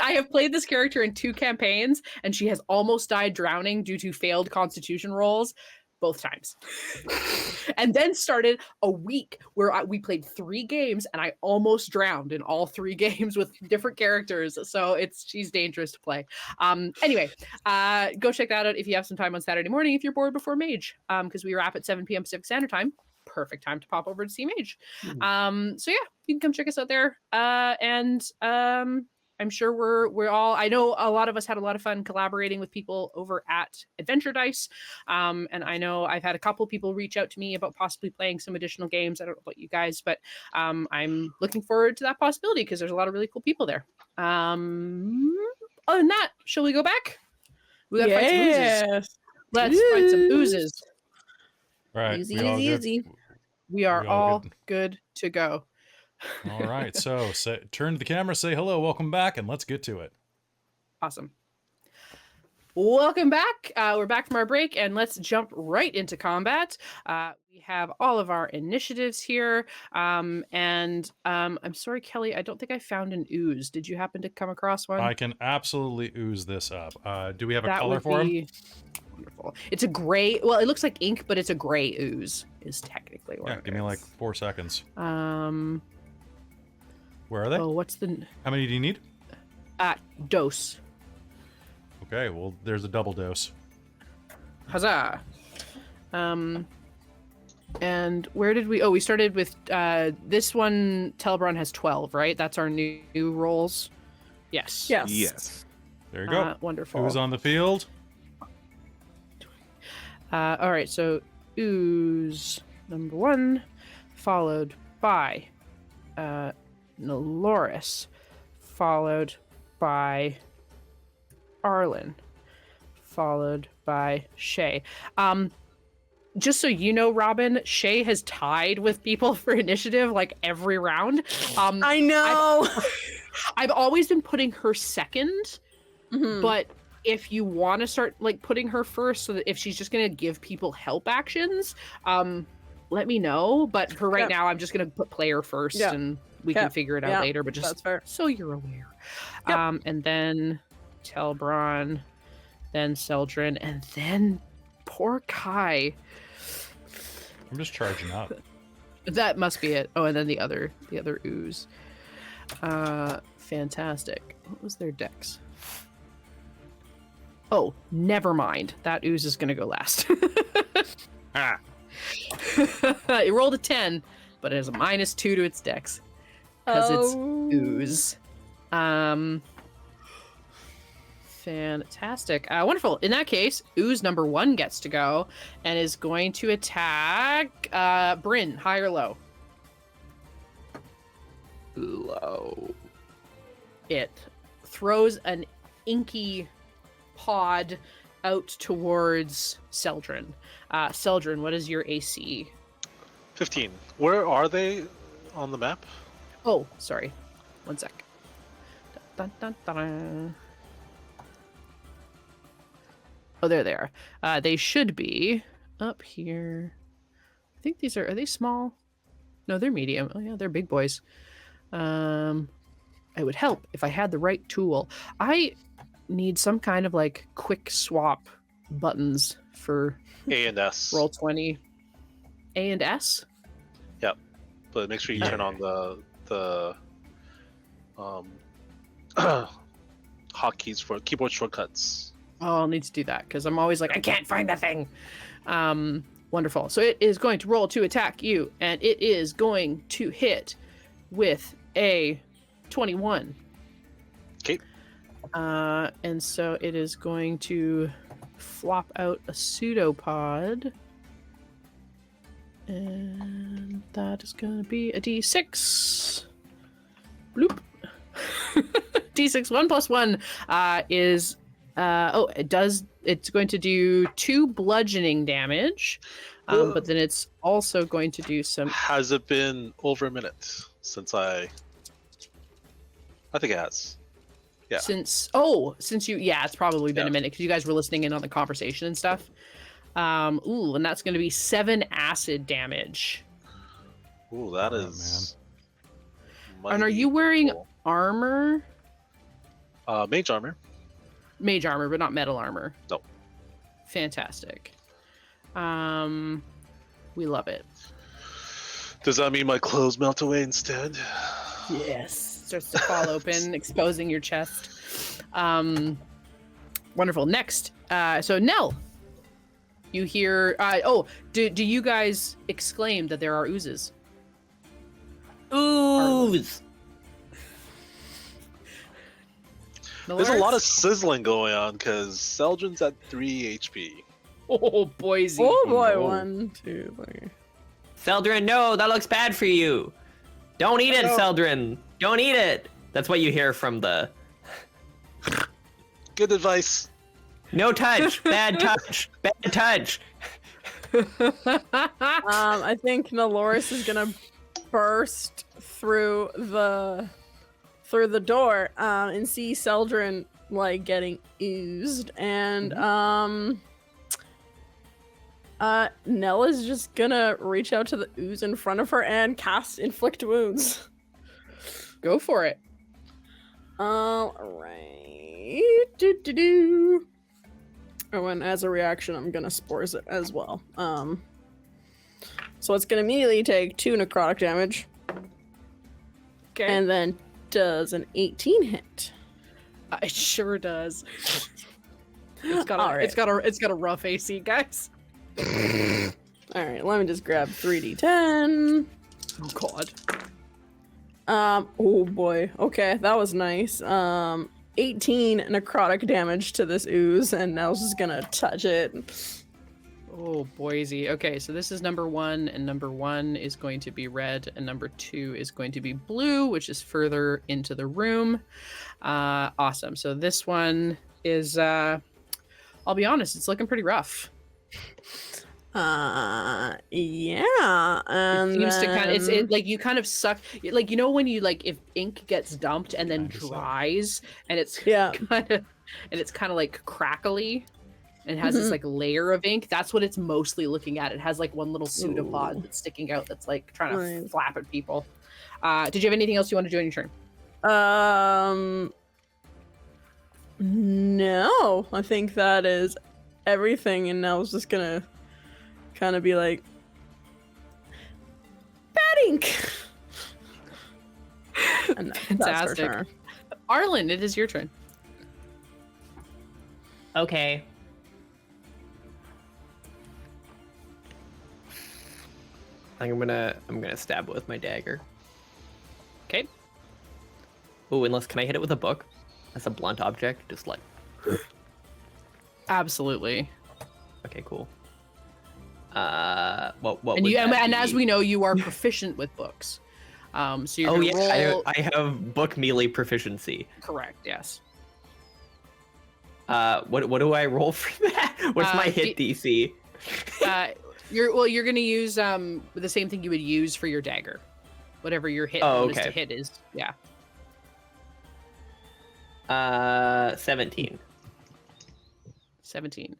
I have played this character in 2 campaigns, and she has almost died drowning due to failed Constitution rolls both times. And then started a week where we played 3 games, and I almost drowned in all 3 games with different characters. So she's dangerous to play. Anyway, go check that out if you have some time on Saturday morning if you're bored before Mage, because we wrap at 7 p.m. Pacific Standard Time. Perfect time to pop over to see Mage. So yeah, you can come check us out there. And I'm sure we're all, I know a lot of us had a lot of fun collaborating with people over at Adventure Dice. And I know I've had a couple people reach out to me about possibly playing some additional games. I don't know about you guys, but I'm looking forward to that possibility because there's a lot of really cool people there. Other than that, shall we go back? We gotta fight some oozes. Let's fight some oozes. Right. Easy. We are all good to go. All right. So turn to the camera, say hello, welcome back, and let's get to it. Awesome. Welcome back. We're back from our break, and let's jump right into combat. We have all of our initiatives here. And I'm sorry, Kelly, I don't think I found an ooze. Did you happen to come across one? I can absolutely ooze this up. Do we have a That color would for him? be wonderful. It's a gray, well, it looks like ink, but it's a gray ooze is technically what Yeah, it give me like is. 4 seconds. Um, Where are they? oh, what's the How many do you need? dose? Okay, well, there's a double dose. Huzzah. And where did we started with this one. Celdrynn has 12, right? That's our new rolls. Yes. Yes. There you go. Wonderful. Who's on the field? All right, so ooze number 1, followed by Nelloris, followed by Arlynn, followed by Shay. Just so you know, Robin, Shay has tied with people for initiative like every round. I know. I've always been putting her second, Mhm. but if you want to start like putting her first, so that if she's just gonna give people help actions, let me know. But for right now, I'm just gonna put player first, and we can figure it out later. But just that's fair. so you're aware. Yep. And then Celdrynn, then Celdrynn, and then poor Kai. I'm just charging up. That must be it. Oh, and then the other ooze. Fantastic. What was their dex? Oh, never mind. That ooze is gonna go last. Ah. It rolled a 10, but it has a -2 to its dex because it's ooze. Fantastic. Wonderful. In that case, ooze number 1 gets to go and is going to attack Brynn. High or low? Low. It throws an inky pod out towards Celdrynn. Celdrynn, what is your AC? 15. Where are they on the map? Oh, sorry. 1 sec. Dun, dun, dun, dun. Oh, there they are. They should be up here. I think these are they small? No, they're medium. Oh yeah, they're big boys. It would help if I had the right tool. I need some kind of like quick swap buttons for A and S. roll 20. A and S? Yep. But make sure you turn on the hotkeys for keyboard shortcuts. Oh, I'll need to do that because I'm always like, I can't find the thing. Wonderful. So it is going to roll to attack you, and it is going to hit with a 21. Okay. And so it is going to flop out a pseudopod. And that is going to be a d6. Bloop. D6 1 plus 1 is... it's going to do 2 bludgeoning damage, but then it's also going to do some... Has it been over a minute since I think it has. Yeah. Since you, it's probably been a minute because you guys were listening in on the conversation and stuff. And that's going to be 7 acid damage. Ooh, that is. And are you wearing armor? Mage armor. Mage armor, but not metal armor. No. Fantastic. We love it. Does that mean my clothes melt away instead? Yes. Starts to fall open, exposing your chest. Wonderful. Next, so Nell, you hear. Do you guys exclaim that there are oozes? Ooze. There's a lot of sizzling going on because Celdrynn's at 3 HP. Oh, boys. Oh boy, 1, 2, 3. Celdrynn, no, that looks bad for you. Don't eat it, Celdrynn. Don't eat it. That's what you hear from the... Good advice. No touch. Bad touch. Bad touch. I think Nelloris is gonna burst through the door and see Celdrynn like getting oozed, and Nell is just gonna reach out to the ooze in front of her and cast Inflict Wounds. Go for it. Alright. Oh, and as a reaction, I'm gonna spores it as well. So it's gonna immediately take 2 necrotic damage. Okay. And then does an 18 hit. It sure does. It's got a rough AC, guys. Alright, let me just grab 3d10. Oh god. Oh boy. Okay, that was nice. 18 necrotic damage to this ooze, and Nell's just gonna touch it. Oh, boysy. Okay, so this is number 1, and number 1 is going to be red, and number 2 is going to be blue, which is further into the room. Awesome. So this one is, I'll be honest, it's looking pretty rough. Yeah. It seems to kind of, it's like you kind of suck, like, you know, when you like, if ink gets dumped and then dries, and it's kind of like crackly. And has this like layer of ink. That's what it's mostly looking at. It has like one little pseudopod that's sticking out that's like trying to flap at people. Did you have anything else you want to do on your turn? No. I think that is everything, and I was just gonna kind of be like, bad ink. And fantastic. Arlynn, it is your turn. Okay. I'm gonna stab it with my dagger. Okay. Oh, unless can I hit it with a book? As a blunt object, just like. Absolutely. Okay, cool. What and would you that and be? as we know, you are proficient with books. So you're gonna roll... I have book melee proficiency. Correct. Yes. What do I roll for that? What's my hit DC? You're gonna use the same thing you would use for your dagger, whatever your hit bonus to hit is. Yeah. 17. 17.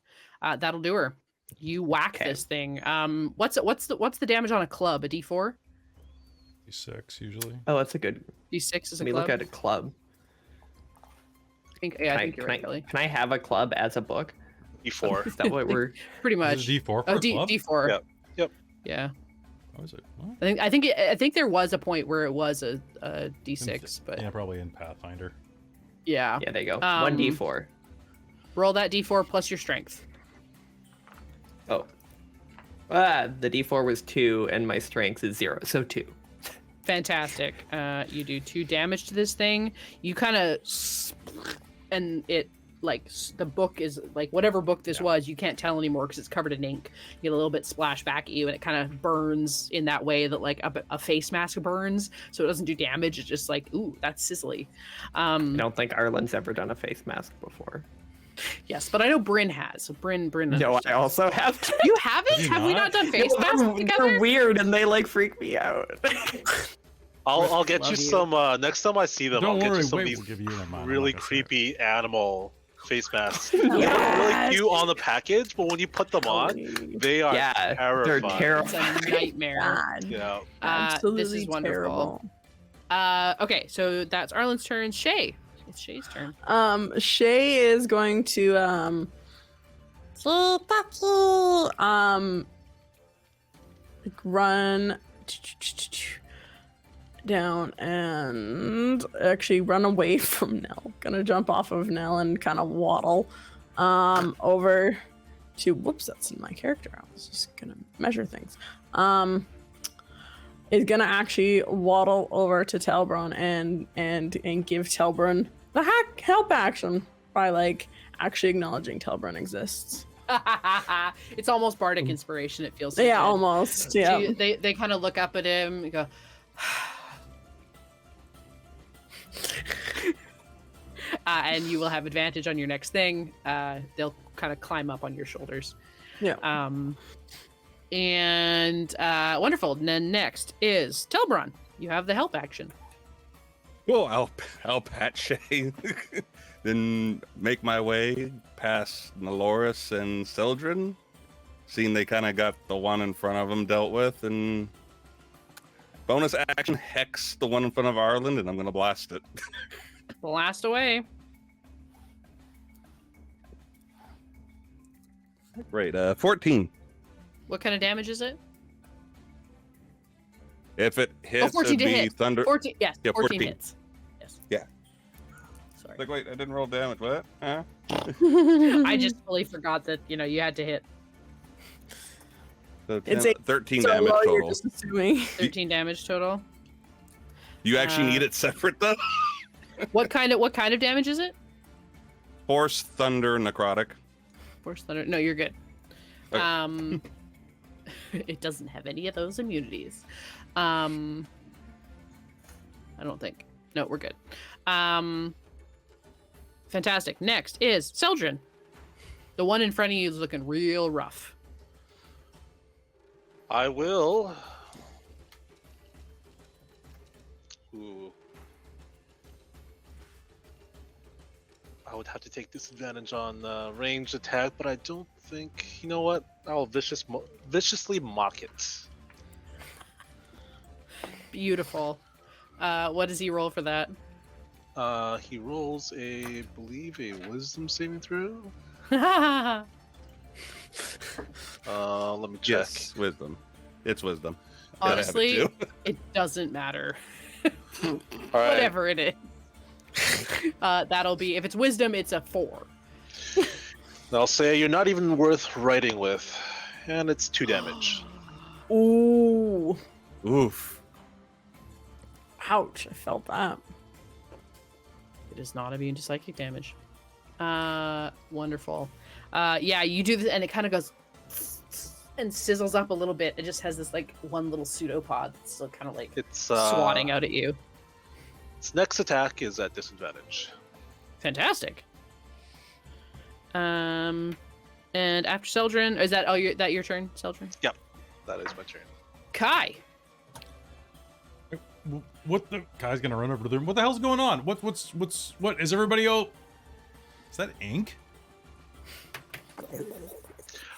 That'll do her. You whack this thing. What's the damage on a club? A D4? D6 usually. Oh, that's a good. D6 is a Let me club. look at a club. I think you're right, Kelly. Can I have a club as a book? D4. Is that what we're pretty much? Is it D4 for Oh, a club? D4. Yep. Yeah. Oh, is it? What? I think there was a point where it was a D6, but Yeah, probably in Pathfinder. yeah. Yeah, there you go. 1d4. Roll that D4 plus your strength. Oh. The d4 was 2 and my strength is 0, so 2. Fantastic. You do 2 damage to this thing. You kind of, and it like the book is like whatever book this was. You can't tell anymore because it's covered in ink. You get a little bit splash back at you, and it kind of burns in that way that like a face mask burns. So it doesn't do damage. It's just like, ooh, that's sizzly. I don't think Arlynn's ever done a face mask before. Yes, but I know Brynn has. So Brynn. No, I also have. You haven't? Have we not done face masks together? They're weird and they like freak me out. I'll get Love you you. some next time I see them. Don't I'll get worry, you some Wei of these will give you a mine. really I'm not gonna say it. creepy animal face masks. They look really Yes. cute on the package, but when you put them on, they are Yeah, they're terrifying. terrible. It's a nightmare. God. Yeah. Absolutely this is wonderful. terrible. Okay, so that's Arlynn's turn. Shay. It's Shay's turn. Shay is going to run down and actually run away from Nell. Gonna jump off of Nell and kind of waddle over to whoops, that's in my character. I was just gonna measure things. Is gonna actually waddle over to Telbrun and give Telbrun the help action by like actually acknowledging Telbrun exists. It's almost bardic inspiration. It feels so Yeah, good. almost. Yeah. So they kind of look up at him and go, and you will have advantage on your next thing. They'll kind of climb up on your shoulders. Yeah. And wonderful. And then next is Telbron. You have the help action. Cool. I'll pat Shay, then make my way past Nelloris and Celdrynn, seeing they kind of got the one in front of them dealt with, and bonus action hex the one in front of Arlynn, and I'm gonna blast it. Blast away. Great. 14. What kind of damage is it? If it hits, 14 it'd to be hit. thunder. 14. Yes. Yeah, 14 14. hits. Yes. Yeah. Sorry. Like, wait, I didn't roll damage. What? Huh? I just fully forgot that you had to hit So It's 13 so damage low, you're total. just assuming. 13 damage total. You actually need it separate though. What kind of damage is it? Force, thunder, necrotic. Force thunder. No, you're good. Okay. It doesn't have any of those immunities. I don't think. No, we're good. Fantastic. Next is Celdrynn. The one in front of you is looking real rough. I will. Ooh. I would have to take disadvantage on ranged attack, but I don't think. You know what? I'll viciously mock it. Beautiful. What does he roll for that? He rolls believe a wisdom saving throw. All Let me check. Yes, wisdom. It's wisdom. Gotta have it Honestly, too. it doesn't matter. All right. Whatever it is. That'll be, if it's wisdom, it's a 4. I'll say you're not even worth writing with, and it's 2 damage. Ooh. Oof. Ouch, I felt that. It is not immune to psychic damage. Wonderful. Yeah, you do this, and it kind of goes and sizzles up a little bit. It just has this like one little pseudopod that's still kind of like It's swatting out at you. Its next attack is at disadvantage. Fantastic. And after Celdrynn, is that your turn, Celdrynn? That is my turn. Kai. What the guy's gonna run over to them? What the hell's going on? What is everybody? Oh, is that ink?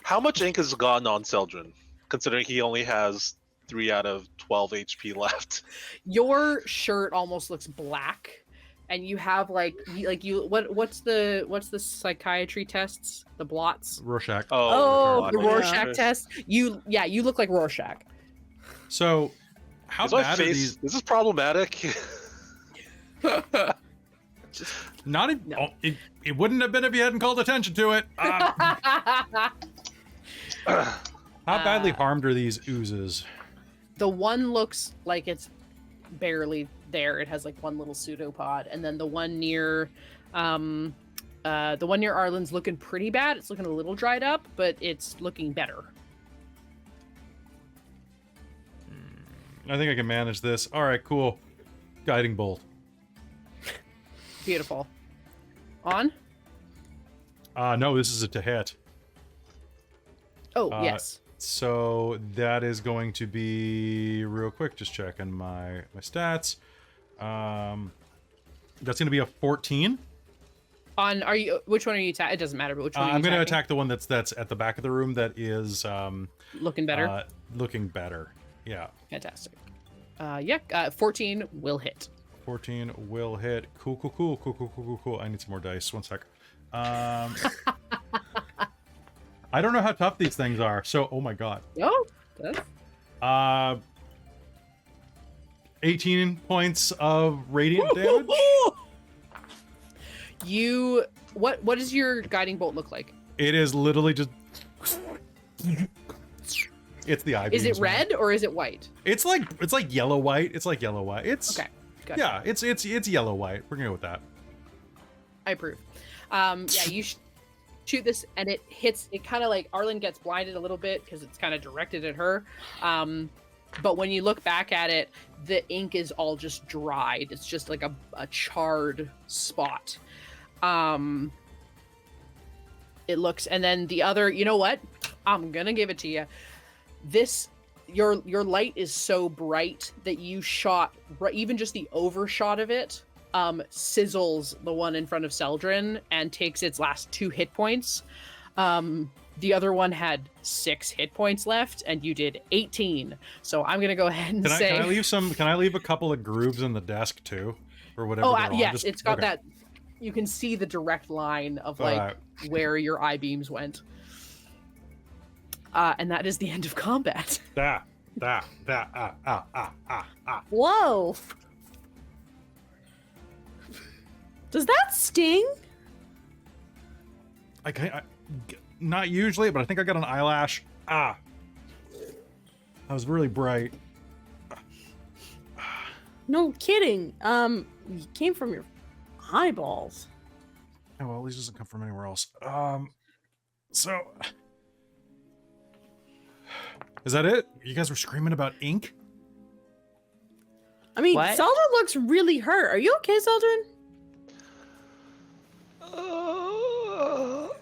How much ink has gone on Celdrynn, considering he only has 3 out of 12 HP left? Your shirt almost looks black, and you have what's the psychiatry tests? The blots? Rorschach. Oh, The Yeah. Rorschach test. You look like Rorschach. So, how Is my bad are face? these? Is this problematic? Not even. No. Oh, it wouldn't have been if you hadn't called attention to it. How badly harmed are these oozes? The one looks like it's barely there. It has like one little pseudopod, and then the one near Arlynn's looking pretty bad. It's looking a little dried up, but it's looking better. I think I can manage this. All right, cool. Guiding bolt. Beautiful. On? No, this is a to hit. Oh, yes. So that is going to be real quick. Just checking my stats. That's going to be a 14. Which one are you attacking? It doesn't matter, but which one are you I'm going to attacking? attack the one that's at the back of the room that is Looking better. Looking better. Yeah. Fantastic. 14 will hit. 14 will hit. Cool. I need some more dice. One sec. I don't know how tough these things are. So, oh my god. Oh, that's... 18 points of radiant damage. What does your guiding bolt look like? It is literally just. It's the eye Is it beams, man. red or is it white? It's like yellow white. It's like yellow white. It's Okay. Gotcha. yeah. It's yellow white. We're gonna go with that. I approve. You shoot this and it hits. It kind of like Arlynn gets blinded a little bit because it's kind of directed at her. But when you look back at it, the ink is all just dried. It's just like a charred spot. It looks, and then the other, you know what? I'm gonna give it to you. Your light is so bright that you shot, even just the overshot of it, sizzles the one in front of Celdrynn and takes its last 2 hit points. The other one had 6 hit points left, and you did 18. So I'm gonna go ahead and say, Can I leave a couple of grooves in the desk too, or whatever? Yes, it's got that. You can see the direct line of where your eye beams went. And that is the end of combat. Whoa. Does that sting? Not usually, but I think I got an eyelash. That was really bright. No kidding. It came from your eyeballs. Oh, well, at least it doesn't come from anywhere else. So... Is that it? You guys were screaming about ink? I mean, What? Celdrynn looks really hurt. Are you okay, Celdrynn?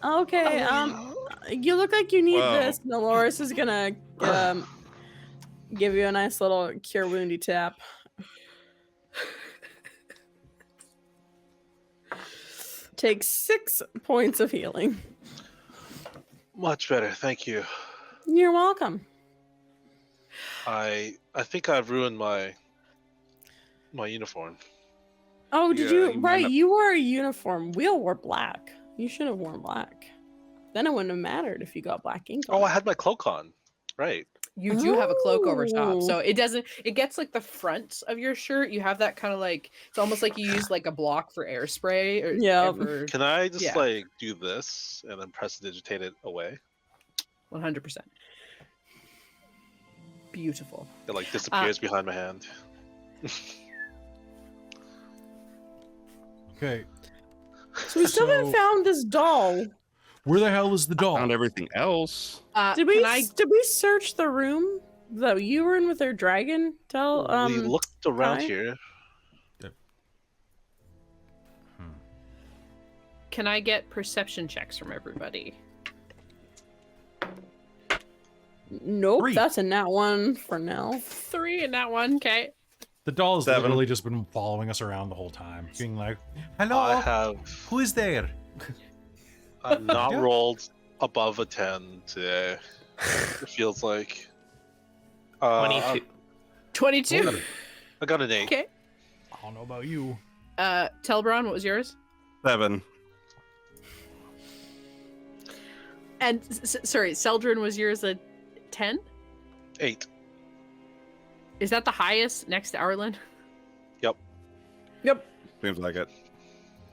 Okay, you look like you need this. Nelloris is gonna give you a nice little cure woundy tap. Take 6 points of healing. Much better, thank you. You're welcome. I think I've ruined my uniform. Oh, did Yeah, you? you Right, might you wore a uniform. We all wore black. You should have worn black. Then it wouldn't have mattered if you got black ink on. Oh, I had my cloak on. Right. You do have a cloak over top, Oh. so it doesn't. It gets like the front of your shirt. You have that kind of like it's almost like you use like a block for air spray. Or Yep. Can I just Yeah. like do this and then prestidigitate it away? 100%. Beautiful. It like disappears behind my hand. Okay. So we still haven't found this doll. Where the hell is the doll? Found everything else. Did we Can I? did we search the room that you were in with our dragon? We looked around Kai? here. Can I get perception checks from everybody? Nope, 3. that's a nat 1 for now. 3 in that one. Okay. The doll has 7. literally just been following us around the whole time, being like, "Hello, I have who is there?" not Yeah. rolled above a 10 today. It feels like. 22. 22. I got an 8. Okay. I don't know about you. Telbron, what was yours? 7. And sorry, Celdrynn, was yours a 10? 8. Is that the highest next to Arlynn? Yep. Seems like it.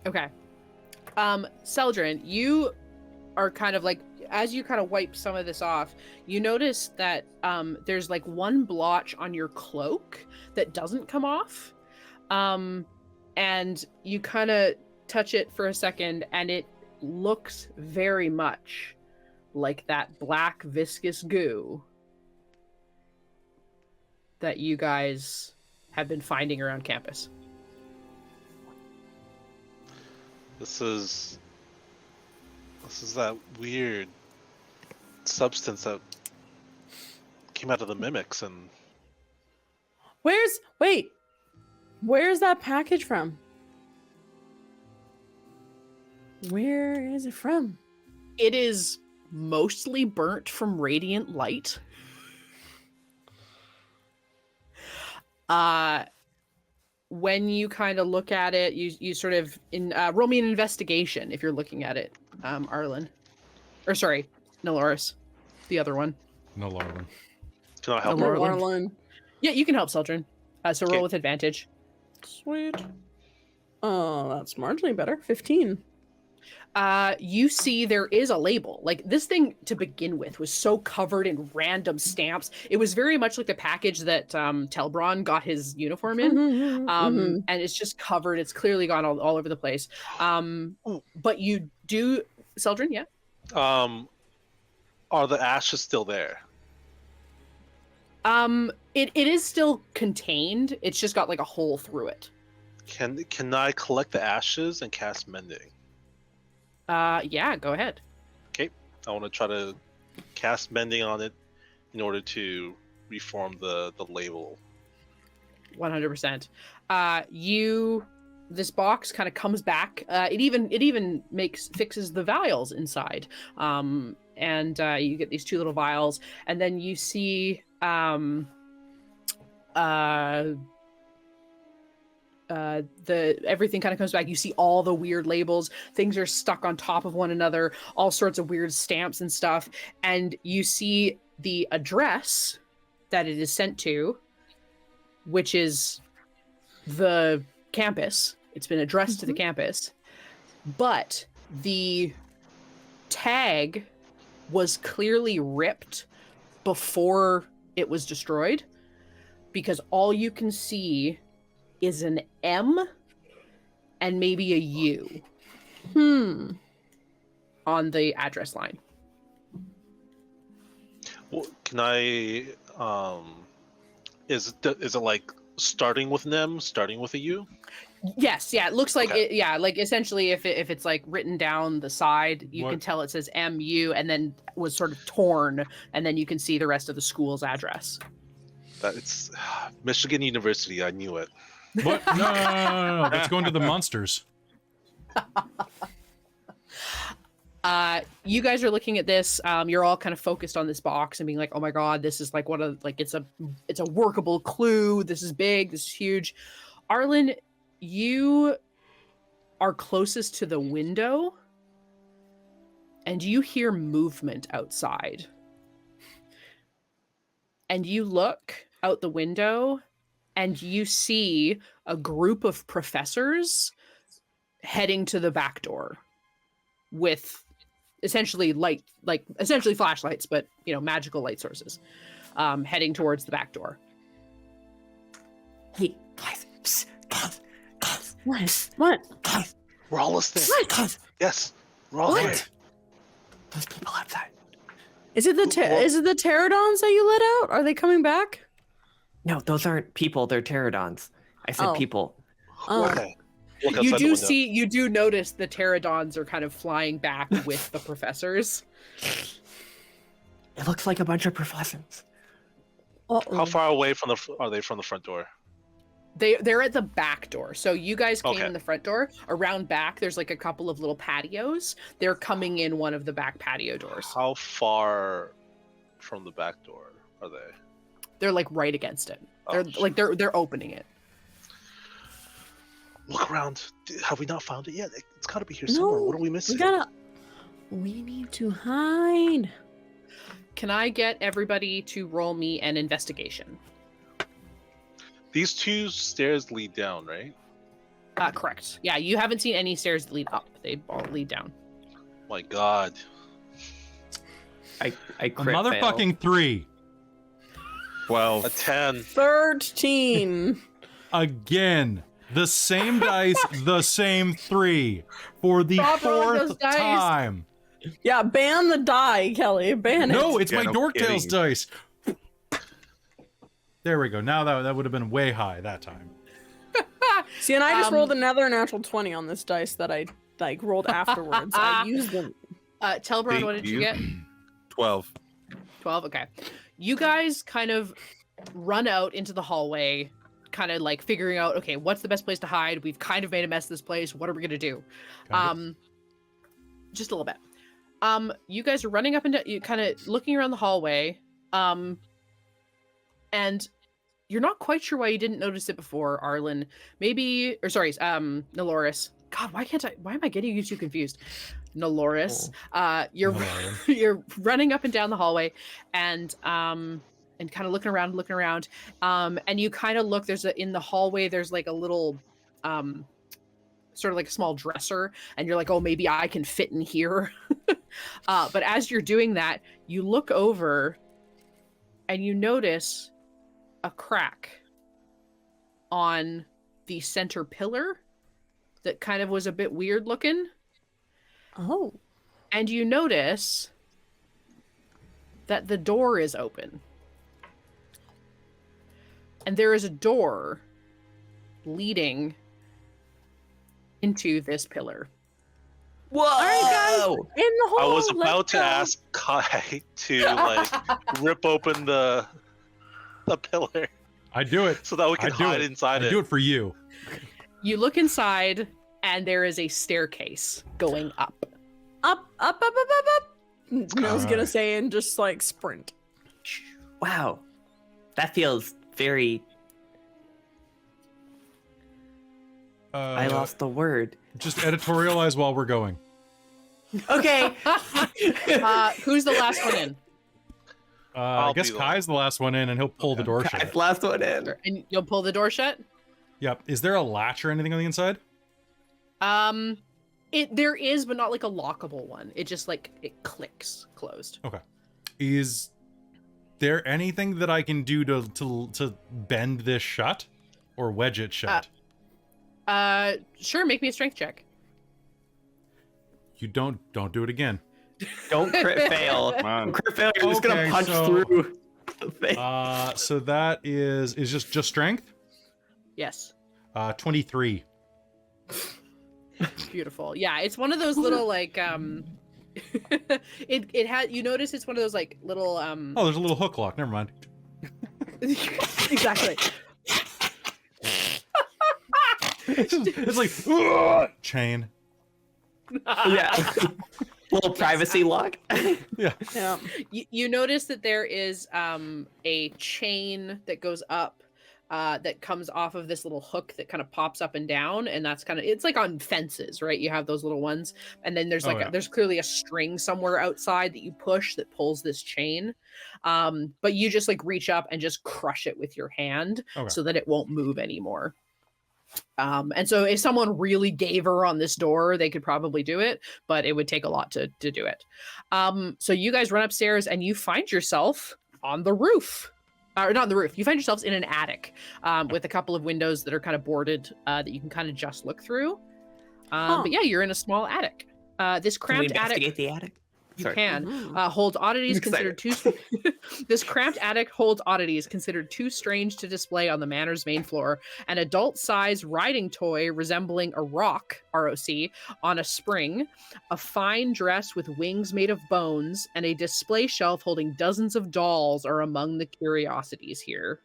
Okay. Celdrynn, you are kind of like, as you kind of wipe some of this off, you notice that there's like one blotch on your cloak that doesn't come off. And you kind of touch it for a second and it looks very much like that black viscous goo that you guys have been finding around campus. This is that weird substance that came out of the mimics, and Where's that package from? Where is it from? It is mostly burnt from radiant light. When you kind of look at it, you sort of roll me an investigation if you're looking at it, Arlynn. Or sorry, Nelloris, the other one. Nelloris. can I help? Hello. Arlynn. Yeah, you can help Celdrynn. So roll with advantage. Sweet. Oh, that's marginally better. 15. You see there is a label. Like, this thing to begin with was so covered in random stamps. It was very much like the package that Telbron got his uniform in. And it's just covered. It's clearly gone all over the place. But you do, Celdrynn, yeah? Are the ashes still there? It is still contained. It's just got like a hole through it. Can I collect the ashes and cast mending? Yeah, go ahead. Okay, I want to try to cast mending on it in order to reform the label. 100%. This box kind of comes back. It even fixes the vials inside. And you get these two little vials, and then you see everything kind of comes back. You see all the weird labels. Things are stuck on top of one another, all sorts of weird stamps and stuff. And you see the address that it is sent to, which is the campus. It's been addressed to the campus, but the tag was clearly ripped before it was destroyed, because all you can see is an M and maybe a U on the address line. Well, can I? Is it like starting with an M, starting with a U? Yes, yeah, it looks like Okay. it. Yeah, like essentially, if it's like written down the side, you What? can tell it says MU, and then was sort of torn, and then you can see the rest of the school's address. That it's Michigan University. I knew it. What? No. That's going to the monsters. You guys are looking at this. You're all kind of focused on this box and being like, "Oh my god, this is like one of like it's a workable clue. This is big. This is huge." Arlynn, you are closest to the window, and you hear movement outside. And you look out the window, and you see a group of professors heading to the back door with essentially essentially flashlights, but magical light sources, heading towards the back door. Hey, guys, psst, guys, What? guys, We're all listening. guys, Yes, we're all What? here. those people outside. Is it the pterodons that you let out? Are they coming back? No, those aren't people. They're pterodons. I said Oh. people. Oh. Okay. Look outside You the do window. you do notice the pterodons are kind of flying back with the professors. It looks like a bunch of professors. How far away are they from the front door? They're at the back door. So you guys came Okay. in the front door. Around back, there's like a couple of little patios. They're coming in one of the back patio doors. How far from the back door are they? They're like right against it. Oh, They're opening it. Look around. Have we not found it yet? It's got to be here somewhere. No, What are we missing? We need to hide. Can I get everybody to roll me an investigation? These two stairs lead down, right? Correct. Yeah, you haven't seen any stairs that lead up. They all lead down. My God. I A crit motherfucking 3. 12. A 10. 13. Again. The same dice, the same 3. For the Stop rolling those 4th dice. time. Yeah, ban the die, Kelly. Ban No, it. it's Yeah, my no Dork kidding. Tales dice. There we go. Now that would have been way high that time. See, and I just Um, rolled another natural 20 on this dice that I rolled afterwards. I used them. Telbron, what did you get? 12. 12. Okay. You guys kind of run out into the hallway, kind of like figuring out, okay, what's the best place to hide? We've kind of made a mess of this place. What are we gonna do? Just a little bit. You guys are running up and down, you kind of looking around the hallway, and you're not quite sure why you didn't notice it before, Arlynn. Maybe, or sorry, Nelloris. God, why am I getting you two confused? Nelloris. You're running up and down the hallway, and kind of looking around, and you kind of look. In the hallway. There's like a little, sort of like a small dresser, and you're like, oh, maybe I can fit in here. But as you're doing that, you look over, and you notice a crack on the center pillar that kind of was a bit weird looking. Oh. And you notice that the door is open. And there is a door leading into this pillar. Whoa! All right, guys, in the hole. I was about to ask Kai to like rip open the pillar I do it. so that we can hide inside I it. do it for you. You look inside, and there is a staircase going up. Up. Nell's gonna say and just like sprint. Wow. That feels very... I lost the word. Just editorialize while we're going. Okay. Who's the last one in? I I'll guess be the Kai's the last one in, and he'll pull the door shut. Last one in. And you'll pull the door shut? Yep. Is there a latch or anything on the inside? There is, but not like a lockable one. It just like it clicks closed. Okay. Is there anything that I can do to bend this shut or wedge it shut? Sure, make me a strength check. You don't do it again. Don't crit fail. Come on. Crit fail, you're just gonna Okay, punch so- through the thing. So that is just strength? Yes. 23. Beautiful. Yeah, it's one of those little like it had, you notice it's one of those like little Oh, there's a little hook lock. Never mind. exactly. It's like chain. Yeah. Little privacy lock. Yeah. Yeah. You notice that there is a chain that goes up that comes off of this little hook that kind of pops up and down, and that's kind of, it's like on fences, right? You have those little ones, and then there's like there's clearly a string somewhere outside that you push that pulls this chain, but you just like reach up and just crush it with your hand so that it won't move anymore. And so if someone really gave her on this door, they could probably do it, but it would take a lot to do it. So you guys run upstairs and you find yourself on the roof. Or not on the roof. You find yourselves in an attic with a couple of windows that are kind of boarded that you can kind of just look through. But yeah, you're in a small attic. This cramped Can we investigate attic. the attic? You Sorry. can holds oddities considered too. This cramped attic holds oddities considered too strange to display on the manor's main floor. An adult-sized riding toy resembling a rock (ROC) on a spring, a fine dress with wings made of bones, and a display shelf holding dozens of dolls are among the curiosities here.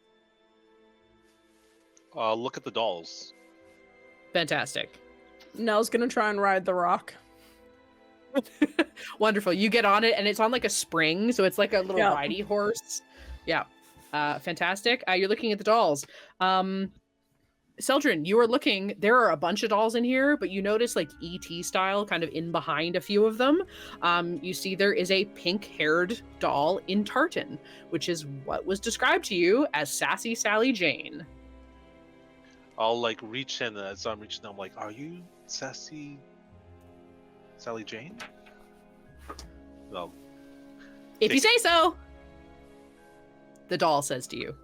Look at the dolls. Fantastic. Nell's gonna try and ride the rock. Wonderful. You get on it, and it's on like a spring, so it's like a little ridey horse. Yeah. Fantastic. You're looking at the dolls. Celdrynn, you are looking. There are a bunch of dolls in here, but you notice like ET style, kind of in behind a few of them. You see there is a pink-haired doll in tartan, which is what was described to you as Sassy Sally Jane. I'll like reach in, and as I'm reaching, I'm like, "Are you Sassy Sally Jane?" Well, If you say so. The doll says to you.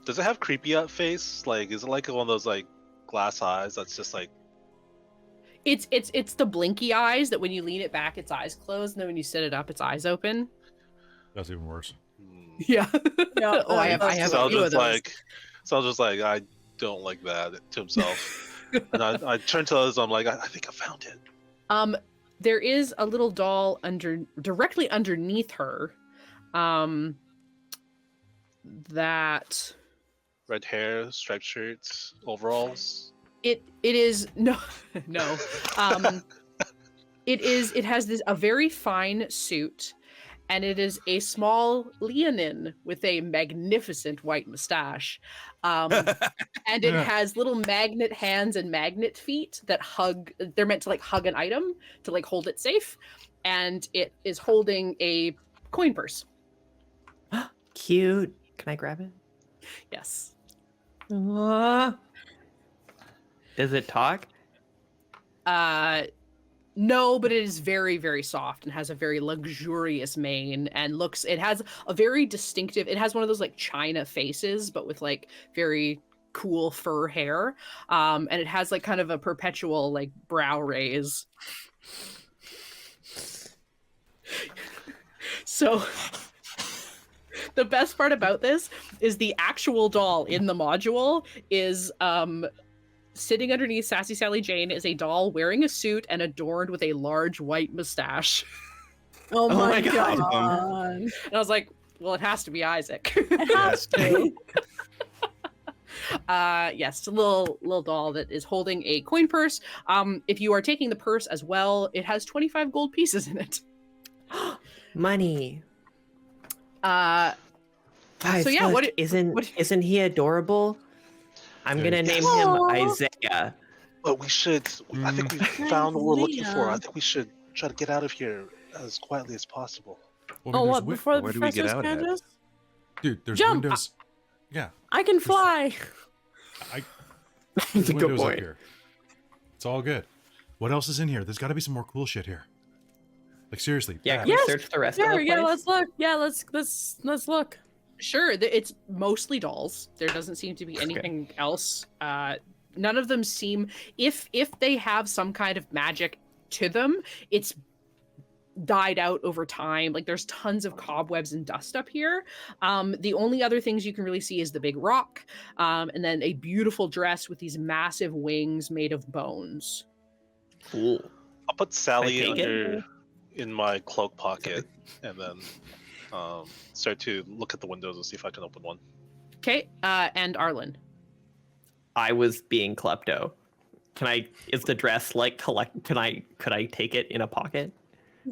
does it have creepy face? Like, is it like one of those like glass eyes that's just like? It's the blinky eyes that when you lean it back, its eyes close, and then when you sit it up, its eyes open. That's even worse. Yeah. Yeah. Oh, I have a few of those. So just like I don't like that to himself. And I turn to others. I'm like, I think I found it. There is a little doll directly underneath her, That Red hair, striped shirts, overalls. it is no. It has a very fine suit, and it is a small Leonin with a magnificent white mustache. And it has little magnet hands and magnet feet that hug. They're meant to like hug an item to like hold it safe, and it is holding a coin purse. Cute. Can I grab it? Yes. Does it talk? No, but it is very, very soft and has a very luxurious mane and it has a very distinctive, it has one of those like China faces, but with like very cool fur hair. And it has like kind of a perpetual like brow raise. So the best part about this is the actual doll in the module is sitting underneath Sassy Sally Jane is a doll wearing a suit and adorned with a large white mustache. Oh my god. And I was like, well, it has to be Isaac. It has to. Yes, it's a little doll that is holding a coin purse. If you are taking the purse as well, it has 25 gold pieces in it. Money. Guys, so yeah, look, isn't he adorable? I'm gonna name him Isaiah. But we should. I think we found what we're looking for. I think we should try to get out of here as quietly as possible. Oh, what? Before the where do we get professor's out at? catches? Dude, there's Jump! windows. Yeah, I can fly. there's a good windows up point. here. It's all good. What else is in here? There's got to be some more cool shit here. Like seriously. Yeah, Bad. can we search the rest of the place? Yeah, let's look. Yeah, let's look. Sure, it's mostly dolls. There doesn't seem to be anything else. None of them seem, if they have some kind of magic to them, it's died out over time. Like there's tons of cobwebs and dust up here. The only other things you can really see is the big rock, and then a beautiful dress with these massive wings made of bones. Cool. I'll put Sally Can I take it? in my cloak pocket and then start to look at the windows and see if I can open one. Okay, and Arlynn. I was being klepto. Is the dress like could I take it in a pocket?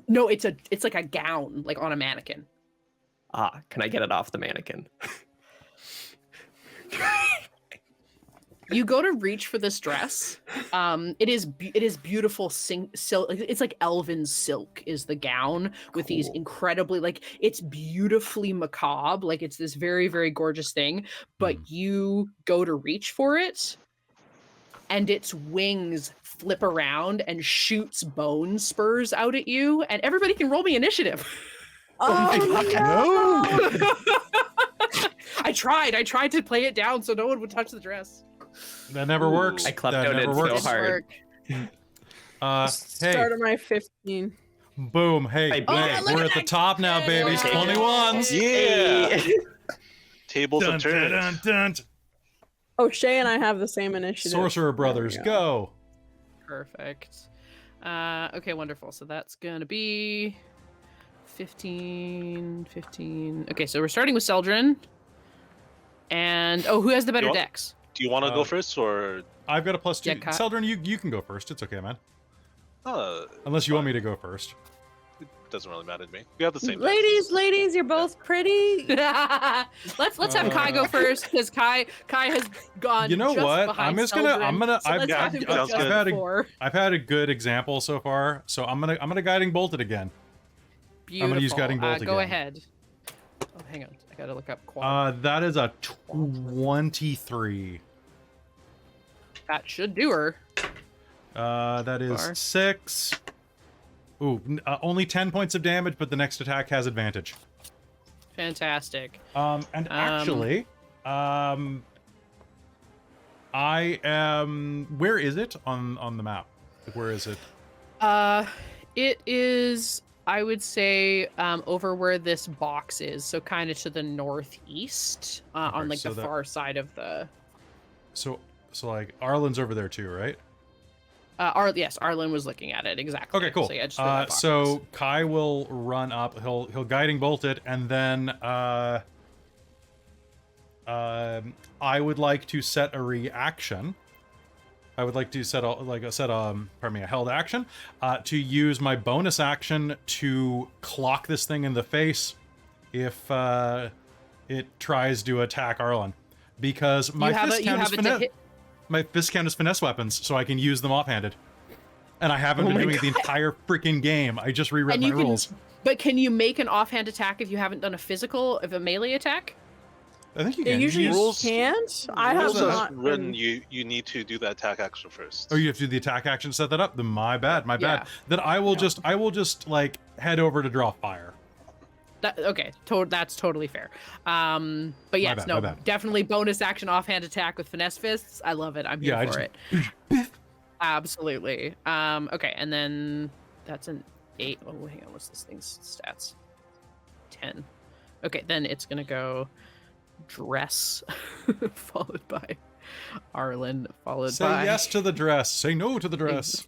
No, it's like a gown, like on a mannequin. Can I get it off the mannequin? You go to reach for this dress. It is beautiful silk. It's like elven silk is the gown with these incredibly it's beautifully macabre. Like it's this very, very gorgeous thing. But you go to reach for it, and its wings flip around and shoots bone spurs out at you. And everybody can roll me initiative. Oh no! I tried to play it down so no one would touch the dress. That never works. I That kleptoed never it so works. hard. Hey, Start of my 15. boom. Hey, Oh, yeah, look we're at at the that. top now, baby. Yeah. 21s. Yeah. Tables Dun, and dun, turns. dun, dun. Oh, Shay and I have the same initiative. Sorcerer Brothers, There we go. Perfect. Okay, wonderful. So that's gonna be 15. Okay, so we're starting with Celdrynn. And who has the better You want- dex? Do you want to go first or? I've got a +2. Yeah, Kat. Celdrynn, you can go first. It's okay, man. It Unless you want me to go first. doesn't really matter to me. We have the same. Ladies, you're both pretty. let's have Kai go first because Kai has gone. You know just what? behind I'm just gonna. Celdrynn. I'm gonna. So let's yeah, have him go sounds just good. before. I've had a good example so far, so I'm gonna guiding bolt it again. Beautiful. gonna use guiding bolt Go again. ahead. Oh, hang on. I gotta look up quad. That is a 23. That should do her. That is Bar. 6. Ooh, only 10 points of damage, but the next attack has advantage. Fantastic. And actually, I am. Where is it on the map? Like, where is it? It is. I would say over where this box is, so kind of to the northeast, on like so the that- far side of the. So like Arlynn's over there too, right? Yes, Arlynn was looking at it exactly. Okay, cool. So, yeah, just through that box. So Kai will run up. He'll guiding bolt it, and then I would like to set a reaction. I would like to set a held action to use my bonus action to clock this thing in the face if it tries to attack Arlynn, because my fist count is finesse weapons, so I can use them offhanded. And I haven't been doing it the entire freaking game. I just reread my rules. But can you make an offhand attack if you haven't done a melee attack? I think you They can. usually Rules- can't. I have Rules not. is written, you need to do the attack action first. Oh, you have to do the attack action to set that up? Then my bad. Yeah. Then I will just like head over to draw fire. Okay, that's totally fair. But yes, my bad. definitely bonus action offhand attack with finesse fists. I love it. I'm here for it. Absolutely. Okay, and then that's an 8. Oh, hang on. What's this thing's stats? 10. Okay, then it's gonna go dress, followed by Arlynn, followed Say by. Say yes to the dress. Say no to the dress.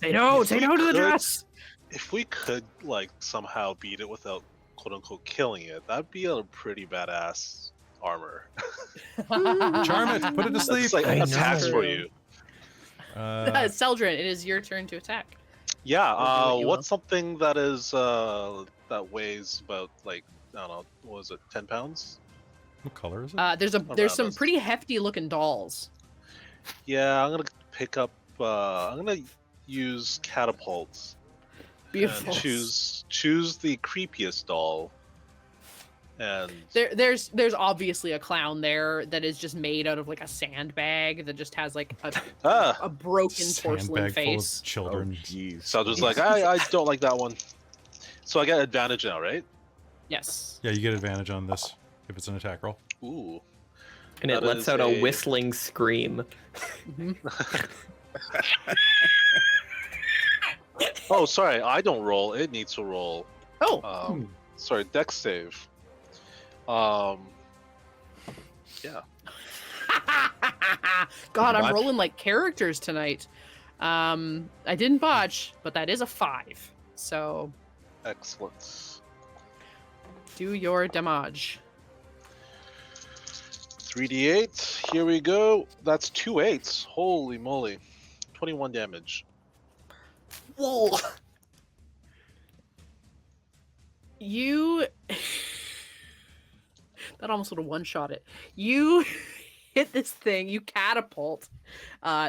Say no to the dress. If we could like somehow beat it without quote unquote killing it, that'd be a pretty badass armor. Charm it. Put it to sleep. It's like attacks for you. Celdrynn, it is your turn to attack. Yeah. What's something that is that weighs about like I don't know, what was it, 10 pounds? What color is it? There's some pretty hefty looking dolls. Yeah, I'm gonna pick up. I'm gonna use catapults. Beautiful. And choose the creepiest doll. And there's obviously a clown there that is just made out of like a sandbag that just has like a broken porcelain Sandbag face. full of children. Jeez. so I'm just like I don't like that one. So I get advantage now, right? Yes. Yeah, you get advantage on this if it's an attack roll. Ooh. And it That lets is out a a- whistling scream. Oh, sorry, I don't roll. It needs to roll. Oh. Sorry, dex save. Yeah. God, I'm Botch. rolling like characters tonight. I didn't botch, but that is a 5. So Excellent. do your damage. 3d8. Here we go. That's 2 8s. Holy moly. 21 damage. Whoa. You that almost would have one-shot it. You hit this thing, you catapult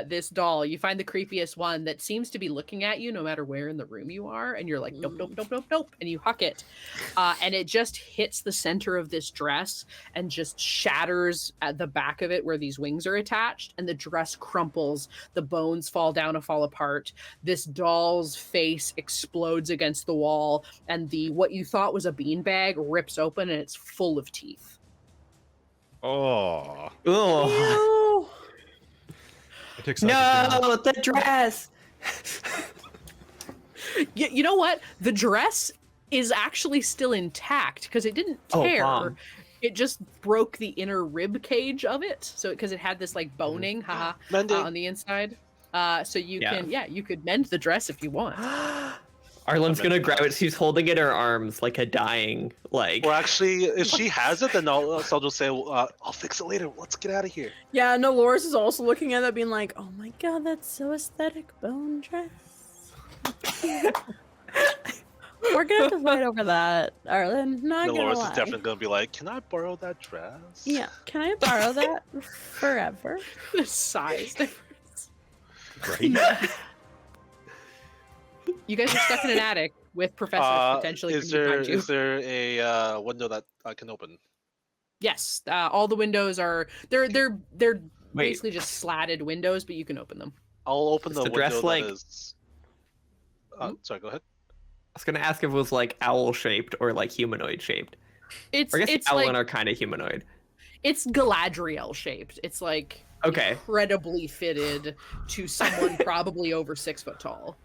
this doll. You find the creepiest one that seems to be looking at you no matter where in the room you are, and you're like, nope, nope, nope, nope, nope, and you huck it. And it just hits the center of this dress and just shatters at the back of it where these wings are attached, and the dress crumples, the bones fall down and fall apart. This doll's face explodes against the wall, and what you thought was a beanbag rips open, and it's full of teeth. Oh. Oh It takes damage. no, the dress. You know what? The dress is actually still intact because it didn't Oh, tear. bomb. It just broke the inner rib cage of it. So because it had this like boning, Mending. on the inside. So you Yeah. can, you could mend the dress if you want. Arlynn's gonna grab it. She's holding it in her arms like a dying, like. Well, actually, if she has it, then I'll just say, I'll fix it later. Let's get out of here. Yeah, Nelloris is also looking at that, being like, "Oh my god, that's so aesthetic, bone dress." We're gonna have to fight over that, Arlynn. Not gonna Nelloris lie. is definitely going to be like, can I borrow that dress? Yeah, can I borrow that forever? The size difference. Right? You guys are stuck in an attic with professors potentially Is coming there behind you. is there a window that I can open? Yes, all the windows are they're Wait. basically just slatted windows, but you can open them. I'll open Is the the dress window like- that is. Sorry, go ahead. I was gonna ask if it was like owl shaped or like humanoid shaped. It's Or I guess it's Arlynn like are kind of humanoid. it's Galadriel shaped. It's like Okay. incredibly fitted to someone probably over 6 foot tall.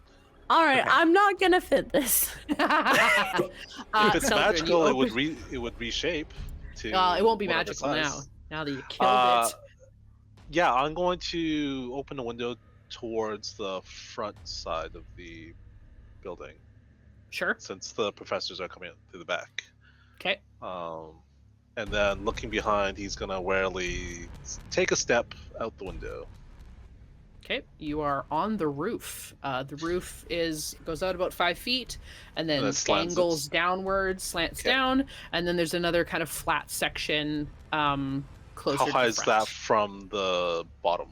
All right, Okay. I'm not gonna fit this. If it's Celdrynn, magical, you it would reshape. To it won't be whatever magical size. now. Now that you killed it. Yeah, I'm going to open the window towards the front side of the building, Sure. since the professors are coming through the back. Okay. And then looking behind, he's gonna warily take a step out the window. Okay, you are on the roof. The roof goes out about 5 feet, and then angles downwards, slants down, and then there's another kind of flat section closer. How high to is front. that from the bottom?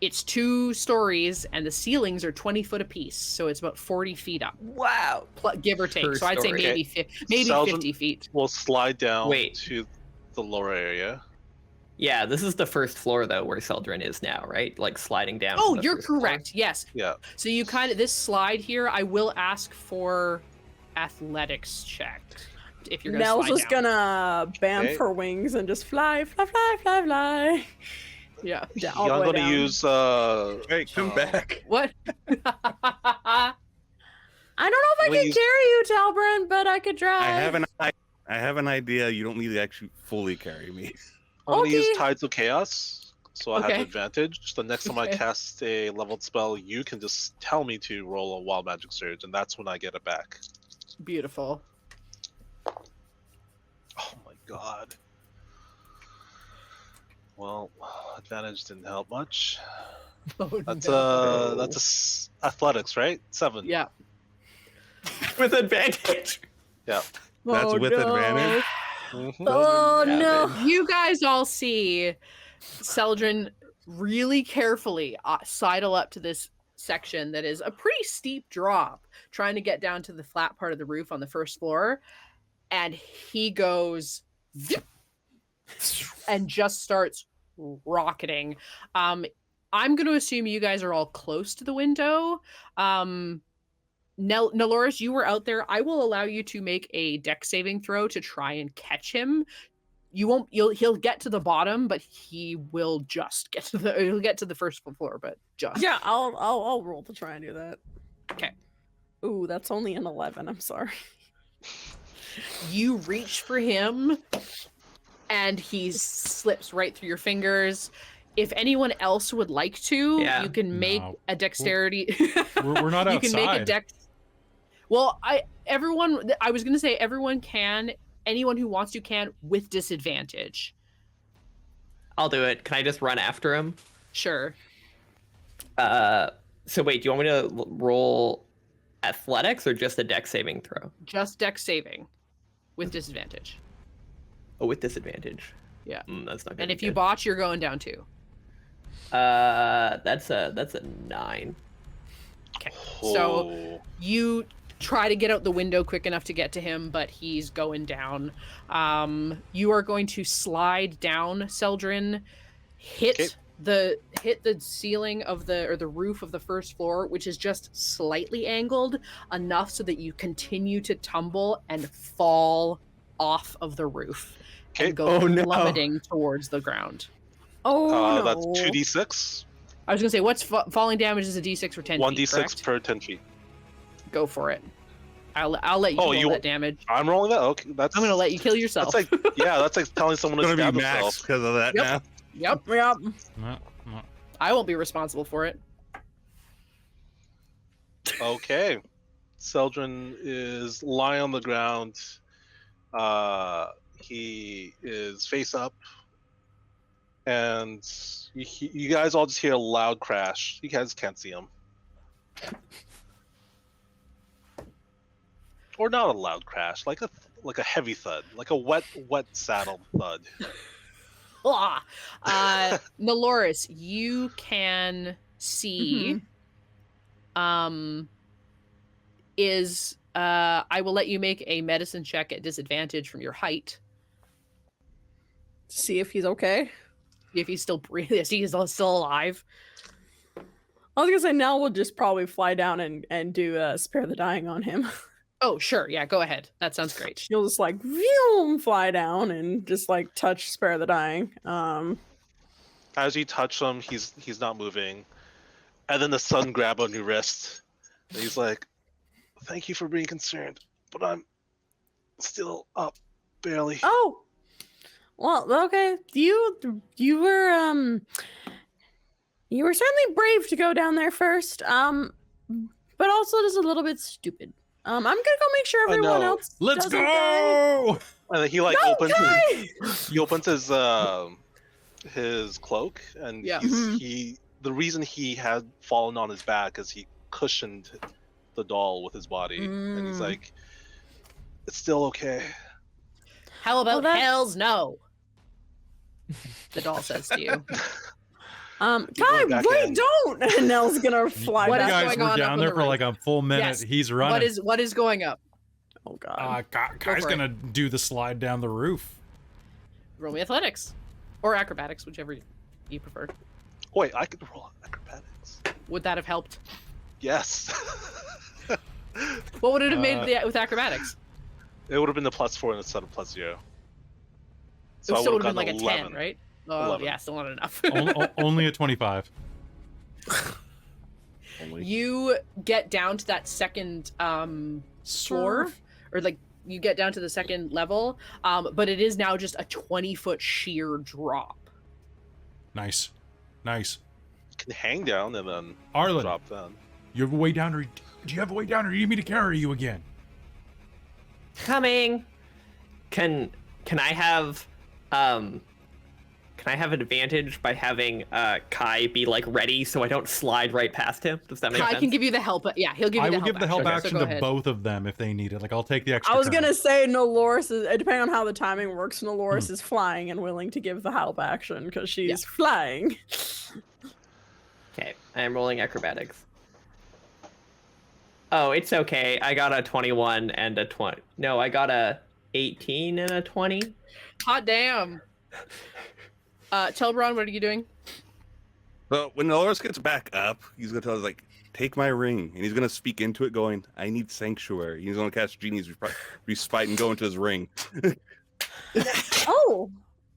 It's 2 stories, and the ceilings are 20 foot apiece, so it's about 40 feet up, Wow. give or take. Per So I'd say story. maybe Celdrynn 50 feet. We'll slide down Wait. to the lower area. Yeah, this is the first floor though, where Celdrynn is now, right? Like sliding down. Oh, to the you're first floor. correct. Yes. Yeah. So you this slide here, I will ask for athletics check if you're gonna Nell's slide just down. gonna bamf Okay. her wings and just fly, fly, fly, fly, fly. Yeah. All the I'm way gonna down. use Hey, come back. What? I don't know if I Please. can carry you, Talbryn, but I could try. I have an idea. You don't need to actually fully carry me. I'm gonna use Okay. Tides of Chaos, so I have Okay. advantage. The next time I Okay. cast a leveled spell, you can just tell me to roll a Wild Magic Surge, and that's when I get it back. Beautiful. Oh my god. Well, advantage didn't help much. Oh, That's no. athletics, right? 7. Yeah. With advantage. That's Oh, with no. advantage. Mhm. Oh no! You guys all see Celdrynn really carefully sidle up to this section that is a pretty steep drop, trying to get down to the flat part of the roof on the first floor, and he goes zip, and just starts rocketing. I'm going to assume you guys are all close to the window. Nelloris, you were out there. I will allow you to make a dex saving throw to try and catch him. He'll get to the bottom, but he will just get to he'll get to the first floor, but just. Yeah, I'll roll to try and do that. Okay. Ooh, that's only an 11. I'm sorry. You reach for him, and he slips right through your fingers. If anyone else would like to, Yeah. you can make No. a dexterity. We're not You outside. can make a dex. Well, I was gonna say everyone can. Anyone who wants to can with disadvantage. I'll do it. Can I just run after him? Sure. So wait, do you want me to roll athletics or just a dex saving throw? Just dex saving with disadvantage. Oh, with disadvantage. Yeah. That's not good. And if you botch, you're going down too. That's a 9. Okay. So Oh. you try to get out the window quick enough to get to him, but he's going down. You are going to slide down, Celdrynn, hit the ceiling of the roof of the first floor, which is just slightly angled enough so that you continue to tumble and fall off of the roof and go Oh, no. plummeting towards the ground. Oh no! That's 2d6. I was gonna say, what's falling damage is a d6 for 10 feet, 1d6 correct? per 10 feet. Go for it. I'll let you Oh, roll you- that damage. I'm rolling that. Okay, that's. I'm gonna let you kill yourself. That's like that's like telling someone It's to gonna stab be max themselves. because of that Yep. now. Yep. Yep. No, no. I won't be responsible for it. Okay. Celdrynn is lying on the ground. He is face up. And you guys all just hear a loud crash. You guys can't see him. Or not a loud crash, like a heavy thud, like a wet saddle thud. Nelloris, you can see. I will let you make a medicine check at disadvantage from your height. See if he's okay. If he's still breathing, he's still alive. I was gonna say now we'll just probably fly down and do spare the dying on him. Oh, sure. Yeah, go ahead. That sounds great. She'll just like vroom, fly down and just like touch spare the dying. As you touch him, he's not moving. And then the sun grab on your wrist. And he's like, "Thank you for being concerned, but I'm still up, barely." Oh, well, okay. You You were certainly brave to go down there first, but also just a little bit stupid. I'm gonna go make sure everyone else. Let's doesn't go! And he like opens his cloak, and Yeah. the reason he had fallen on his back is he cushioned the doll with his body, and he's like, "It's still okay." How about that's- hells no? The doll says to you. Kai, going back wait, in. don't! And Nell's gonna fly What You is back. guys going were on up down on there the for roof? like a full minute. Yes. He's running. What is going up? Oh god. Kai's for it. gonna do the slide down the roof. Roll me athletics. Or acrobatics, whichever you prefer. Wait, I could roll acrobatics. Would that have helped? Yes. What would it have made with acrobatics? It would have been the +4 instead of +0. So it would have been like a 11. 10, right? Oh, 11. yeah, still not enough. Only a 25. You get down to that second floor, or like you get down to the second level, but it is now just a 20-foot sheer drop. Nice. You can hang down and then Arlynn, drop down. you have a way down, or do you have a way down, or do you need me to carry you again? Coming. Can I have an advantage by having Kai be like ready so I don't slide right past him? Does that make I sense? can give you the help. Yeah, he'll give you I the will help give the help action, action so to go ahead. both of them if they need it. Like, I'll take the extra I was turn. gonna say Nelloris is, depending on how the timing works, Nelloris is flying and willing to give the help action because she's flying. Okay, I am rolling acrobatics. Oh, it's okay. I got a 21 and a 20. No, I got a 18 and a 20. Hot damn. Celdrynn, what are you doing? So when Nelloris gets back up, he's gonna tell us like, "Take my ring," and he's gonna speak into it, going, "I need sanctuary." He's gonna cast Genie's Respite and go into his ring. Oh,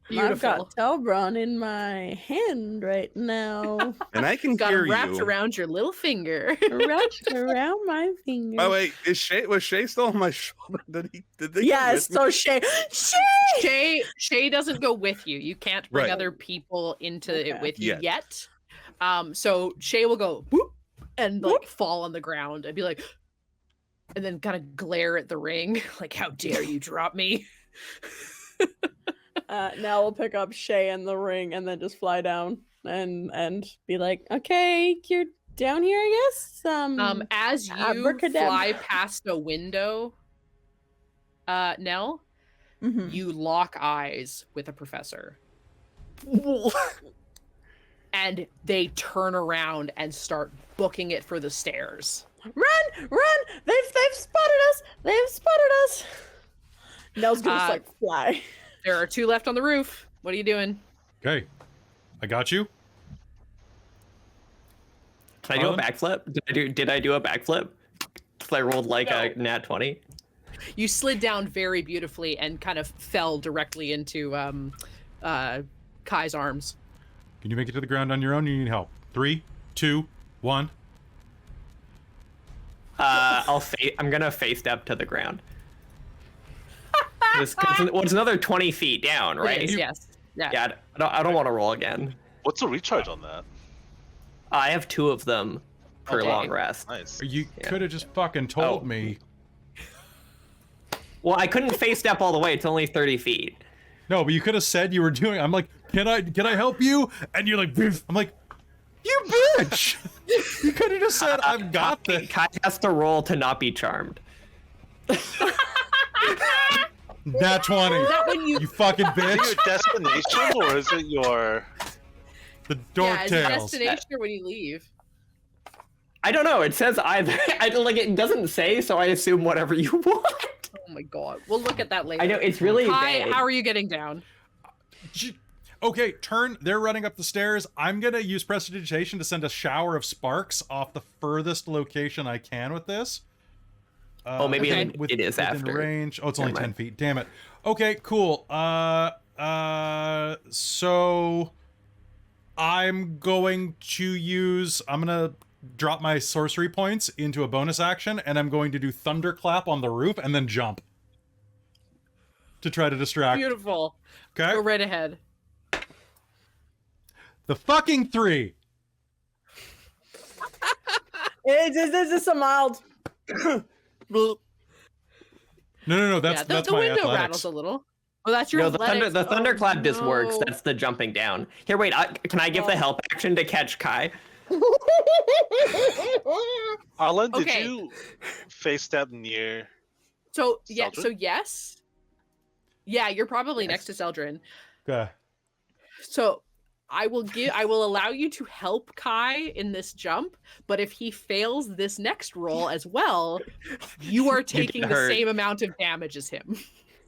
I've Beautiful. got Celdrynn in my hand right now, And I can Got hear him wrapped you. around your little finger. wrapped around my finger. Oh wait, was Shay still on my shoulder? Did they come Yes, with me? so Shay doesn't go with you. You can't bring Right. other people into it with you Yet. yet. So Shay will go whoop and like fall on the ground and be like, and then kind of glare at the ring, like, "How dare you drop me?" Now we'll pick up Shay and the ring and then just fly down and be like, "Okay, you're down here, I guess." As you Abracadabra. fly past a window, Nell, Mhm. you lock eyes with a professor. And they turn around and start booking it for the stairs. Run! They've spotted us! They've spotted us! Nell's gonna just like fly. There are 2 left on the roof. What are you doing? Okay, I got you. Can I do a Arlynn? backflip? Did I do a backflip? Because I rolled like a nat 20. You slid down very beautifully and kind of fell directly into Kai's arms. Can you make it to the ground on your own? You need help. 3, 2, 1. I'm gonna face step to the ground. It's another 20 feet down, right? It is, yes. Yeah. Yeah, I don't want to roll again. What's the recharge on that? I have 2 of them per Okay. long rest. Nice. You Yeah. could have just fucking told Oh. me. Well, I couldn't face step all the way. It's only 30 feet. No, but you could have said you were doing. I'm like, can I help you? And you're like, "Biff." I'm like, you bitch. You could have just said, I've got this. Kai has to roll to not be charmed. Nat 20. Is that when you You fucking Is it bitch. your destination or is it your? The Dork yeah, is it Tales. destination or when you leave? I don't know. It says either. It doesn't say, so I assume whatever you want. Oh my god. We'll look at that later. I know it's really Kai, vague. how are you getting down? Okay, turn. They're running up the stairs. I'm gonna use prestidigitation to send a shower of sparks off the furthest location I can with this. Oh, maybe Okay. it is within after. range. Oh, it's only Never 10 mind. feet. Damn it. Okay, cool. So I'm going to drop my sorcery points into a bonus action, and I'm going to do thunderclap on the roof and then jump to try to distract. Beautiful. Okay. Go right ahead. The fucking 3. It's just a mild. No. That's the my window athletics. rattles a little. Oh, that's your No, the athletics. thunderclap just works. no. That's the jumping down. Here, wait. Can I give the help action to catch Kai? Arlynn, did Okay. you face step near? So yeah, Celdrynn? so yes. Yeah, you're probably next to Celdrynn. Okay. So I will allow you to help Kai in this jump, but if he fails this next roll as well, you are taking the hurt. same amount of damage as him.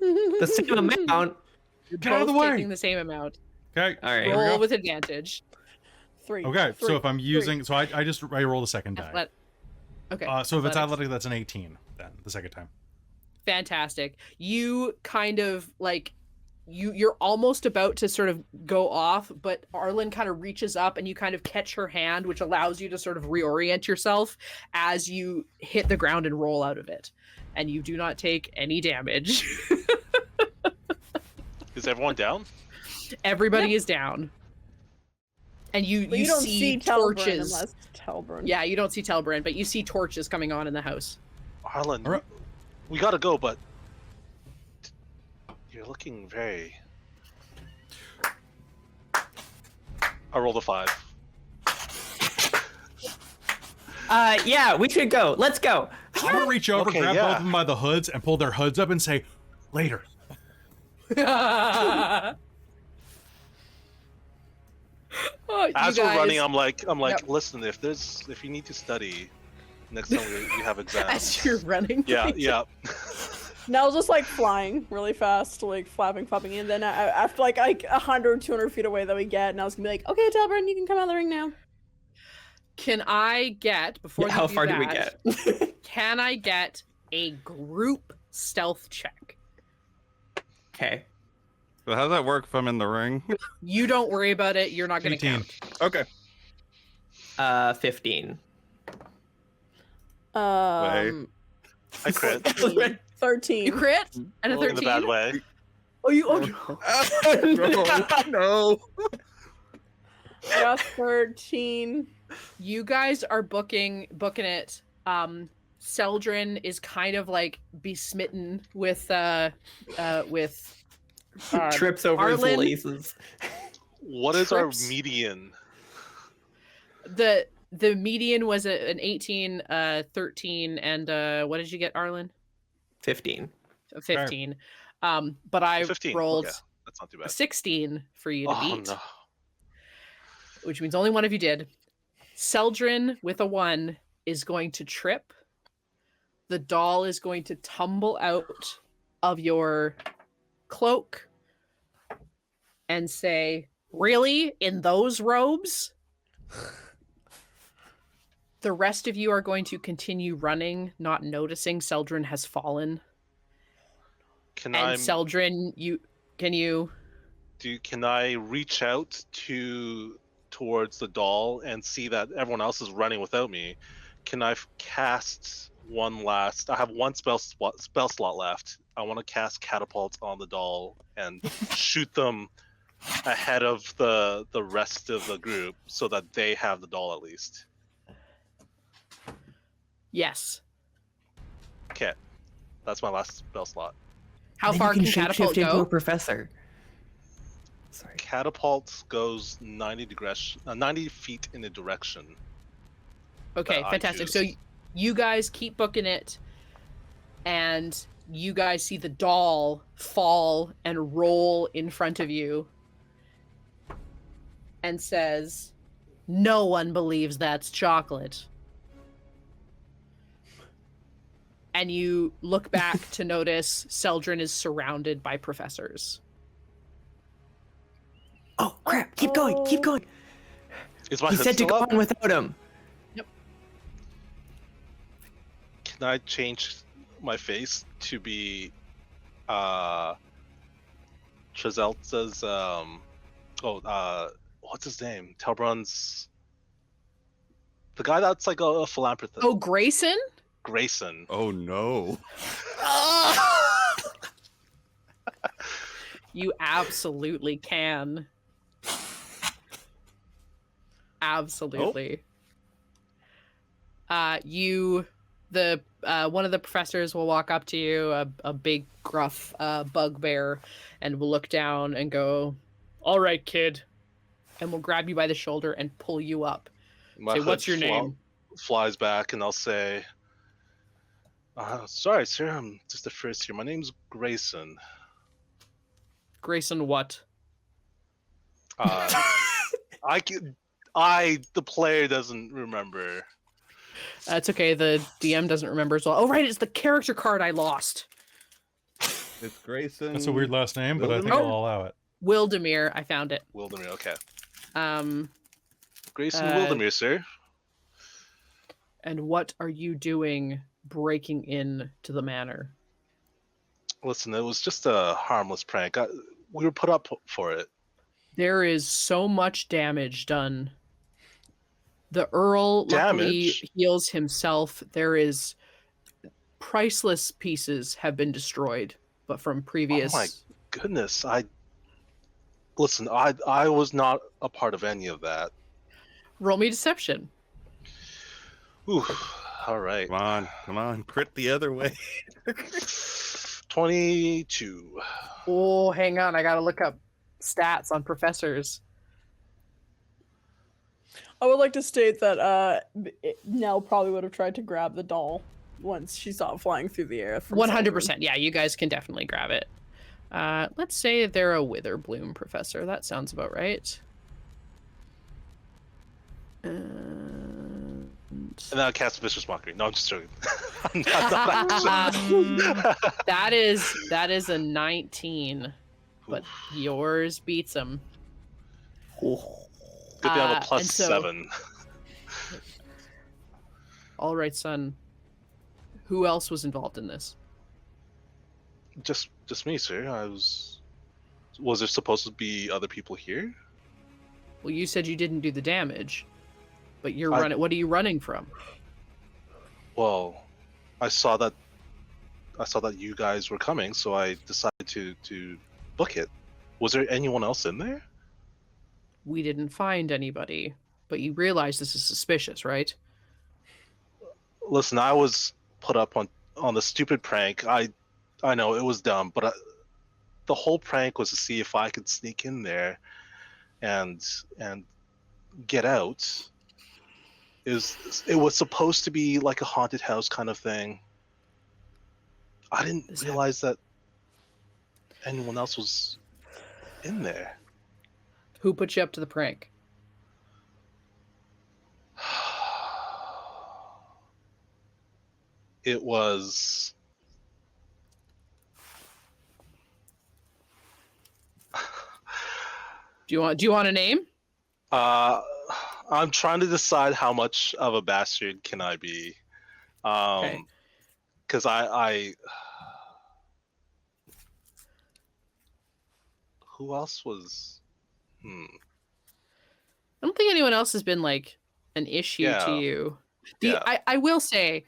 The same amount. You're Get out of the both way. taking the same amount. Okay. All right. Here we Roll go. with advantage. 3. Okay. So 3, if I'm using, so I roll the second die. Okay. So if it's athletics. athletic, that's an 18. Then the second time. Fantastic. You kind of like you're almost about to sort of go off, but Arlynn kind of reaches up and you kind of catch her hand, which allows you to sort of reorient yourself as you hit the ground and roll out of it. And you do not take any damage. Is everyone down? Everybody is down. And you don't see Telbrynn torches. unless Telbrynn. Yeah, you don't see Telbrynn, but you see torches coming on in the house. Arlynn, All right. we gotta go, but you're looking very. I rolled a 5. Yeah, we should go. Let's go. I'm gonna reach over, Okay, grab yeah. both of them by the hoods, and pull their hoods up and say, "Later." Oh, you As we're guys- running, I'm like, Yep. listen, if you need to study next time we have exams. as you're running. Yeah. Nell's just like flying really fast, like flapping, and then after like 100, 200 feet away that we get, Nell's gonna be like, okay, Telbrynn, you can come out of the ring now. Can I get before Yeah, you how do far do we that, get? Can I get a group stealth check? Okay. So how's that work if I'm in the ring? You don't worry about it. You're not going to 18. count. Okay. 15. I crit 13. You crit and a in 13. the bad way. Oh, you. Oh, No. Yeah, 13. you guys are booking it. Celdrynn is kind of like besmitten with Trips over his Arlynn? laces. What is Trips. our median? the median was an 18, 13, and what did you get, Arlynn? 15. 15. But I 15. rolled Okay. That's not too a bad. 16 for you to Oh beat, no. which means only one of you did. Celdrynn with a 1 is going to trip. The doll is going to tumble out of your cloak and say, "Really? In those robes?" The rest of you are going to continue running, not noticing Celdrynn has fallen. Can And I Celdrynn, can I reach out towards the doll and see that everyone else is running without me? Can I cast one last? I have one spell slot left. I want to cast catapults on the doll and shoot them ahead of the rest of the group so that they have the doll at least. yes. Okay, that's my last spell slot. How Then far you can catapult shapeshift into a go? professor. Sorry. Catapult goes 90 feet in a direction. Okay, that I fantastic. choose. So you guys keep booking it, and you guys see the doll fall and roll in front of you and says, "No one believes that's chocolate." And you look back to notice Celdrynn is surrounded by professors. Oh, crap. Keep going. Keep going. Is my He hood said to still go up? on without him. Can I change my face to be Trezelta's what's his name? Telbrunn's the guy that's like a philanthropist. Oh, Grayson? Grayson. Oh no. You absolutely can. Absolutely. One of the professors will walk up to you, a big gruff bugbear, and will look down and go, "All right, kid," and will grab you by the shoulder and pull you up. My Say, hood "What's your name?" flies back, and I'll say, "Sorry, sir. I'm just the first here. My name's Grayson." Grayson, what? The player doesn't remember. It's okay. The DM doesn't remember as well. Oh, right. It's the character card I lost. It's Grayson. That's a weird last name, but I think Wildemir? I'll allow it. Wildemir. I found it. Wildemir, okay. Uh, Grayson Wildemir, sir. And what are you doing breaking in to the manor? Listen, it was just a harmless prank. We were put up for it. There is so much damage done. The Earl luckily heals himself. There is priceless pieces have been destroyed, but from previous. Oh my goodness! I was not a part of any of that. Roll me deception. Ooh, all right. Come on, crit the other way. 22. Oh, hang on. I gotta look up stats on professors. I would like to state that Nell probably would have tried to grab the doll once she saw it flying through the air. 100%. Yeah, you guys can definitely grab it. Let's say they're a Witherbloom professor. That sounds about right. And then I cast Vicious Mockery. No, I'm just joking. That is a 19, but yours beats him. Good to have a plus 7. All right, son. Who else was involved in this? Just me, sir. Was there supposed to be other people here? Well, you said you didn't do the damage, but you're running. What are you running from? Well, I saw that you guys were coming, so I decided to book it. Was there anyone else in there? We didn't find anybody, but you realize this is suspicious, right? Listen, I was put up on the stupid prank. I know it was dumb, but the whole prank was to see if I could sneak in there and get out. It was supposed to be like a haunted house kind of thing. I didn't realize that anyone else was in there. Who put you up to the prank? It was... Do you want a name? I'm trying to decide how much of a bastard can I be. Okay. Because I who else was... I don't think anyone else has been like an issue to you. I will say,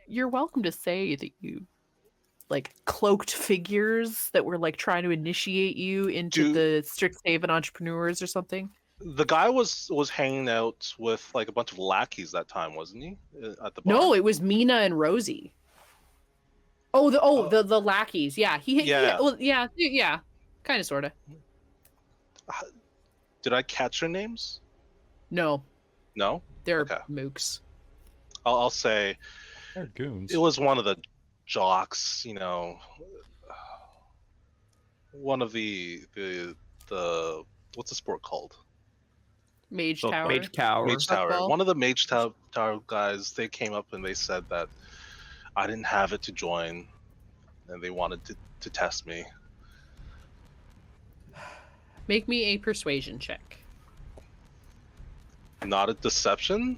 you're welcome to say that you like cloaked figures that were like trying to initiate you into the Strixhaven entrepreneurs or something. The guy was hanging out with like a bunch of lackeys that time, wasn't he? At the bar? No, it was Mina and Rosie. The lackeys. Yeah, yeah, kind of, sort of. Did I catch their names? No. No? They're Okay. mooks. I'll say They're goons. it was one of the jocks, one of the what's the sport called? Mage Oh, Tower. Mage Tower. Mage Tower. Football. One of the Mage Tower guys, they came up and they said that I didn't have it to join and they wanted to test me. Make me a persuasion check. Not a deception?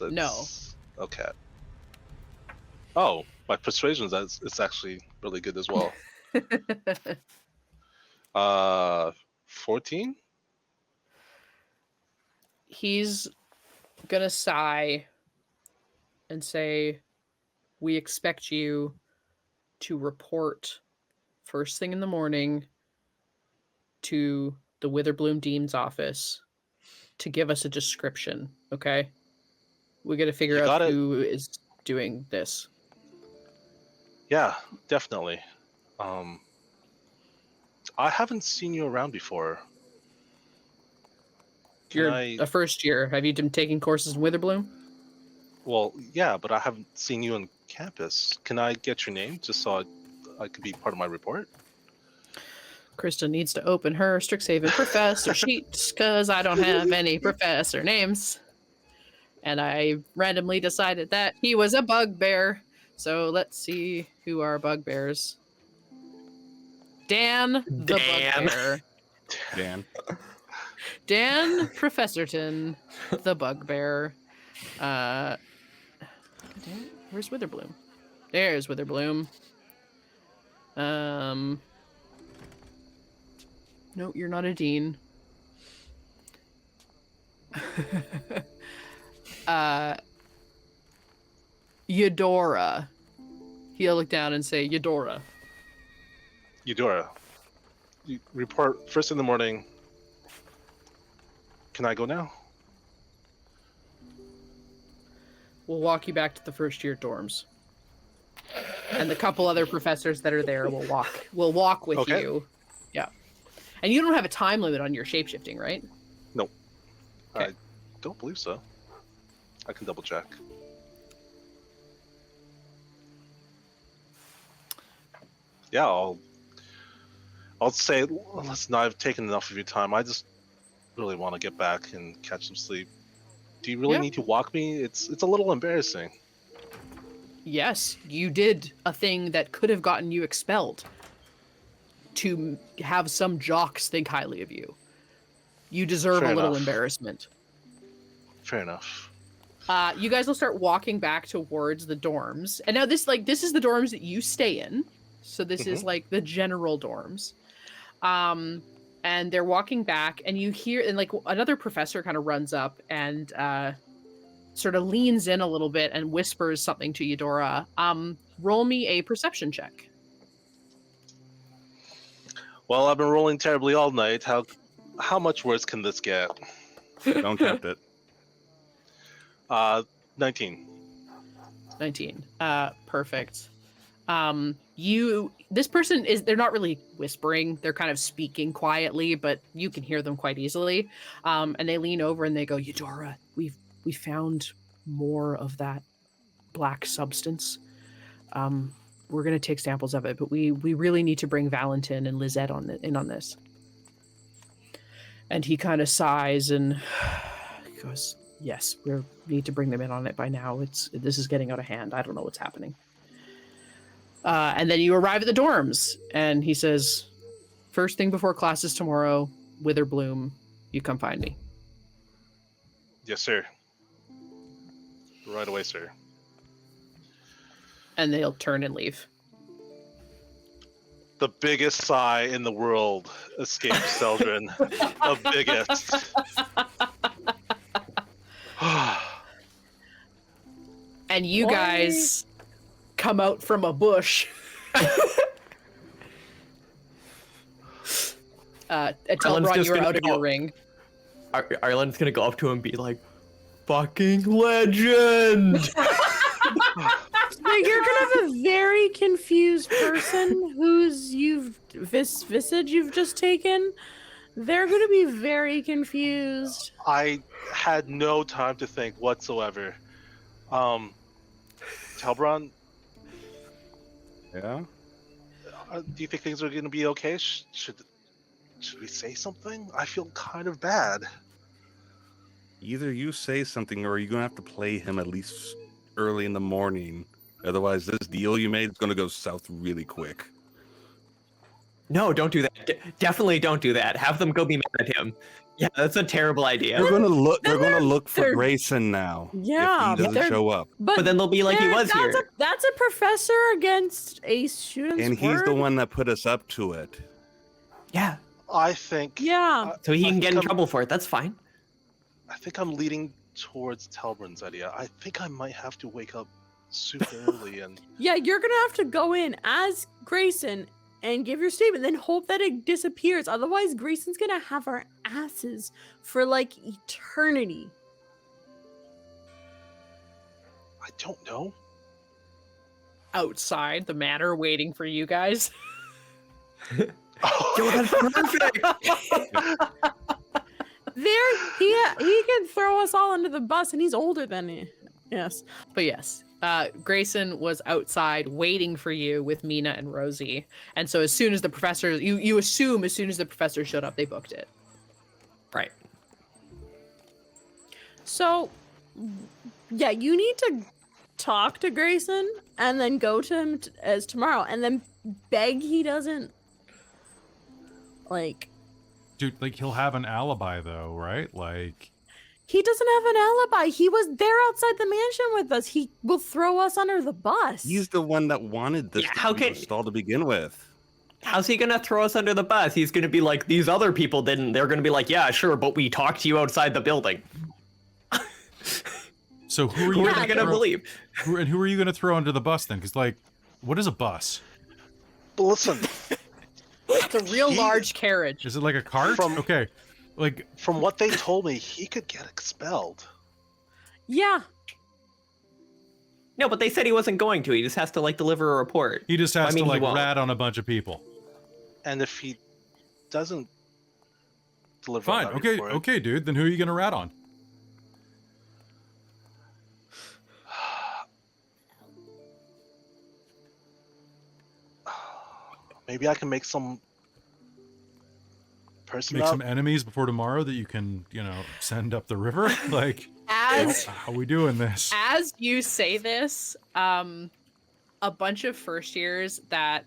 No. Okay. Oh, my persuasion is actually really good as well. 14? He's gonna sigh and say, "We expect you to report first thing in the morning to the Witherbloom Dean's office to give us a description, okay?" We got to figure You out got it. who is doing this. Yeah, definitely. I haven't seen you around before. Can You're I? a first year. Have you been taking courses in Witherbloom? Well, yeah, but I haven't seen you on campus. Can I get your name just so I could be part of my report? Christa needs to open her Strixhaven professor sheet because I don't have any professor names. And I randomly decided that he was a bugbear. So let's see who are bugbears. Dan the Dan. bugbear. Dan. Dan Professorton the bugbear. Where's Witherbloom? There's Witherbloom. No, you're not a dean. Eudora. He'll look down and say, Eudora. Eudora, you report first in the morning. Can I go now? We'll walk you back to the first year dorms. And the couple other professors that are there will walk with Okay. you. Yeah. And you don't have a time limit on your shapeshifting, right? No. Okay. I don't believe so. I can double check. Yeah, I'll say, listen, I've taken enough of your time. I just really want to get back and catch some sleep. Do you really Yeah. need to walk me? It's a little embarrassing. Yes, you did a thing that could have gotten you expelled. To have some jocks think highly of you. You deserve Fair a little enough. embarrassment. Fair enough. You guys will start walking back towards the dorms. And now this is the dorms that you stay in. So this is like the general dorms. And they're walking back and you hear, and like another professor kind of runs up and sort of leans in a little bit and whispers something to Eudora. Roll me a perception check. Well, I've been rolling terribly all night. How much worse can this get? Don't tempt it. 19. 19. Perfect. This person they're not really whispering, they're kind of speaking quietly, but you can hear them quite easily. And they lean over and they go, Eudora, we found more of that black substance. We're going to take samples of it, but we really need to bring Valentin and Lizette in on this. And he kind of sighs and goes, yes, we need to bring them in on it by now. This is getting out of hand. I don't know what's happening. And then you arrive at the dorms, and he says, first thing before classes tomorrow, Witherbloom, you come find me. Yes, sir. Right away, sir. And they'll turn and leave. The biggest sigh in the world escaped Celdrynn. The biggest. And you guys come out from a bush. Tell Ron you're out of your ring. Arlynn's gonna go up to him and be like, fucking legend! So you're gonna have a very confused person whose visage you've just taken. They're gonna be very confused. I had no time to think whatsoever. Talbron, Yeah? do you think things are going to be okay? Should we say something? I feel kind of bad. Either you say something or you're going to have to play him at least early in the morning. Otherwise, this deal you made is going to go south really quick. No, don't do that. Definitely don't do that. Have them go be mad at him. Yeah, that's a terrible idea. They're going to look. They're going to look for they're- Grayson now. Yeah, if he doesn't they're- show up, But then they'll be like he was that's here. That's a professor against a student's and he's the word? one that put us up to it. Yeah, I think. Yeah. so he I can get in think I'm- trouble for it. That's fine. I think I'm leading towards Talbron's idea. I think I might have to wake up super early and. Yeah, you're gonna have to go in as Grayson and give your statement, then hope that it disappears. Otherwise, Grayson's gonna have our asses for like eternity. I don't know. Outside the manor waiting for you guys. Yo, that's perfect. He can throw us all under the bus, and he's older than me. Yes. But yes, Grayson was outside waiting for you with Mina and Rosie. And so as soon as the professor, you assume as soon as the professor showed up, they booked it. Right. So, yeah, you need to talk to Grayson and then go to him as tomorrow and then beg he doesn't, like... Dude, like, he'll have an alibi, though, right? Like... He doesn't have an alibi. He was there outside the mansion with us. He will throw us under the bus. He's the one that wanted this Yeah, to be installed to begin with. How's he gonna throw us under the bus? He's gonna be like, these other people didn't. They're gonna be like, yeah, sure, but we talked to you outside the building. So who are Who you are they gonna believe? Who are you gonna throw under the bus then? Because, like, what is a bus? But listen, It's a real large carriage. Is it like a cart? Okay. Like, from what they told me, he could get expelled. Yeah. No, but they said he wasn't going to. He just has to, like, deliver a report. he just has I mean, to, he like, won't. rat on a bunch of people. And if he doesn't deliver Fine. that Okay, report, okay, dude. Then who are you gonna rat on? maybe I can make some person Make up. some enemies before tomorrow that you can, you know, send up the river? Like, As how are we doing this? as you say this, a bunch of first years that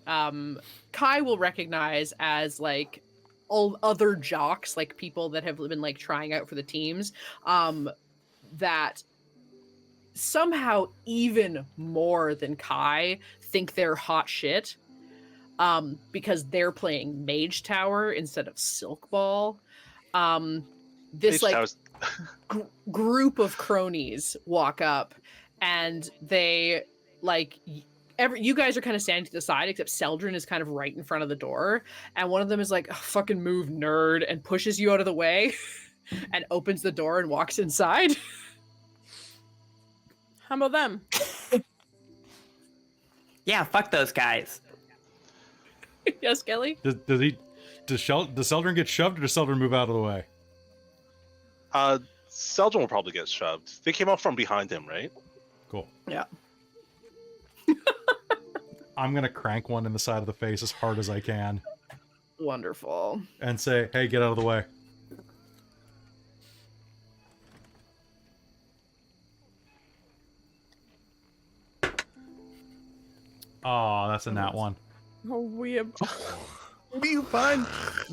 Kai will recognize as like all other jocks, like people that have been like trying out for the teams, that somehow even more than Kai think they're hot shit, because they're playing Mage Tower instead of Silk Ball. This Mage like Tower's- group of cronies walk up, and they like you guys are kind of standing to the side, except Celdrynn is kind of right in front of the door, and one of them is like, oh, fucking move, nerd, and pushes you out of the way and opens the door and walks inside. How about them? Yeah, fuck those guys. Yes, Kelly? Does Celdrynn get shoved, or does Celdrynn move out of the way? Celdrynn will probably get shoved. They came up from behind him, right? Cool. Yeah. I'm gonna crank one in the side of the face as hard as I can Wonderful. and say, hey, get out of the way. Oh, that's a nat one. Oh, we have... You fun?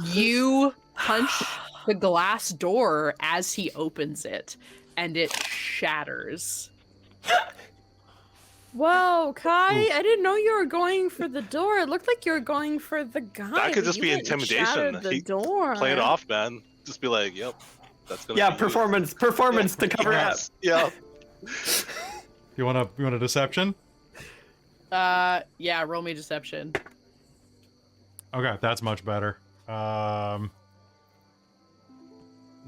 You punch the glass door as he opens it, and it shatters. Whoa, Kai, I didn't know you were going for the door. It looked like you were going for the guy. That could but just you be went and intimidation. shattered The He- door. Play it off, man. Just be like, yep, that's gonna Yeah, be performance to cover up. Yes, yeah. You want a deception? Yeah, roll me deception. Okay, that's much better.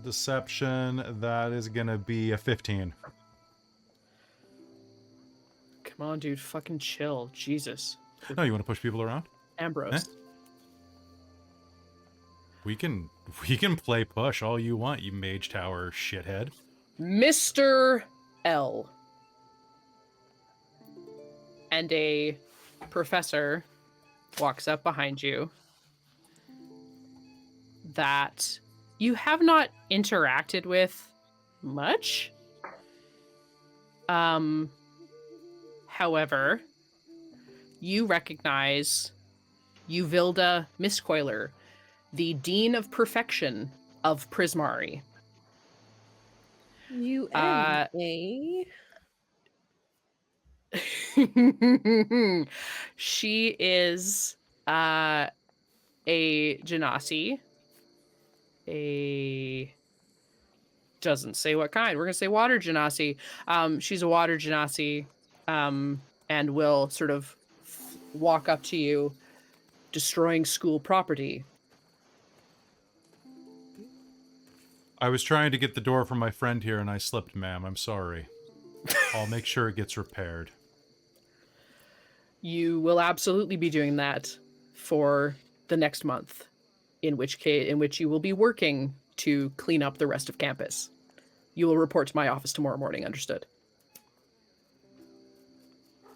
Deception, that is gonna be a 15. Come on, dude, fucking chill. Jesus. No, you want to push people around? Ambrose. We can play push all you want, you Mage Tower shithead. Mr. L. And a professor walks up behind you that you have not interacted with much. However, you recognize Uvilda Miscoiler, the Dean of Perfection of Prismari. UNA. She is a genasi. Doesn't say what kind. We're gonna say water genasi. She's a water genasi, and will sort of walk up to you, destroying school property. I was trying to get the door from my friend here and I slipped, ma'am. I'm sorry. I'll make sure it gets repaired. You will absolutely be doing that for the next month, in which you will be working to clean up the rest of campus. You will report to my office tomorrow morning, understood?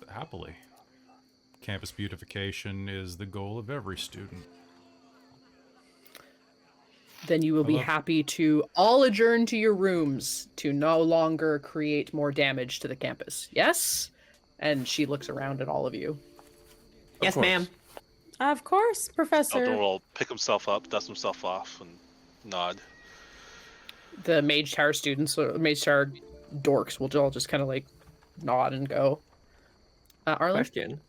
Happily. Campus beautification is the goal of every student. Then you will be happy to all adjourn to your rooms to no longer create more damage to the campus. Yes? And she looks around at all of you. Yes, ma'am. Of course, Professor. Eldrin will pick himself up, dust himself off, and nod. The Mage Tower students, or Mage Tower dorks, will all just kind of like nod and go. Arlynn? Question.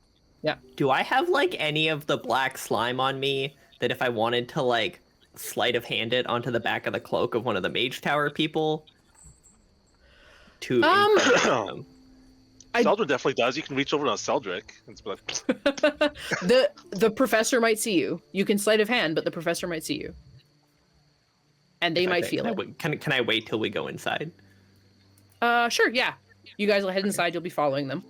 Yeah. Do I have like any of the black slime on me that if I wanted to like sleight of hand it onto the back of the cloak of one of the Mage Tower people to Celdrynn definitely does. You can reach over on Celdric and be like, the professor might see you. You can sleight of hand, but the professor might see you. And they might feel it. Can I wait till we go inside? Sure, yeah. You guys will head inside, you'll be following them.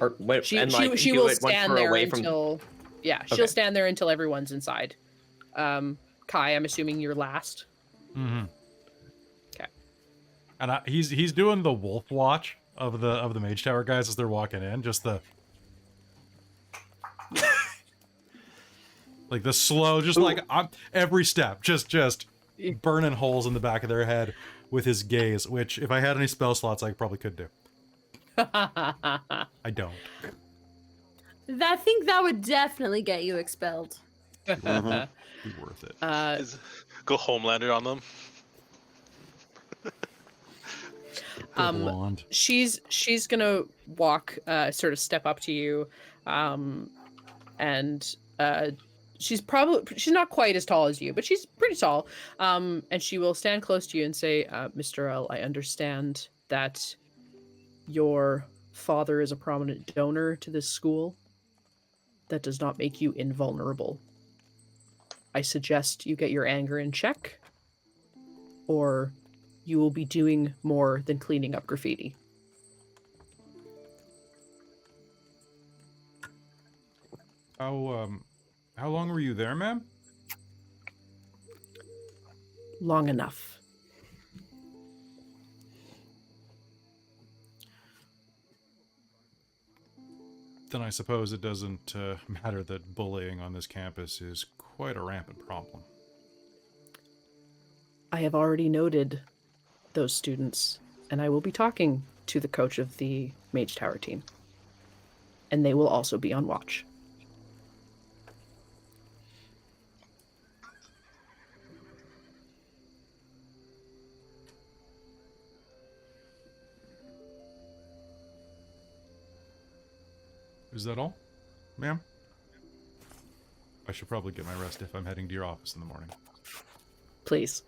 Or wait, she do will it once stand we're there away until she'll stand there until everyone's inside. Kai, I'm assuming you're last. Mm-hmm. Okay. And he's doing the wolf watch of the Mage Tower guys as they're walking in, just the like the slow, just like every step, just burning holes in the back of their head with his gaze. Which, if I had any spell slots, I probably could do. I don't. I think that would definitely get you expelled. Be worth it. go Homelander on them. Blonde. She's gonna walk, sort of step up to you, and she's not quite as tall as you, but she's pretty tall. And she will stand close to you and say, Mr. L, I understand that your father is a prominent donor to this school. That does not make you invulnerable. I suggest you get your anger in check, or you will be doing more than cleaning up graffiti. How long were you there, ma'am? Long enough. Then I suppose it doesn't matter that bullying on this campus is quite a rampant problem. I have already noted those students, and I will be talking to the coach of the Mage Tower team. And they will also be on watch. Is that all, ma'am? I should probably get my rest if I'm heading to your office in the morning. Please.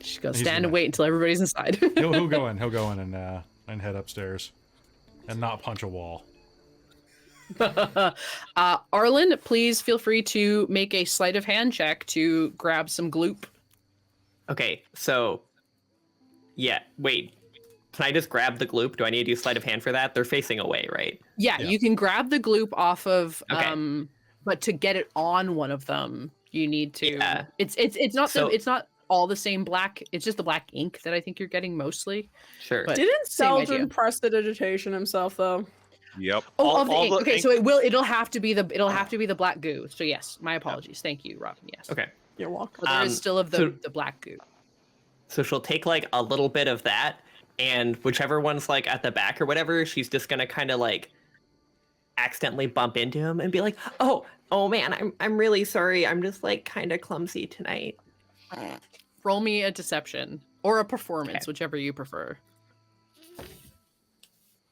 She's gonna stand and wait until everybody's inside. he'll go in. He'll go in and head upstairs, and not punch a wall. Arlynn, please feel free to make a sleight of hand check to grab some gloop. Okay, so yeah, wait. Can I just grab the gloop? Do I need to do sleight of hand for that? They're facing away, right? Yeah, you can grab the gloop off of Okay. But to get it on one of them, you need to Yeah. It's not So- it's not all the same black. It's just the black ink that I think you're getting mostly. Sure. But Didn't same idea. Celdrynn prestidigitation himself though? Yep. Oh, All- of the all ink. the Okay, ink- so it'll have to be the black goo. So yes, my apologies. Thank you, Robin. Yes. Okay. You're welcome. But there is still of the so- black goo. So she'll take like a little bit of that, and whichever one's like at the back or whatever, she's just gonna kind of like accidentally bump into him and be like, "Oh man, I'm really sorry. I'm just like kind of clumsy tonight." Roll me a deception or a performance, Okay. whichever you prefer.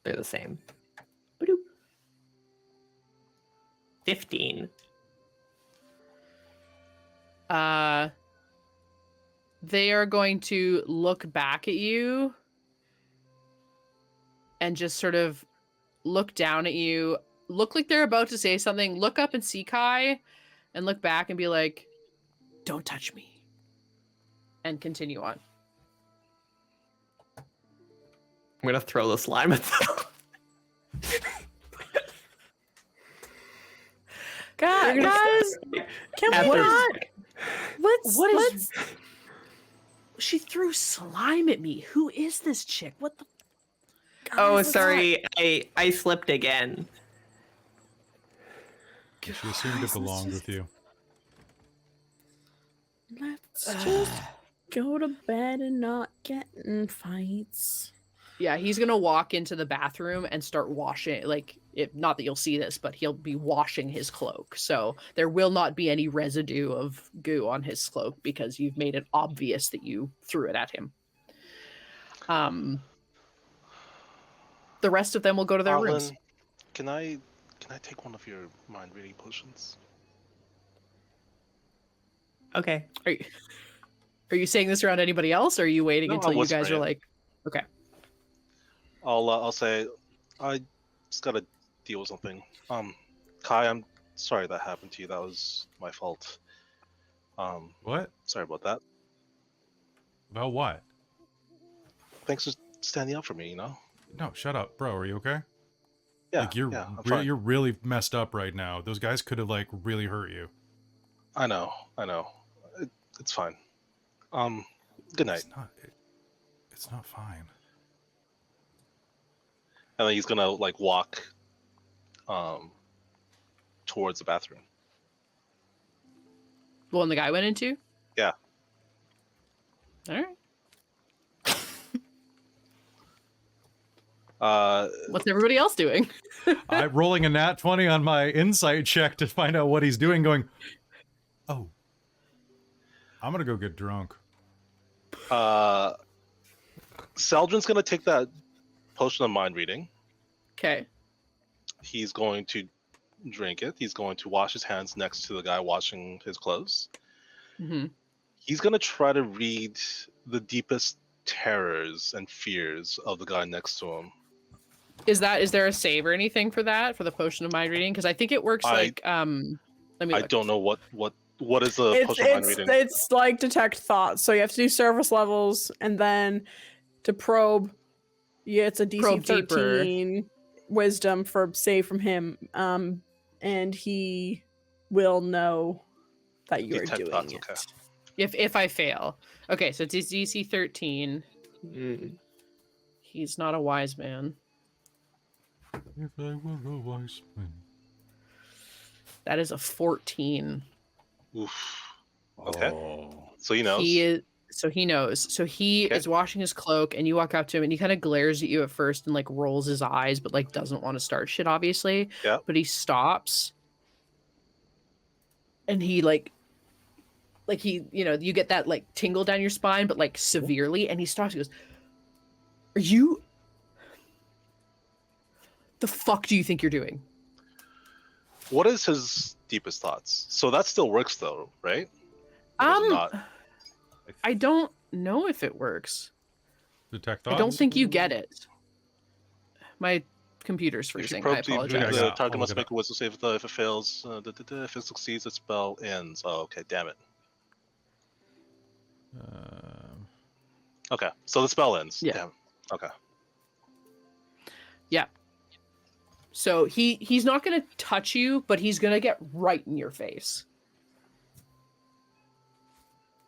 They're the same. Ba-doop. 15. They are going to look back at you and just sort of look down at you, look like they're about to say something, look up and see Kai, and look back and be like, Don't touch me. And continue on. I'm gonna throw the slime at them. Guys, can we not? Let's. She threw slime at me. Who is this chick? What the? Oh, Guys, sorry. I slipped again. She assumed it belonged with you. Let's just go to bed and not get in fights. Yeah, he's gonna walk into the bathroom and start washing. Like, not that you'll see this, but he'll be washing his cloak. So there will not be any residue of goo on his cloak because you've made it obvious that you threw it at him. The rest of them will go to their rooms. Can I take one of your mind reading potions? Okay. Are you saying this around anybody else, or are you waiting No, until I'm you guys are whispering it. like, okay? I'll say, I just gotta deal with something. Kai, I'm sorry that happened to you. That was my fault. What? Sorry about that. About what? Thanks for standing up for me. No, shut up, bro. Are you okay? Yeah, Like you're I'm fine. you're really messed up right now. Those guys could have like really hurt you. I know. It's fine. Good night. It's not fine. And then he's gonna like walk towards the bathroom. The one the guy went into? Yeah. All right. What's everybody else doing? I'm rolling a nat 20 on my insight check to find out what he's doing, going, oh, I'm gonna go get drunk. Celdrynn's gonna take that potion of mind reading. Okay. He's going to drink it. He's going to wash his hands next to the guy washing his clothes. Mm-hmm. He's gonna try to read the deepest terrors and fears of the guy next to him. Is there a save or anything for that, for the potion of mind reading? Because I think it works like let me I look. don't know what is the potion of mind reading. It's like detect thoughts. So you have to do service levels, and then to probe, it's a DC Probe 13 wisdom for save from him. And he will know that you are Detect doing thoughts, it. okay. If I fail. Okay, so it's DC 13. He's not a wise man. If I were a wise man. That is a 14. Oof. Okay. Oh. So he knows. He knows. So he Okay. is washing his cloak, and you walk up to him, and he kind of glares at you at first and like rolls his eyes, but like doesn't want to start shit, obviously. Yeah. But he stops, and he like he, you get that like tingle down your spine, but like severely, and he stops. He goes, "Are you? The fuck do you think you're doing?" What is his deepest thoughts? So that still works though, right? Or does it not? I don't know if it works. Detect I thoughts? don't think you get it. My computer's If you freezing. probe I the apologize. Yeah, target I'll must look it make up. a wisdom save if it fails. If it succeeds, the spell ends. Oh, okay, damn it. Okay, so the spell ends. Yeah. Damn. Okay. Yeah. So he's not gonna touch you, but he's gonna get right in your face.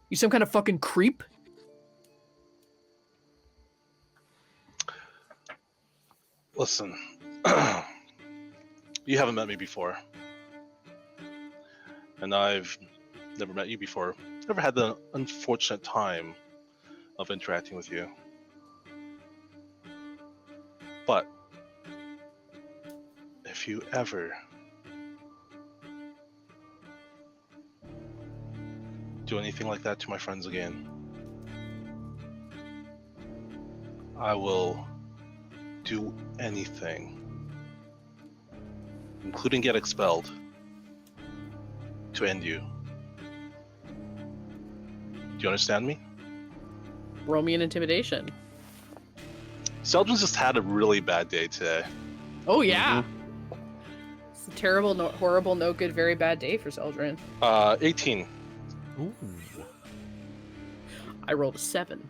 You some kind of fucking creep? Listen, you haven't met me before, and I've never met you before. Never had the unfortunate time of interacting with you. But if you ever do anything like that to my friends again, I will do anything, including get expelled, to end you. Do you understand me? Roll me an intimidation. Celdrynn's just had a really bad day today. Oh yeah. It's a terrible, horrible, no good, very bad day for Celdrynn. 18. Ooh. I rolled a 7.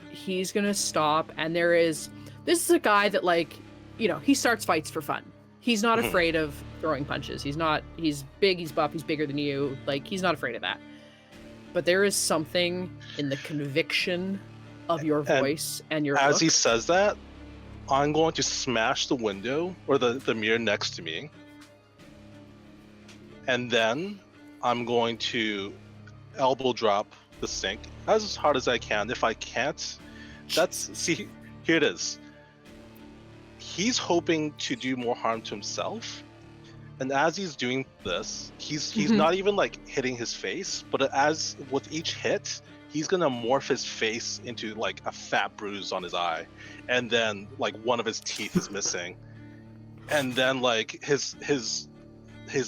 He's gonna stop, and this is a guy that, like, you know, he starts fights for fun. He's not afraid of throwing punches. He's big, he's buff, he's bigger than you. Like, he's not afraid of that. But there is something in the conviction of your voice and your As look. he says that, I'm going to smash the window or the mirror next to me. And then I'm going to elbow drop the sink as hard as I can. If I can't, see, here it is. He's hoping to do more harm to himself. And as he's doing this, he's not even like hitting his face, but as with each hit, he's gonna morph his face into like a fat bruise on his eye, and then like one of his teeth is missing, and then like his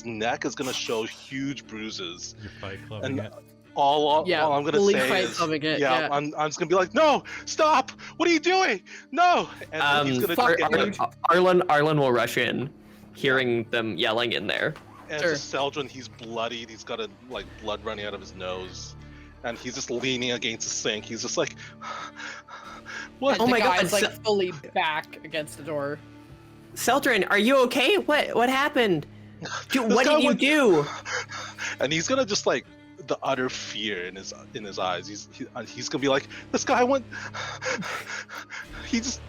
neck is gonna show huge bruises. You're Fight Clubbing it. All I'm gonna say is, I'm just gonna be like, no, stop! What are you doing? No! And then he's gonna Arlynn will rush in, hearing them yelling in there. And to Celdrynn, he's bloodied. He's got like blood running out of his nose, and he's just leaning against the sink. He's just like, what? And the guy's like fully back against the door. Celdrynn, are you okay? What happened? What did you do? And he's gonna just like the utter fear in his eyes. He's gonna be like, this guy went. He just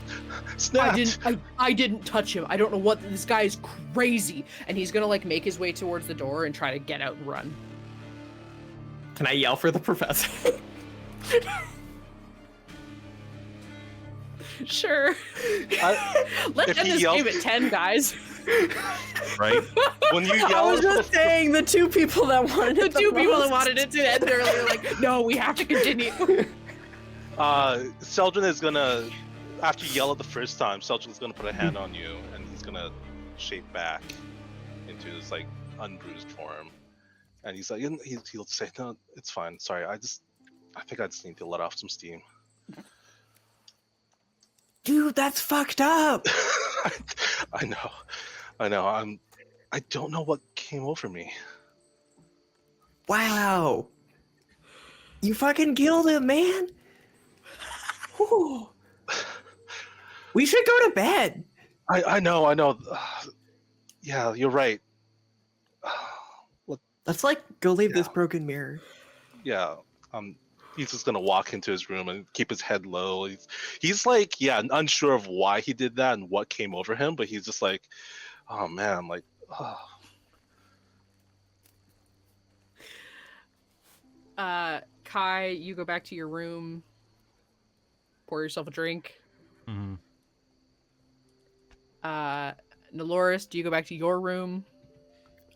snapped. I didn't touch him. I don't know what. This guy is crazy. And he's gonna like make his way towards the door and try to get out and run. Can I yell for the professor? Sure. Let's end this game at 10, guys. Right? When you yell, I was just saying the two people that wanted the it. two people that wanted it to end earlier, like, no, we have to continue. Celdrynn is gonna, after you yell it the first time, Celdrynn's gonna put a hand on you, and he's gonna shape back into his like unbruised form, and he's like, he'll say, no, it's fine. Sorry, I think I just need to let off some steam. Dude, that's fucked up. I know. I don't know what came over me. Wow. You fucking killed him, man. Whew. We should go to bed. I know. Yeah, you're right. Let's like go leave this broken mirror. Yeah. He's just gonna walk into his room and keep his head low. He's like, unsure of why he did that and what came over him, but he's just like, oh man, like, oh. Kai, you go back to your room, pour yourself a drink. Mm-hmm. Nelloris, do you go back to your room?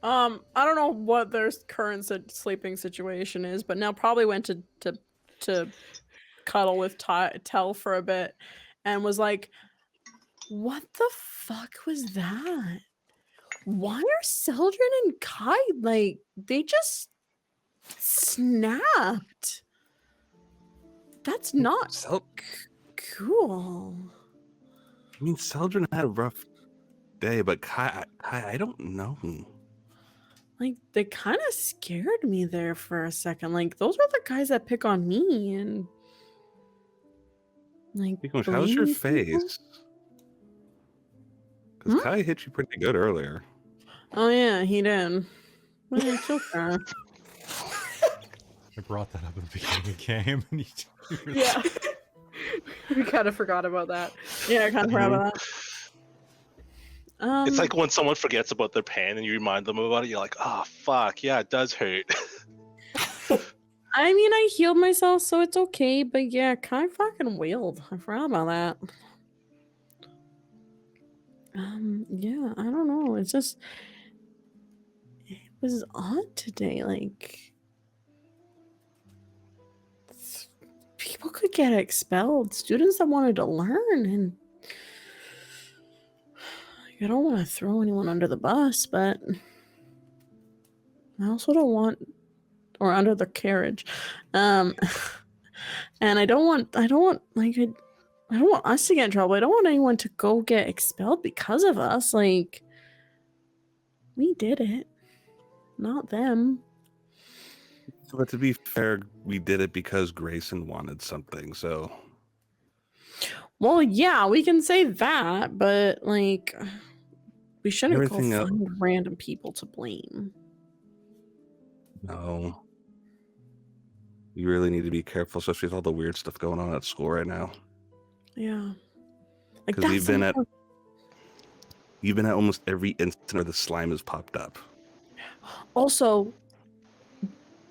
I don't know what their current sleeping situation is, but now probably went to cuddle with Tell for a bit and was like, what the fuck was that? Why are Celdrynn and Kai, like, they just snapped? That's not cool. I mean, Celdrynn had a rough day, but Kai, I don't know. Like, they kind of scared me there for a second. Like, those are the guys that pick on me and like. How's your face? Because Kai hit you pretty good earlier. Oh yeah, he did. Well, it's okay. I brought that up at the beginning of the game. And Yeah. We kind of forgot about that. Yeah, I kind of forgot about that. It's like when someone forgets about their pain and you remind them about it, you're like, oh, fuck, yeah, it does hurt. I mean, I healed myself, so it's okay, but yeah, Kai fucking wailed. I forgot about that. Yeah, I don't know. It's just, it was odd today. Like, people could get expelled. Students that wanted to learn, and I don't want to throw anyone under the bus, but I also don't want, or under the carriage, and I don't want us to get in trouble. I don't want anyone to go get expelled because of us. Like, we did it, not them. But to be fair, we did it because Grayson wanted something, so... Well, yeah, we can say that, but, like, we shouldn't Everything go else- find random people to blame. No. You really need to be careful, especially with all the weird stuff going on at school right now. Yeah. Like, Because that's you've been at almost every instant where the slime has popped up. Also,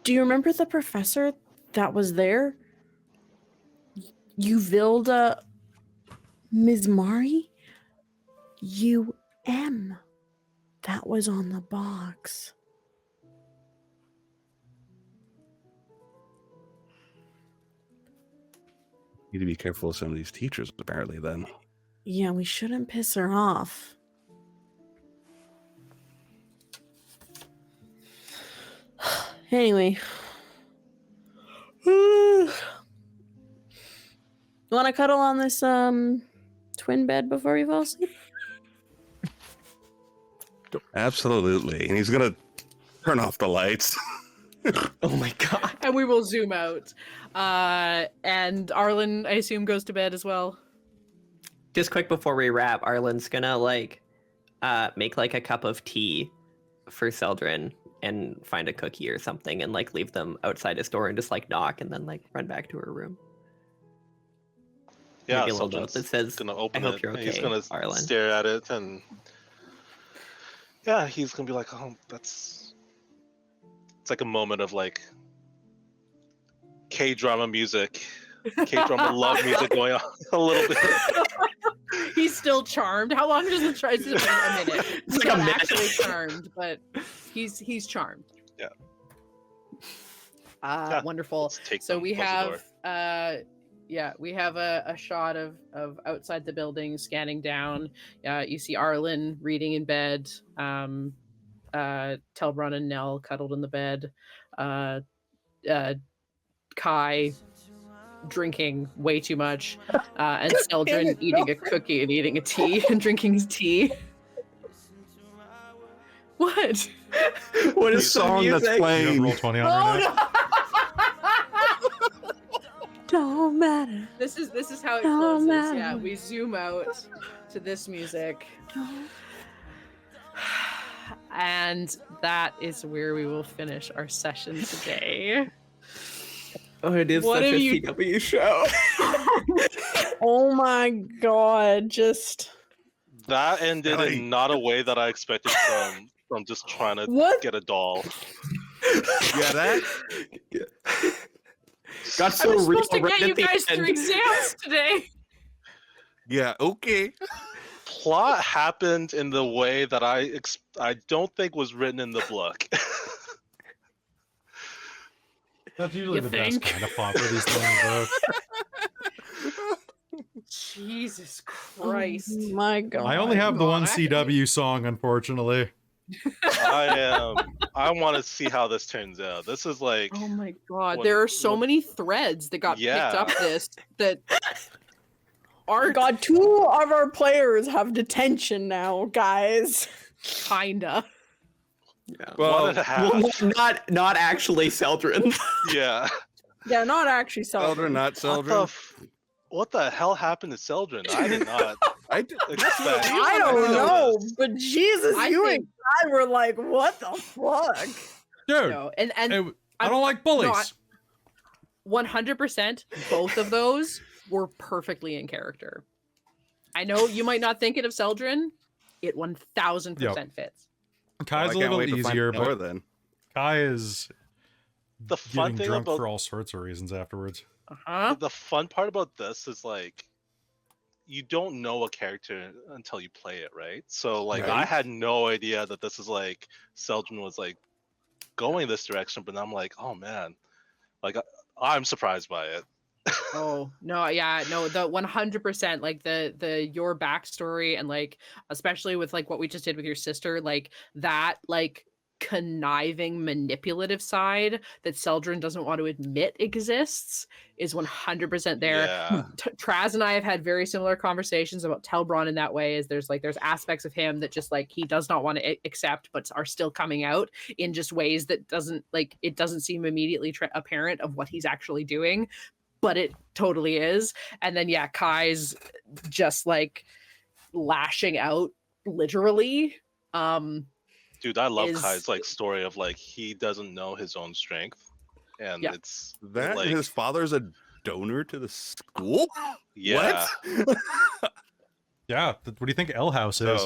do you remember the professor that was there? Uvilda Mizmari? UM. That was on the box. You need to be careful with some of these teachers, apparently, then. Yeah, we shouldn't piss her off. Anyway. Want to cuddle on this twin bed before you fall asleep? Absolutely. And he's going to turn off the lights. Oh my god. And we will zoom out. And Arlynn, I assume, goes to bed as well. Just quick before we wrap, Arlynn's gonna like make like a cup of tea for Celdrynn and find a cookie or something and like leave them outside his door and just like knock and then like run back to her room. Yeah, Maybe a little note Celdrynn's that says, gonna open "I hope it. you're and He's okay, gonna Arlynn." stare at it, and yeah, he's gonna be like, "Oh, that's." It's like a moment of like K-drama music, K-drama love music going on a little bit. He's still charmed. How long does it try? It's a minute. It's He's like a not minute. actually charmed, but he's charmed. Yeah. Ah, wonderful. Let's take So them, we close the door. have we have a shot of outside the building scanning down. You see Arlynn reading in bed. Telbron and Nell cuddled in the bed. Kai drinking way too much, and Celdrynn eating a cookie and eating a tea and drinking his tea. What? What The is the song that's music? You playing. don't roll 20 on her now? Don't matter. This is how it Oh, closes. man. Yeah, we zoom out to this music. And that is where we will finish our session today. Oh, it is What such have a you- CW show. Oh my god, just That ended Ellie. in not a way that I expected from just trying to what? get a doll. Yeah, that? Got I so was real supposed to right get you at the guys end. through exams today. Yeah, okay. Plot happened in the way that I don't think was written in the book. That's usually You the think? best kind of plot for these things, though. Jesus Christ. Oh my god. I only have the one God. CW song, unfortunately. I want to see how this turns out. This is like Oh my god. When- There are so when- many threads that got Yeah. picked up that aren't God, 2 of our players have detention now, guys. kinda. Yeah. One and a half. Well, not actually Celdrynn. yeah. Yeah, not actually Celdrynn, Celdrynn. not What the, Celdrynn. what the hell happened to Celdrynn? I did not I did. expect. I don't know, this. but Jesus, I you think- and I were like, what the fuck? Dude, No, and I don't like bullies. 100% both of those were perfectly in character. I know you might not think it of Celdrynn. It 1000% fits. Kai's a I can't little wait to find easier, out more but then. Kai is The fun getting thing drunk about for all sorts of reasons afterwards. Uh-huh. the fun part about this is like you don't know a character until you play it, right? So like I Right. had no idea that this is like Celdrynn was like going this direction, but I'm like, oh man, like I'm surprised by it. Oh no, yeah, no, the 100%, like the your backstory and like especially with like what we just did with your sister, like that, like conniving, manipulative side that Celdrynn doesn't want to admit exists is 100% there. Yeah. Traz and I have had very similar conversations about Telbron in that way. Is there's aspects of him that just like he does not want to accept, but are still coming out in just ways that it doesn't seem immediately apparent of what he's actually doing, but it totally is. And then yeah, Kai's just like lashing out literally. Dude, I love Kai's like story of like he doesn't know his own strength, and it's that like, his father's a donor to the school. Yeah. What? Yeah. What do you think L House is?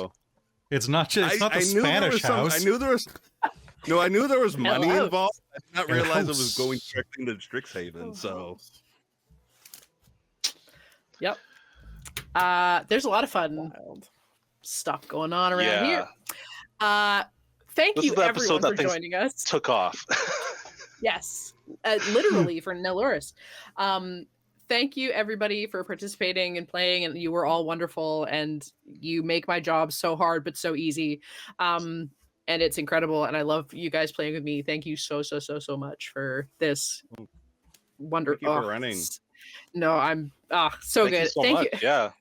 It's not just it's not the Spanish house. I knew there was money House. involved. I did not realize it House. was going directly to Strixhaven. So Yep. There's a lot of fun stuff going on around here. Thank This you is the everyone episode that for things joining us. took off. Yes, literally for Nelloris. Thank you everybody for participating and playing, and you were all wonderful, and you make my job so hard but so easy. And it's incredible, and I love you guys playing with me. Thank you so much for this wonderful. Thank you for running. No, I'm so Thank good. you so Thank much. you. Yeah.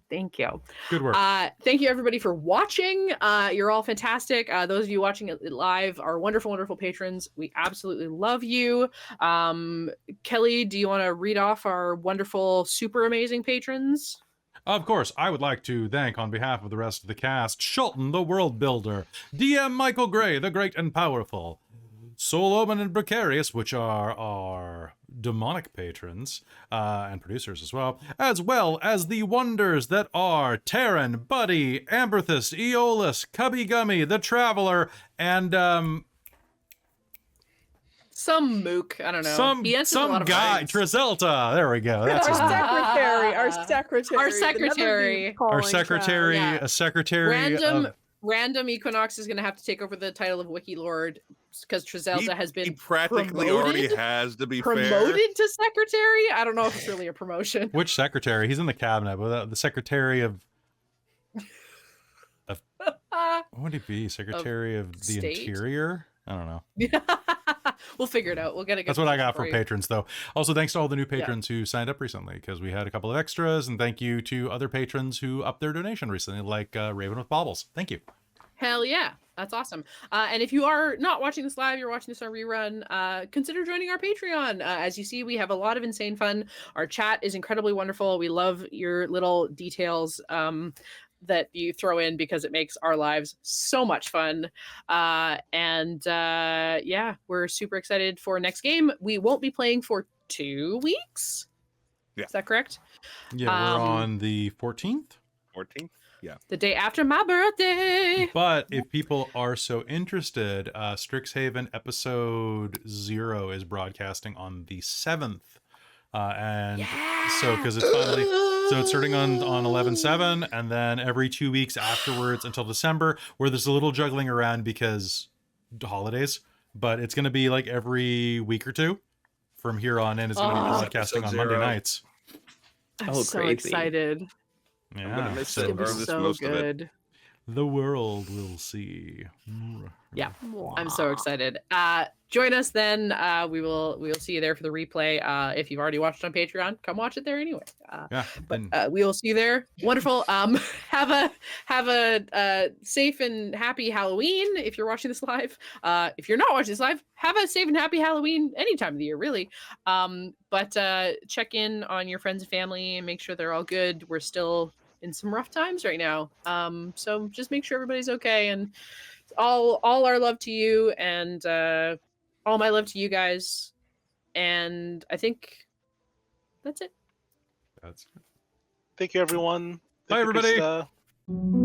Thank you. Good work. Thank you everybody for watching. You're all fantastic. Those of you watching it live are wonderful, wonderful patrons. We absolutely love you. Kelly, do you want to read off our wonderful, super amazing patrons? Of course, I would like to thank, on behalf of the rest of the cast, Shulton, the World Builder, DM Michael Gray, the Great and Powerful, Soul Omen and Precarious, which are our demonic patrons and producers as well as the wonders that are Terran, Buddy, Amberthus, Aeolus, Cubby Gummy, the Traveler, and some mook. I don't know. some guy, Trizelta. There we go. That's his name. Our secretary. Our secretary, Yeah. a secretary of... Random Equinox is going to have to take over the title of Wiki Lord because Trizelta has been he practically already has, to be promoted fair. to secretary. I don't know if it's really a promotion. Which secretary? He's in the cabinet, but the secretary of what would he be? Secretary of the State? Interior? I don't know. We'll figure it out. We'll get a good That's what I got for for you. patrons, though. Also, thanks to all the new patrons who signed up recently, because we had a couple of extras, and thank you to other patrons who upped their donation recently, like Raven with Baubles. Thank you. Hell yeah. That's awesome. And if you are not watching this live, you're watching this on rerun, consider joining our Patreon. As you see, we have a lot of insane fun. Our chat is incredibly wonderful. We love your little details that you throw in because it makes our lives so much fun. Yeah, we're super excited for next game. We won't be playing for 2 weeks. Yeah. Is that correct? Yeah, we're on the 14th. 14th? Yeah. The day after my birthday. But if people are so interested, Strixhaven episode 0 is broadcasting on the 7th. So because it's finally, so it's starting on 11/7, and then every 2 weeks afterwards until December, where there's a little juggling around because holidays, but it's going to be like every week or two from here on in. It's going to be broadcasting on Monday nights. I'm Oh, so crazy. excited. I'm gonna Yeah, miss It's so it. gonna be Or at least so most of it. good. the world will see. Yeah, I'm so excited. Join us then. We'll see you there for the replay. If you've already watched on Patreon, come watch it there anyway. Yeah, But we will see you there. Wonderful. Have a safe and happy Halloween if you're watching this live. If you're not watching this live, have a safe and happy Halloween any time of the year, really. But check in on your friends and family and make sure they're all good. We're still in some rough times right now. So just make sure everybody's okay, and all our love to you, and all my love to you guys. And I think that's it. that's Thank you, everyone. Bye, Thank you, everybody. Christa.